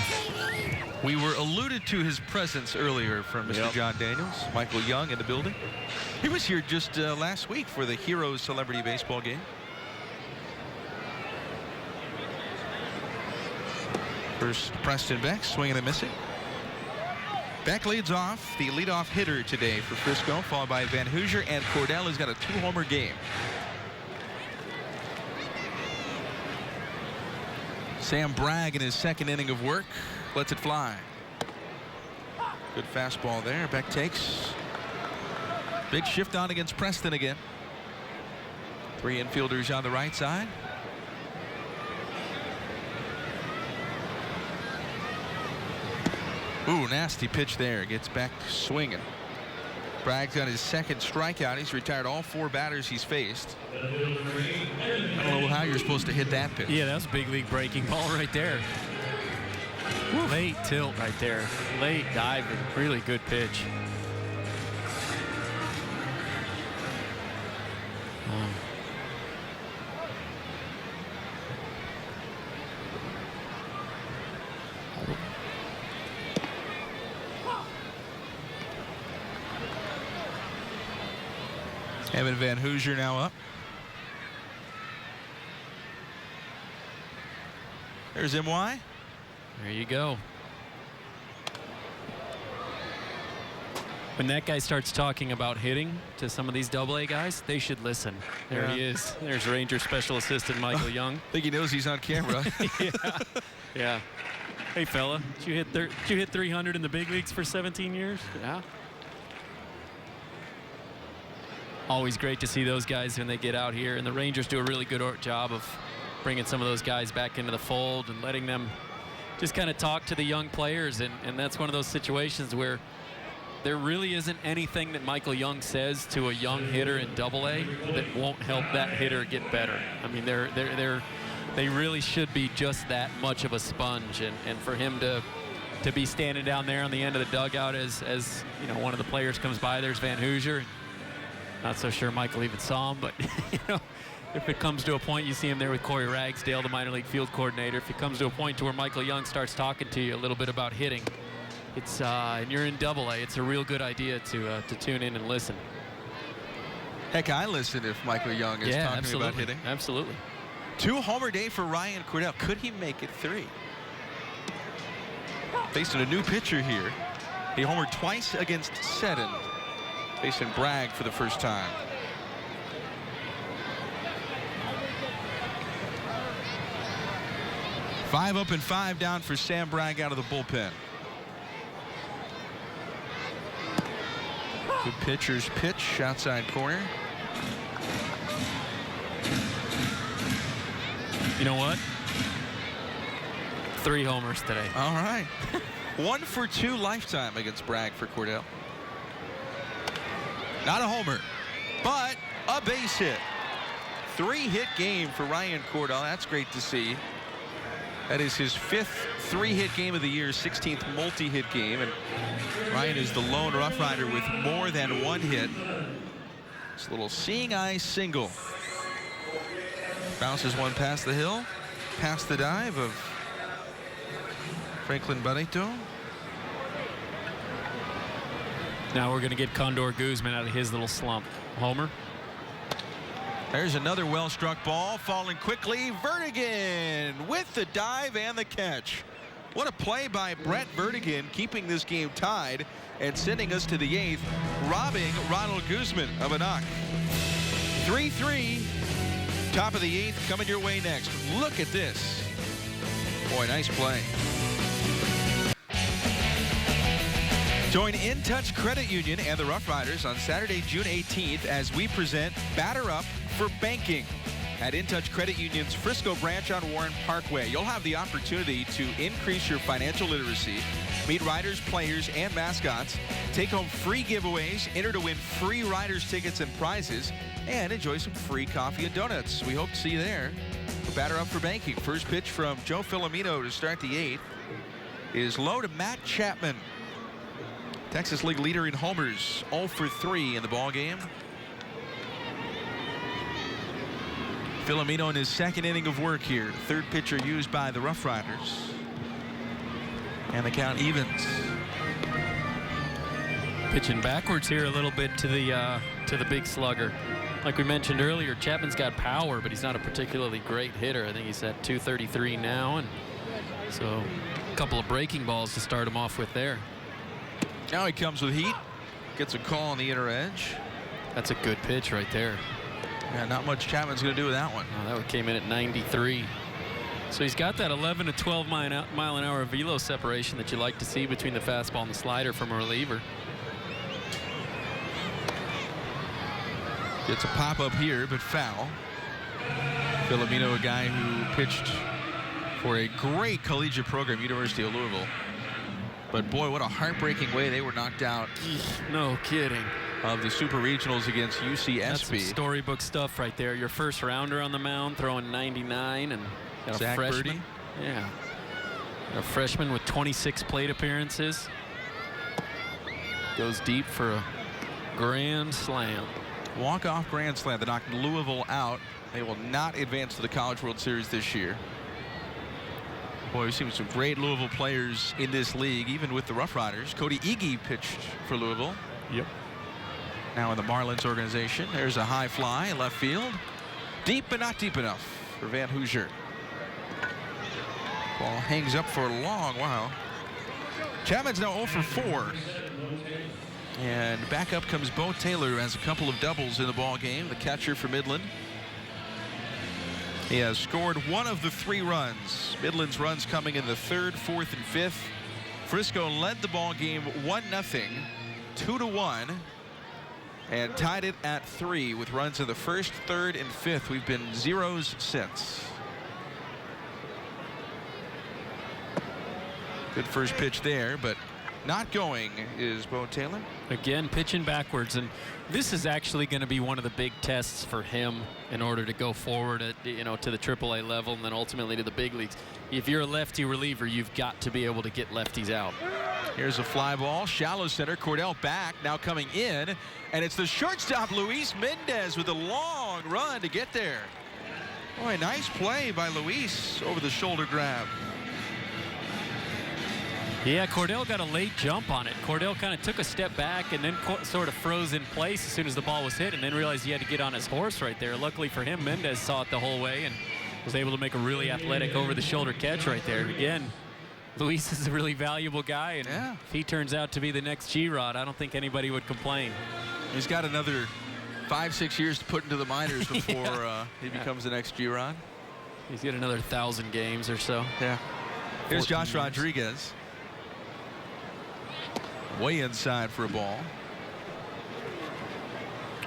We were alluded to his presence earlier from Mr. Yep. John Daniels. Michael Young in the building. He was here just last week for the Heroes Celebrity Baseball game. First, Preston Beck swinging and missing. Beck leads off, the leadoff hitter today for Frisco, followed by Van Hoosier, and Cordell has got a 2-homer game. Sam Bragg in his 2nd inning of work lets it fly. Good fastball there. Beck takes. Big shift on against Preston again. 3 infielders on the right side. Ooh, nasty pitch there. Gets back swinging. Bragg's got his 2nd strikeout. He's retired all 4 batters he's faced. I don't know how you're supposed to hit that pitch. Yeah, that was a big league breaking ball right there. Woof. Late tilt right there. Late diving. Really good pitch. Evan Van Hoosier now up. There's MY. There you go. When that guy starts talking about hitting to some of these AA guys, they should listen. There he is. There's Ranger Special Assistant Michael Young. I think he knows he's on camera. Yeah. Hey, fella, did you hit 300 in the big leagues for 17 years? Yeah. Always great to see those guys when they get out here, and the Rangers do a really good job of bringing some of those guys back into the fold and letting them just kind of talk to the young players, and that's one of those situations where there really isn't anything that Michael Young says to a young hitter in AA that won't help that hitter get better. I mean, they really should be just that much of a sponge, and for him to be standing down there on the end of the dugout as you know, one of the players comes by, there's Van Hoosier. Not so sure Michael even saw him, but you know, if it comes to a point, you see him there with Corey Ragsdale, the minor league field coordinator. If it comes to a point to where Michael Young starts talking to you a little bit about hitting, it's and you're in AA, it's a real good idea to tune in and listen. Heck, I listen if Michael Young is talking about hitting. Absolutely. 2-homer day for Ryan Cordell. Could he make it 3? Facing a new pitcher here. He homered twice against Seddon. Facing Bragg for the first time. Five up and 5 down for Sam Bragg out of the bullpen. Good pitcher's pitch, outside corner. You know what? 3 homers today. All right. 1 for 2 lifetime against Bragg for Cordell. Not a homer, but a base hit. 3-hit game for Ryan Cordell. That's great to see. That is his 5th 3-hit game of the year, 16th multi-hit game. And Ryan is the lone Rough Rider with more than 1 hit. It's a little seeing eye single. Bounces one past the hill, past the dive of Franklin Barreto. Now we're going to get Condor Guzman out of his little slump. Homer. There's another well-struck ball, falling quickly. Vertigan with the dive and the catch. What a play by Brett Vertigan, keeping this game tied and sending us to the 8th, robbing Ronald Guzman of a knock. 3-3, top of the 8th coming your way next. Look at this. Boy, nice play. Join In Touch Credit Union and the Rough Riders on Saturday, June 18th as we present Batter Up for Banking at In Touch Credit Union's Frisco branch on Warren Parkway. You'll have the opportunity to increase your financial literacy, meet riders, players, and mascots, take home free giveaways, enter to win free Riders tickets and prizes, and enjoy some free coffee and donuts. We hope to see you there. Batter Up for Banking. First pitch from Joe Filomeno to start the 8th is low to Matt Chapman. Texas League leader in homers, 0 for 3 in the ball game. Filomeno in his 2nd inning of work here. 3rd pitcher used by the Rough Riders. And the count evens. Pitching backwards here a little bit to the big slugger. Like we mentioned earlier, Chapman's got power, but he's not a particularly great hitter. I think he's at 233 now, and so a couple of breaking balls to start him off with there. Now he comes with heat. Gets a call on the inner edge. That's a good pitch right there. Yeah, not much Chapman's going to do with that one. Oh, that one came in at 93. So he's got that 11 to 12 mile an hour velo separation that you like to see between the fastball and the slider from a reliever. Gets a pop-up here, but foul. Filomeno, a guy who pitched for a great collegiate program, University of Louisville. But boy, what a heartbreaking way they were knocked out. No kidding. Of the Super Regionals against UCSB. That's some storybook stuff right there. Your first rounder on the mound throwing 99, and got a Zach freshman. Birdie. Yeah. A freshman with 26 plate appearances. Goes deep for a grand slam. Walk-off grand slam that knocked Louisville out. They will not advance to the College World Series this year. Boy, we've seen some great Louisville players in this league, even with the Rough Riders. Cody Iggy pitched for Louisville. Yep. now in the Marlins organization. There's a high fly, left field. Deep, but not deep enough for Van Hoosier. Ball hangs up for a long while. Chapman's now 0 for 4. And back up comes Bo Taylor, who has a couple of doubles in the ball game, the catcher for Midland. He has scored 1 of the 3 runs. Midland's runs coming in the 3rd, 4th, and 5th. Frisco led the ball game 1-0, 2-1, and tied it at 3 with runs in the 1st, 3rd, and 5th. We've been zeros since. Good first pitch there, but not going is Bo Taylor. Again, pitching backwards, and this is actually going to be one of the big tests for him in order to go forward at, to the AAA level and then ultimately to the big leagues. If you're a lefty reliever, you've got to be able to get lefties out. Here's a fly ball, shallow center. Cordell back, now coming in, and it's the shortstop Luis Mendez with a long run to get there. Boy, nice play by Luis over the shoulder grab. Yeah, Cordell got a late jump on it. Cordell kind of took a step back and then sort of froze in place as soon as the ball was hit, and then realized he had to get on his horse right there. Luckily for him, Mendez saw it the whole way and was able to make a really athletic over-the-shoulder catch right there. Again, Luis is a really valuable guy, and if he turns out to be the next G-Rod, I don't think anybody would complain. He's got another 5-6 years to put into the minors before he becomes the next G-Rod. He's got another 1,000 games or so. Yeah. Here's Josh Rodriguez. Way inside for a ball.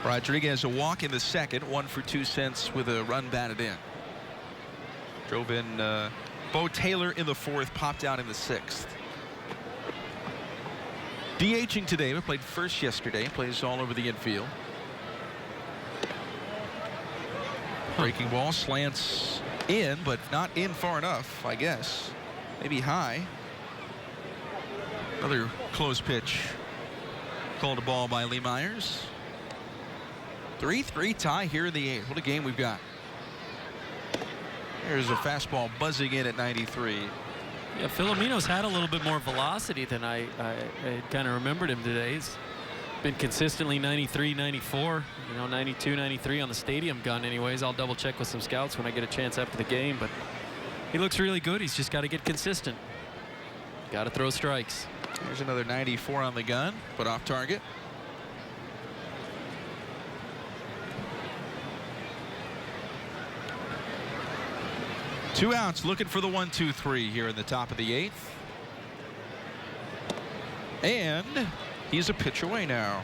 Rodriguez a walk in the 2nd, 1 for 2 cents with a run batted in. Drove in Bo Taylor in the 4th, popped out in the 6th. DHing today, but played first yesterday, plays all over the infield. Breaking ball, slants in, but not in far enough, I guess. Maybe high. Another close pitch. Called a ball by Lee Myers. 3-3 tie here in the 8th. What a game we've got. There's a fastball buzzing in at 93. Yeah, Filomeno's had a little bit more velocity than I kind of remembered him today. He's been consistently 93, 94, 92, 93 on the stadium gun anyways. I'll double check with some scouts when I get a chance after the game, but he looks really good. He's just got to get consistent. Got to throw strikes. There's another 94 on the gun, but off target. Two outs, looking for the 1-2-3 here in the top of the 8th. And he's a pitch away now.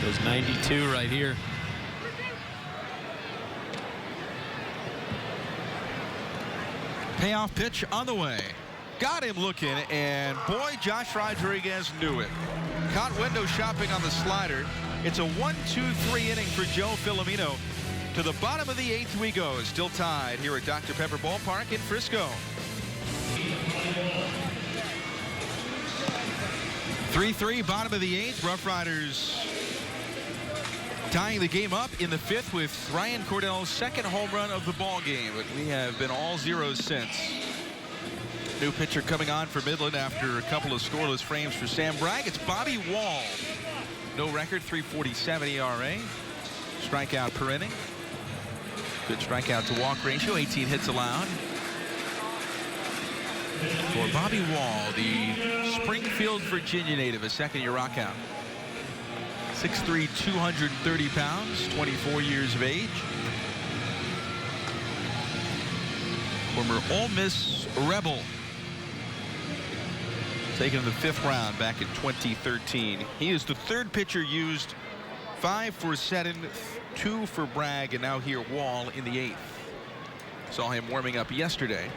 Goes 92 right here. Payoff pitch on the way. Got him looking, and boy, Josh Rodriguez knew it. Caught window shopping on the slider. It's a 1-2-3 inning for Joe Filomeno. To the bottom of the 8th we go. Still tied here at Dr. Pepper Ballpark in Frisco. 3-3, bottom of the 8th. Rough Riders tying the game up in the 5th with Ryan Cordell's 2nd home run of the ball game, but we have been all zeros since. New pitcher coming on for Midland after a couple of scoreless frames for Sam Bragg. It's Bobby Wall. No record, 3.47 ERA. Strikeout per inning. Good strikeout to walk ratio, 18 hits allowed. For Bobby Wall, the Springfield, Virginia native, a second-year Rock Hound. 6'3", 230 pounds, 24 years of age. Former Ole Miss Rebel. Taken in the 5th round back in 2013. He is the 3rd pitcher used. 5 for Seddon, 2 for Bragg, and now here Wall in the 8th. Saw him warming up yesterday.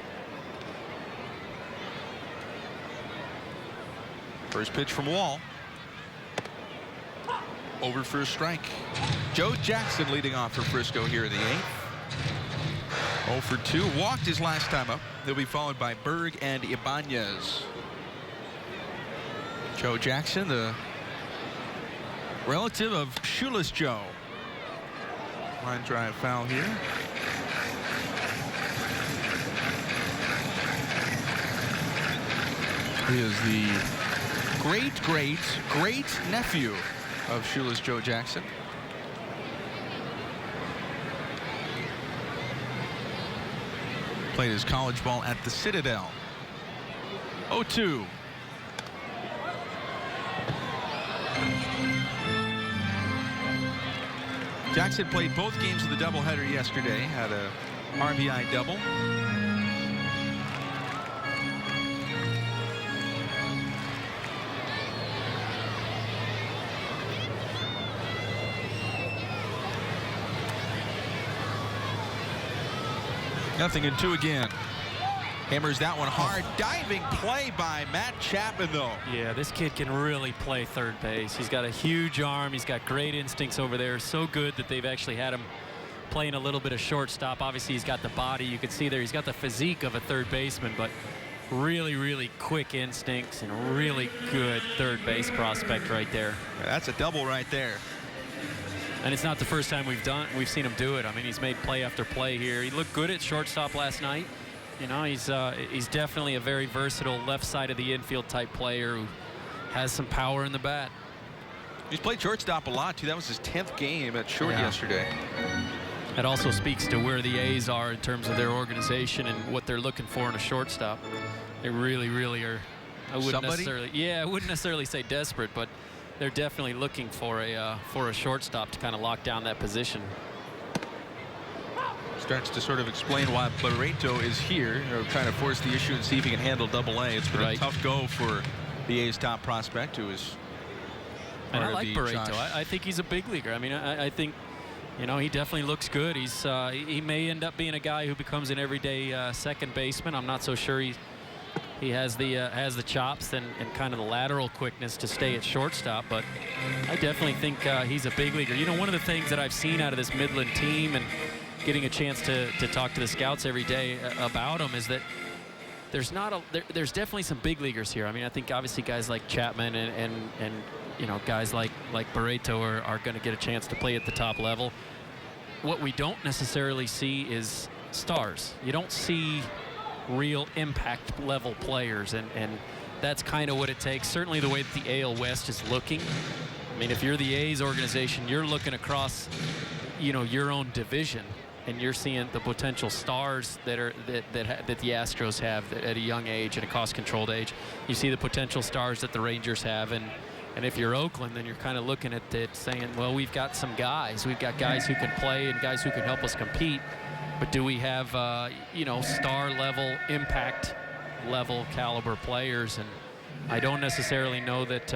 First pitch from Wall. Over for a strike. Joe Jackson leading off for Frisco here in the 8th. 0 for 2. Walked his last time up. They'll be followed by Berg and Ibanez. Joe Jackson, the relative of Shoeless Joe. Line drive foul here. He is the great nephew of Shoeless Joe Jackson. Played his college ball at the Citadel. 0-2. Jackson played both games of the doubleheader yesterday. Had a RBI double. Nothing in 2 again. Hammers that one hard. Diving play by Matt Chapman, though. Yeah, this kid can really play third base. He's got a huge arm. He's got great instincts over there. So good that they've actually had him playing a little bit of shortstop. Obviously, he's got the body. You can see there he's got the physique of a third baseman, but really quick instincts and really good third base prospect right there. That's a double right there. And it's not the first time we've seen him do it. I mean, he's made play after play here. He looked good at shortstop last night. You know, he's definitely a very versatile left side of the infield type player who has some power in the bat. He's played shortstop a lot too. That was his 10th game at short yesterday. That also speaks to where the A's are in terms of their organization and what they're looking for in a shortstop. They really are. I wouldn't necessarily say desperate, but they're definitely looking for a shortstop to kind of lock down that position. Starts to sort of explain why Barreto is here, or trying to force the issue and see if he can handle Double-A. It's been a tough go for the A's top prospect, who is. And I like Barreto. I think he's a big leaguer. I mean, I think, you know, he definitely looks good. He may end up being a guy who becomes an everyday second baseman. I'm not so sure he has the chops and kind of the lateral quickness to stay at shortstop, but I definitely think he's a big leaguer. You know, one of the things that I've seen out of this Midland team and getting a chance to talk to the scouts every day about them is that there's definitely some big leaguers here. I mean, I think obviously guys like Chapman and you know, guys like Barreto are going to get a chance to play at the top level. What we don't necessarily see is stars. You don't see real impact level players, and that's kind of what it takes. Certainly the way that the AL West is looking. I mean, if you're the A's organization, you're looking across, you know, your own division, and you're seeing the potential stars that the Astros have at a young age and a cost-controlled age. You see the potential stars that the Rangers have, and if you're Oakland, then you're kind of looking at it saying, well, we've got some guys. We've got guys who can play and guys who can help us compete. But do we have, you know, star level, impact level caliber players? And I don't necessarily know that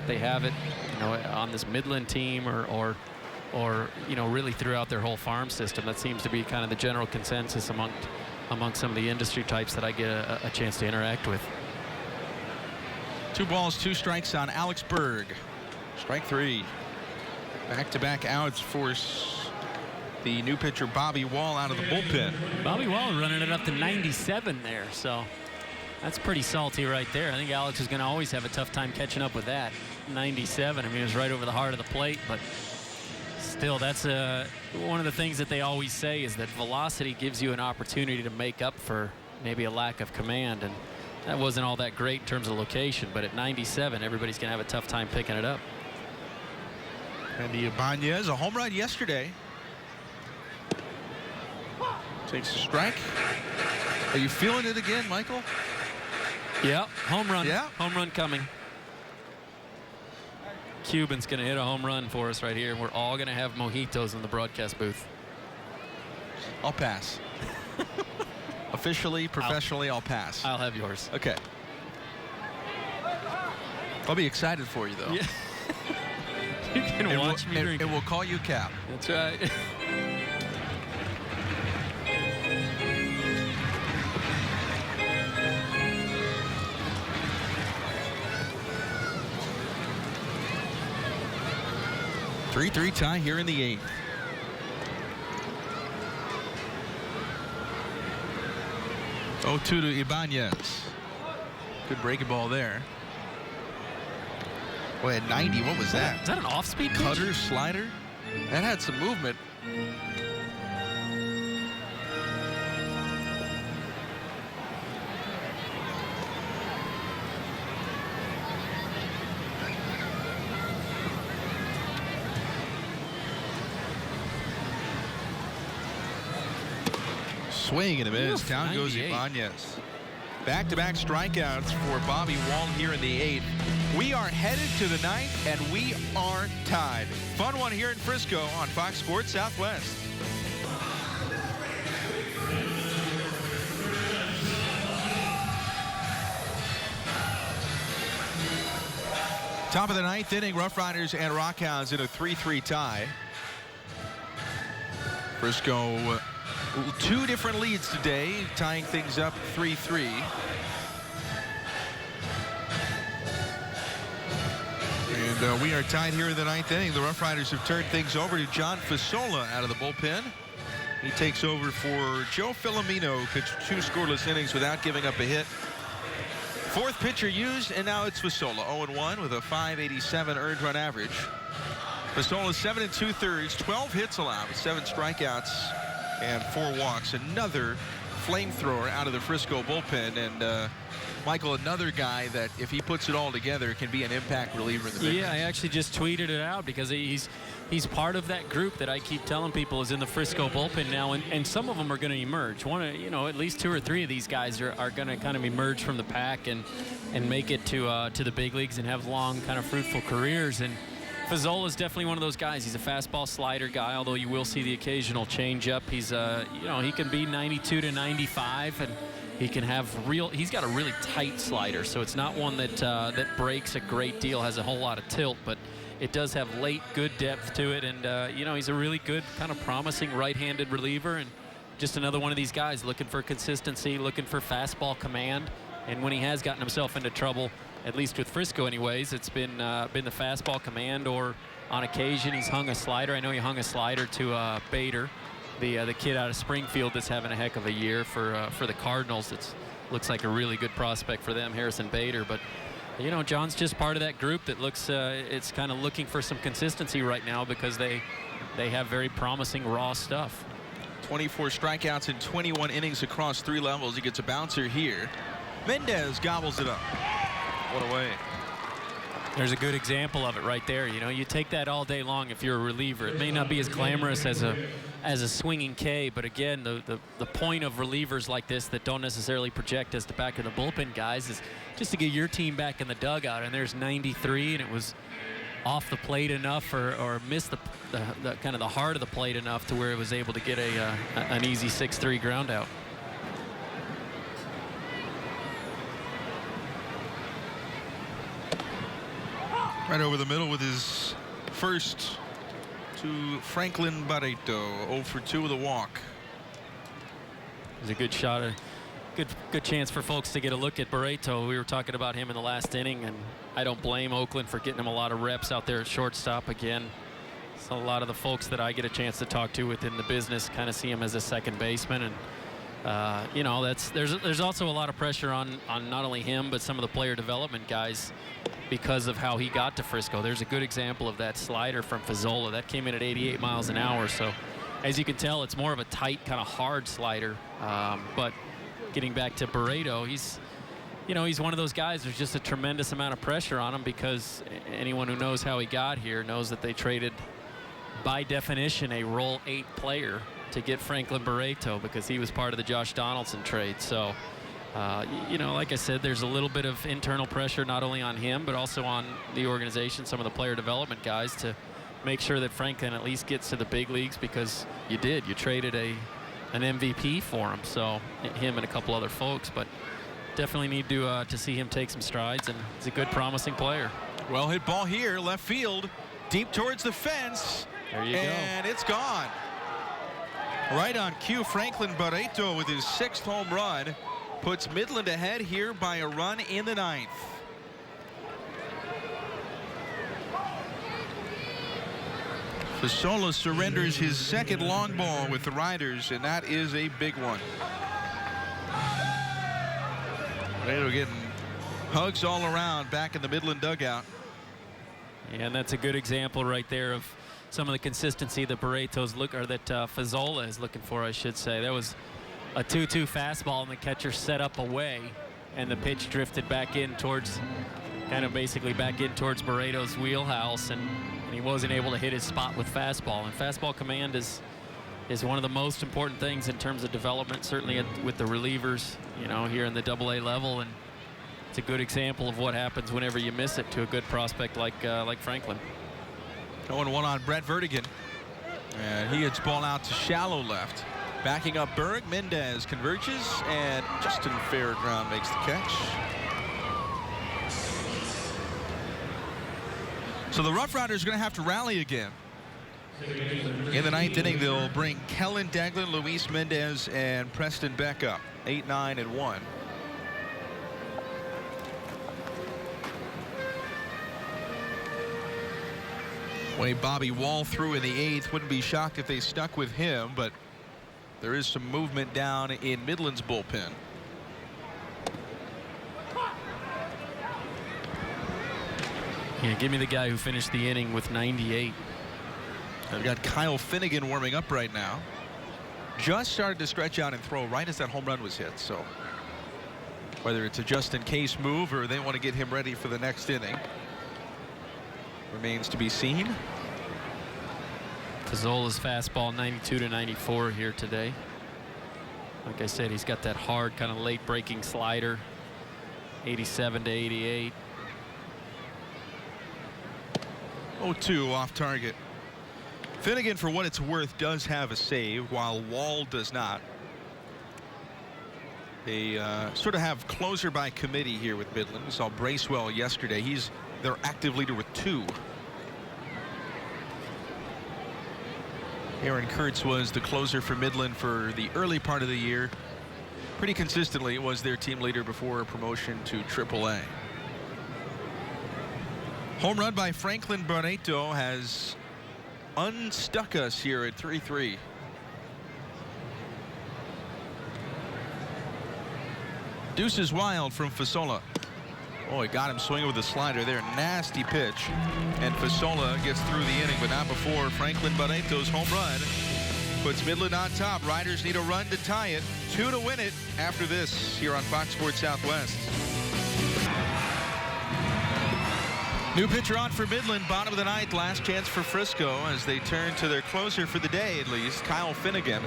they have it, you know, on this Midland team or you know, really throughout their whole farm system. That seems to be kind of the general consensus among some of the industry types that I get a chance to interact with. 2 balls, 2 strikes on Alex Berg. Strike 3. Back-to-back outs force the new pitcher Bobby Wall out of the bullpen. Bobby Wall running it up to 97 there, so that's pretty salty right there. I think Alex is going to always have a tough time catching up with that. 97, I mean, it was right over the heart of the plate, but still, that's one of the things that they always say is that velocity gives you an opportunity to make up for maybe a lack of command, and that wasn't all that great in terms of location, but at 97, everybody's going to have a tough time picking it up. And the Ibanez, a home run yesterday. Takes a strike. Are you feeling it again, Michael? Yeah, home run. Yeah. Home run coming. Cuban's going to hit a home run for us right here, and we're all going to have mojitos in the broadcast booth. I'll pass. Officially, professionally, I'll pass. I'll have yours. Okay. I'll be excited for you, though. Yeah. You can watch me drink. And we'll call you Cap. That's right. Three tie here in the 8th. Oh, 2 to Ibanez. Good breaking ball there. Boy, at 90, what was that? Is that an off-speed cutter, pitch? slider? That had some movement. Swing and a miss. Down goes 98. Ibanez. Back-to-back strikeouts for Bobby Wall here in the 8th. We are headed to the 9th, and we are tied. Fun one here in Frisco on Fox Sports Southwest. Top of the 9th inning, Rough Riders and Rock Hounds in a 3-3 tie. Frisco, 2 different leads today, tying things up 3-3. And we are tied here in the 9th inning. The Rough Riders have turned things over to John Fasola out of the bullpen. He takes over for Joe Filomeno, who pitched 2 scoreless innings without giving up a hit. 4th pitcher used, and now it's Fasola, 0-1 with a .587 earned run average. Fasola 7 2/3, 12 hits allowed with 7 strikeouts and 4 walks. Another flamethrower out of the Frisco bullpen, and Michael, another guy that if he puts it all together can be an impact reliever in the big Yeah, I actually just tweeted it out because he's part of that group that I keep telling people is in the Frisco bullpen now, and some of them are going to emerge. At least 2 or 3 of these guys are going to kind of emerge from the pack and make it to the big leagues and have long, kind of fruitful careers. And Fasola is definitely one of those guys. He's a fastball slider guy, although you will see the occasional changeup. He's he can be 92 to 95, and he can have he's got a really tight slider, so it's not one that breaks a great deal, has a whole lot of tilt, but it does have late good depth to it, and he's a really good kind of promising right-handed reliever, and just another one of these guys looking for consistency, looking for fastball command. And when he has gotten himself into trouble, at least with Frisco anyways, it's been the fastball command, or on occasion he's hung a slider. I know he hung a slider to Bader, the kid out of Springfield that's having a heck of a year for the Cardinals. It looks like a really good prospect for them, Harrison Bader. But John's just part of that group that looks it's kind of looking for some consistency right now because they have very promising raw stuff. 24 strikeouts in 21 innings across 3 levels. He gets a bouncer here. Mendez gobbles it up. What a way. There's a good example of it right there. You take that all day long if you're a reliever. It may not be as glamorous as a swinging K, but again, the point of relievers like this that don't necessarily project as the back of the bullpen guys is just to get your team back in the dugout. And there's 93, and it was off the plate enough or missed the kind of the heart of the plate enough to where it was able to get an easy 6-3 ground out. Right over the middle with his first to Franklin Barreto, 0 for 2 with a walk. It was a good shot, a good chance for folks to get a look at Barreto. We were talking about him in the last inning, and I don't blame Oakland for getting him a lot of reps out there at shortstop again. So a lot of the folks that I get a chance to talk to within the business kind of see him as a second baseman, and there's also a lot of pressure on not only him but some of the player development guys because of how he got to Frisco. There's a good example of that slider from Fasola that came in at 88 miles an hour. So as you can tell, it's more of a tight, kind of hard slider. But getting back to Barreto, he's one of those guys. There's just a tremendous amount of pressure on him because anyone who knows how he got here knows that they traded, by definition, a Role 8 player to get Franklin Barreto because he was part of the Josh Donaldson trade. So, like I said, there's a little bit of internal pressure not only on him but also on the organization, some of the player development guys, to make sure that Franklin at least gets to the big leagues because you traded an MVP for him. So him and a couple other folks, but definitely need to see him take some strides, and he's a good, promising player. Well hit ball here, left field, deep towards the fence. There you go. And it's gone. Right on cue, Franklin Barreto with his 6th home run puts Midland ahead here by a run in the 9th. Fasola surrenders his 2nd long ball with the Riders, and that is a big one. Barreto getting hugs all around back in the Midland dugout. And that's a good example right there of some of the consistency that Fasola is looking for, I should say. That was a 2-2 fastball, and the catcher set up away, and the pitch drifted back in towards Barreto's wheelhouse, and he wasn't able to hit his spot with fastball. And fastball command is is one of the most important things in terms of development, certainly with the relievers, you know, here in the AA level. And it's a good example of what happens whenever you miss it to a good prospect like Franklin. 0-1 on Brett Vertigan. And he hits ball out to shallow left. Backing up Berg, Mendez converges, and Justin Fairground makes the catch. So the Rough Riders are going to have to rally again. In the ninth inning, they'll bring Kellen Daglin, Luis Mendez, and Preston Beck up. 8, 9, and 1. Way Bobby Wall threw in the 8th. Wouldn't be shocked if they stuck with him, but there is some movement down in Midland's bullpen. Yeah, give me the guy who finished the inning with 98. I've got Kyle Finnegan warming up right now. Just started to stretch out and throw right as that home run was hit. So whether it's a just-in-case move or they want to get him ready for the next inning remains to be seen. Pizzola's fastball 92 to 94 here today. Like I said, he's got that hard kind of late breaking slider. 87 to 88. 0-2 off target. Finnegan, for what it's worth, does have a save, while Wall does not. They sort of have closer by committee here with Midland. We saw Bracewell yesterday. He's their active leader with 2. Aaron Kurtz was the closer for Midland for the early part of the year. Pretty consistently was their team leader before promotion to AAA. Home run by Franklin Barreto has unstuck us here at 3-3. Deuces wild from Fasola. Oh, he got him swinging with a slider there. Nasty pitch. And Fasola gets through the inning, but not before Franklin Barreto's home run puts Midland on top. Riders need a run to tie it, 2 to win it after this here on Fox Sports Southwest. New pitcher on for Midland, bottom of the ninth, last chance for Frisco as they turn to their closer for the day at least, Kyle Finnegan,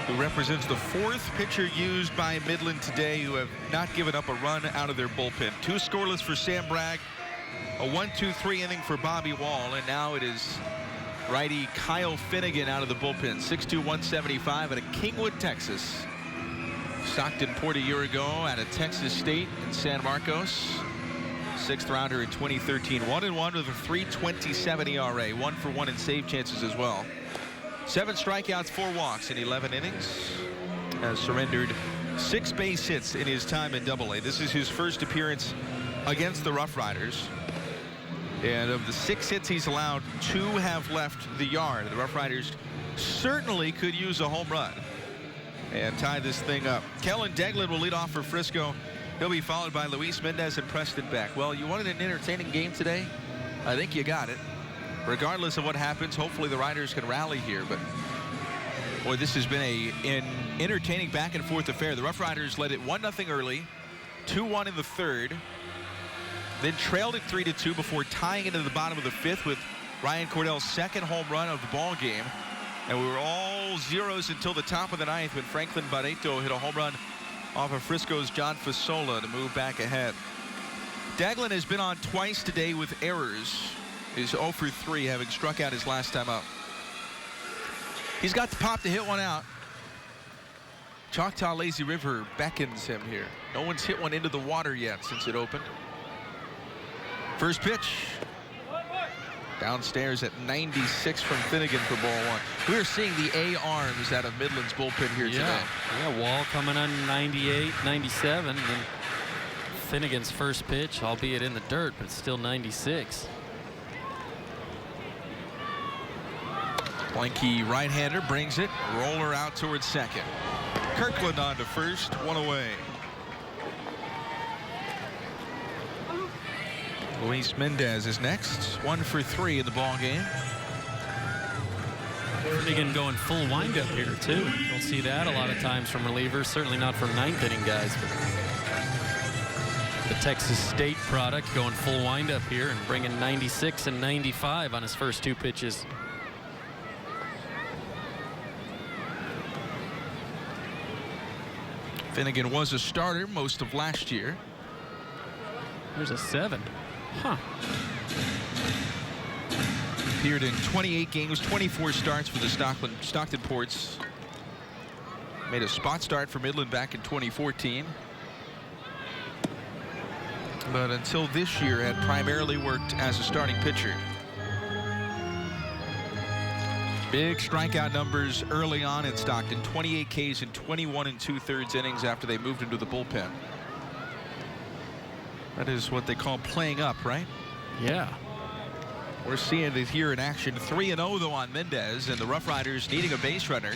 who represents the 4th pitcher used by Midland today who have not given up a run out of their bullpen. 2 scoreless for Sam Bragg, a 1-2-3 inning for Bobby Wall, and now it is righty Kyle Finnegan out of the bullpen. 6'2", 175 out of Kingwood, Texas. Stockton Port a year ago out of Texas State in San Marcos. 6th rounder in 2013. 1-1 with a 3.27 ERA. 1-for-1 in save chances as well. 7 strikeouts, 4 walks in 11 innings. Has surrendered 6 base hits in his time in AA. This is his first appearance against the Rough Riders. And of the 6 hits he's allowed, 2 have left the yard. The Rough Riders certainly could use a home run and tie this thing up. Kellen Daglin will lead off for Frisco. He'll be followed by Luis Mendez and Preston Beck. Well, you wanted an entertaining game today? I think you got it. Regardless of what happens, hopefully the Riders can rally here. But, boy, this has been an entertaining back-and-forth affair. The Rough Riders led it 1-0 early, 2-1 in the 3rd, then trailed it 3-2 before tying into the bottom of the 5th with Ryan Cordell's 2nd home run of the ball game. And we were all zeros until the top of the 9th when Franklin Barreto hit a home run off of Frisco's John Fasola to move back ahead. Daglin has been on twice today with errors. He's 0 for 3, having struck out his last time up. He's got the pop to hit one out. Choctaw Lazy River beckons him here. No one's hit one into the water yet since it opened. First pitch. Downstairs at 96 from Finnegan for ball 1. We are seeing the A arms out of Midland's bullpen here today. Yeah, Wall coming on 98, 97, and then Finnegan's first pitch, albeit in the dirt, but still 96. Blanky right-hander brings it. Roller out towards second. Kirkland on to first, 1 away. Luis Mendez is next. 1 for 3 in the ball game. Finnegan going full windup here too. You don't see that a lot of times from relievers, certainly not from 9th inning guys. But the Texas State product going full windup here and bringing 96 and 95 on his first 2 pitches. Finnegan was a starter most of last year. There's a 7. Huh. Appeared in 28 games, 24 starts for the Stockton Ports. Made a spot start for Midland back in 2014. But until this year had primarily worked as a starting pitcher. Big strikeout numbers early on in Stockton. 28 Ks in 21 2/3 innings after they moved into the bullpen. That is what they call playing up, right? Yeah. We're seeing it here in action. 3-0 though on Mendez, and the Rough Riders needing a base runner.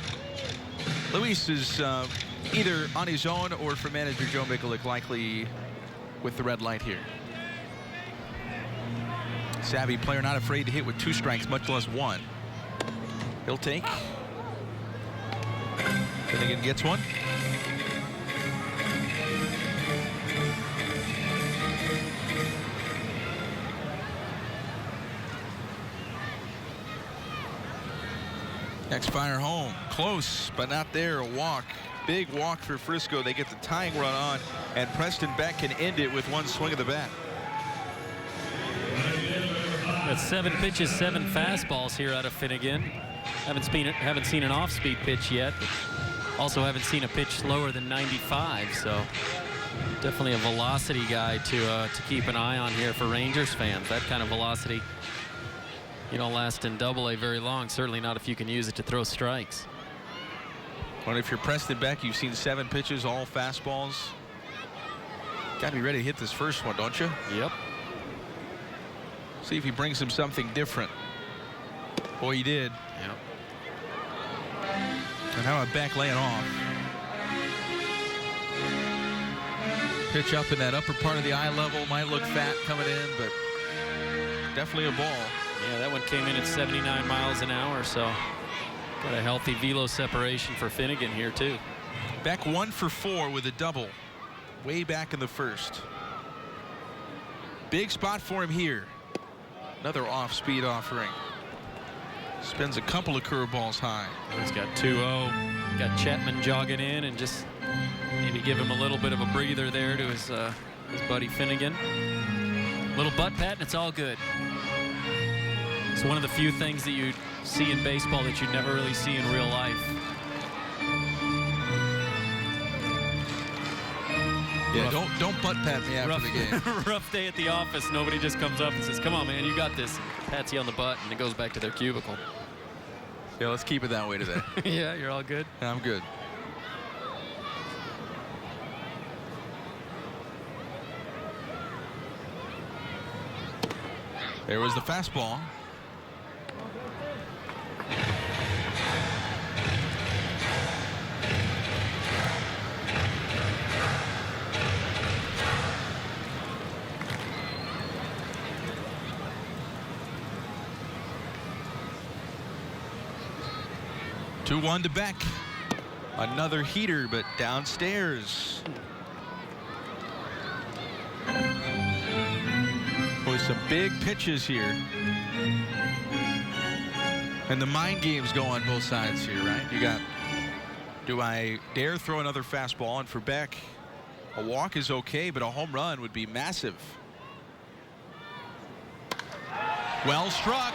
Luis is either on his own or for manager Joe Mikulik, likely with the red light here. Savvy player, not afraid to hit with 2 strikes, much less 1. He'll take. Finnegan gets one. Next fire home. Close, but not there. A walk. Big walk for Frisco. They get the tying run on, and Preston Beck can end it with 1 swing of the bat. That's 7 pitches, 7 fastballs here out of Finnegan. Haven't seen an off-speed pitch yet. Also haven't seen a pitch slower than 95. So definitely a velocity guy to keep an eye on here for Rangers fans. That kind of velocity, you don't last in Double-A very long. Certainly not if you can use it to throw strikes. Well, if you're Preston Beck, you've seen 7 pitches, all fastballs. Got to be ready to hit this first one, don't you? Yep. See if he brings him something different. Boy, he did. Yep. And how about Beck laying off? Pitch up in that upper part of the eye level. Might look fat coming in, but definitely a ball. Yeah, that one came in at 79 miles an hour, so got a healthy velo separation for Finnegan here, too. Beck 1 for 4 with a double way back in the first. Big spot for him here. Another off-speed offering. Spins a couple of curveballs high. He's got 2-0. Got Chapman jogging in, and just maybe give him a little bit of a breather there to his buddy Finnegan. Little butt pat, and it's all good. It's one of the few things that you see in baseball that you never really see in real life. Yeah, don't butt pat me after the game. Rough day at the office. Nobody just comes up and says, "Come on, man, you got this." Pats you on the butt, and it goes back to their cubicle. Yeah, let's keep it that way today. Yeah, you're all good. I'm good. There was the fastball. Two-1 to Beck. Another heater, but downstairs. Boy, some big pitches here. And the mind games go on both sides here, right? You got, do I dare throw another fastball? And for Beck, a walk is okay, but a home run would be massive. Well struck.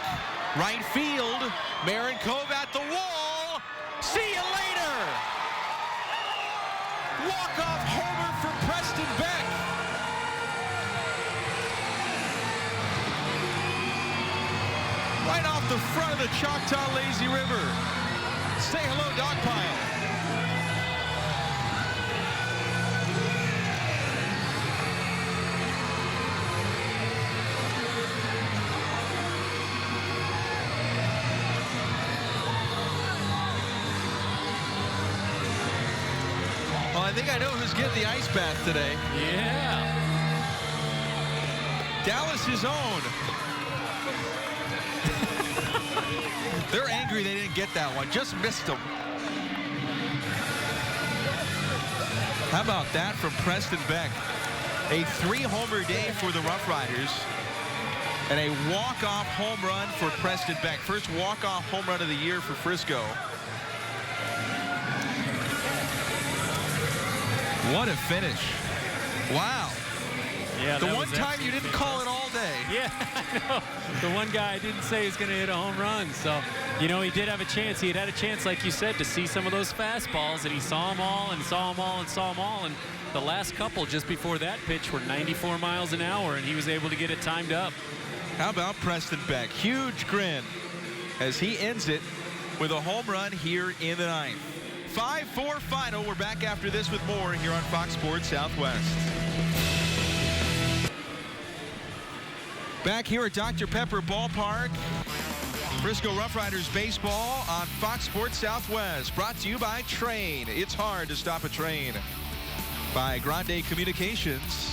Right field. Marin Cove at the wall. See you later. Walk-off homer for Preston Beck. Right off the front of the Choctaw Lazy River. Say hello, Dogpile. Well, I think I know who's getting the ice bath today. Yeah. Dallas's own. They're angry they didn't get that one. Just missed them. How about that from Preston Beck? A 3-homer day for the Rough Riders. And a walk-off home run for Preston Beck. First walk-off home run of the year for Frisco. What a finish. Wow. Yeah, The that one was time you didn't call it all day. Yeah, I know. The one guy I didn't say he was going to hit a home run. So, you know, he did have a chance. He had a chance, like you said, to see some of those fastballs, and he saw them all and saw them all and saw them all. And the last couple just before that pitch were 94 miles an hour, and he was able to get it timed up. How about Preston Beck? Huge grin as he ends it with a home run here in the ninth. 5-4 final. We're back after this with more here on Fox Sports Southwest. Back here at Dr. Pepper Ballpark. Frisco Rough Riders baseball on Fox Sports Southwest. Brought to you by Train. It's hard to stop a train. By Grande Communications.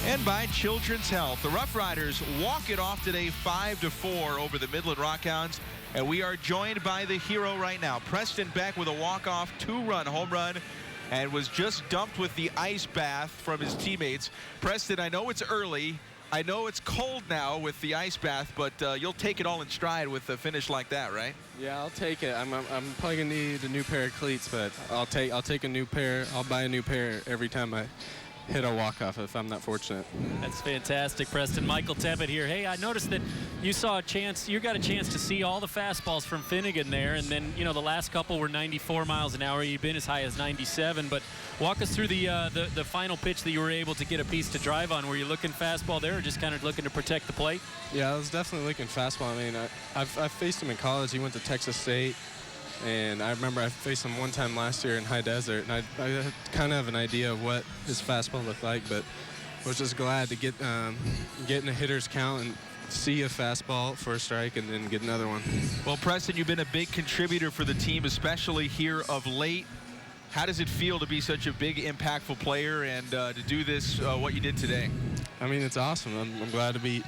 And by Children's Health. The Rough Riders walk it off today 5-4 over the Midland Rock Hounds. And we are joined by the hero right now. Preston Beck with a walk-off 2-run home run and was just dumped with the ice bath from his teammates. Preston, I know it's early. I know it's cold now with the ice bath, but you'll take it all in stride with a finish like that, right? Yeah, I'll take it. I'm probably gonna need a new pair of cleats, but I'll take a new pair. I'll buy a new pair every time I hit a walk-off if I'm not fortunate. That's fantastic, Preston. Michael Tebbett here. Hey, I noticed that you got a chance to see all the fastballs from Finnegan there, and then, you know, the last couple were 94 miles an hour. You've been as high as 97, but walk us through the final pitch that you were able to get a piece to drive on. Were you looking fastball there or just kind of looking to protect the plate? Yeah, I was definitely looking fastball. I mean, I've faced him in college. He went to Texas State. And I remember I faced him one time last year in High Desert, and I kind of have an idea of what his fastball looked like, but I was just glad to get in a hitter's count and see a fastball for a strike and then get another one. Well, Preston, you've been a big contributor for the team, especially here of late. How does it feel to be such a big, impactful player and to do this, what you did today? I mean, it's awesome. I'm glad to be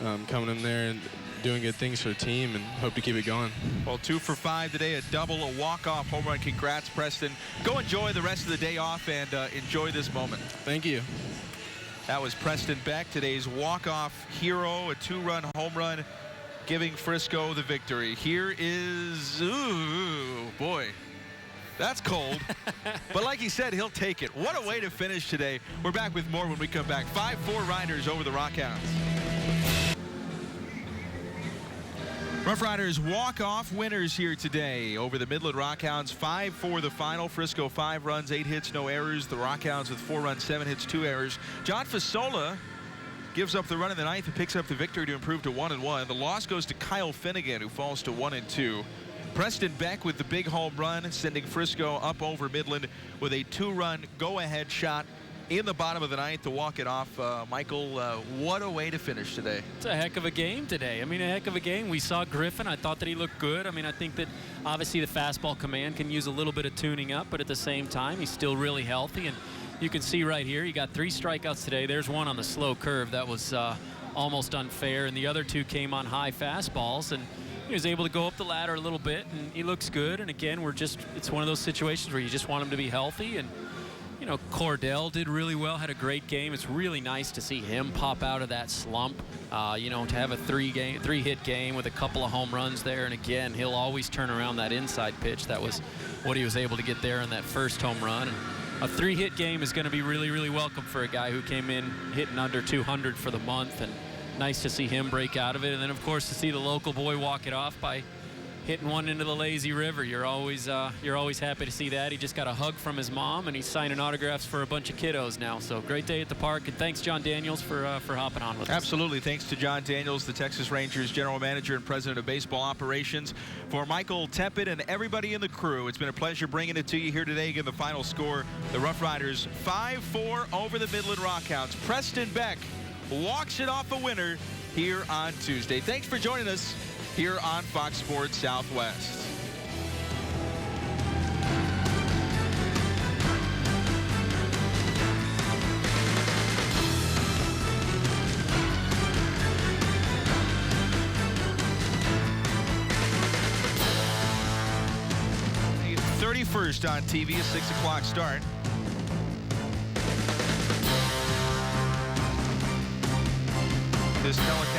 coming in there and doing good things for the team and hope to keep it going. Well, 2 for 5 today, a double, a walk-off home run. Congrats, Preston. Go enjoy the rest of the day off and enjoy this moment. Thank you. That was Preston Beck, today's walk-off hero, a 2-run home run, giving Frisco the victory. Here is, ooh, boy, that's cold. But like he said, he'll take it. What a way to finish today. We're back with more when we come back. 5-4 Riders over the Rock Hounds. Rough Riders walk-off winners here today over the Midland Rock Hounds. 5-4 the final. Frisco 5 runs, 8 hits, no errors. The Rock Hounds with 4 runs, 7 hits, 2 errors. John Fasola gives up the run in the ninth and picks up the victory to improve to 1-1. The loss goes to Kyle Finnegan, who falls to 1-2. Preston Beck with the big home run, sending Frisco up over Midland with a 2-run go-ahead shot in the bottom of the ninth to walk it off. Michael, what a way to finish today. It's a heck of a game today. I mean, a heck of a game. We saw Griffin. I thought that he looked good. I mean, I think that obviously the fastball command can use a little bit of tuning up, but at the same time, he's still really healthy. And you can see right here, he got 3 strikeouts today. There's one on the slow curve that was almost unfair, and the other 2 came on high fastballs. And he was able to go up the ladder a little bit, and he looks good. And again, it's one of those situations where you just want him to be healthy. And you know, Cordell did really well, had a great game. It's really nice to see him pop out of that slump. You know, to have a 3-hit game with a couple of home runs there. And again, he'll always turn around that inside pitch. That was what he was able to get there in that first home run. And a 3-hit game is going to be really, really welcome for a guy who came in hitting under 200 for the month. And nice to see him break out of it. And then, of course, to see the local boy walk it off by hitting one into the lazy river. You're always happy to see that. He just got a hug from his mom, and he's signing autographs for a bunch of kiddos now. So great day at the park, and thanks John Daniels for hopping on with us. Absolutely. Thanks to John Daniels, the Texas Rangers general manager and president of baseball operations. For Michael Teppett and everybody in the crew, it's been a pleasure bringing it to you here today. Again, the final score, the Rough Riders 5-4 over the Midland Rock Hounds. Preston Beck walks it off a winner here on Tuesday. Thanks for joining us here on Fox Sports Southwest. The 31st on TV, a 6 o'clock start. This telecast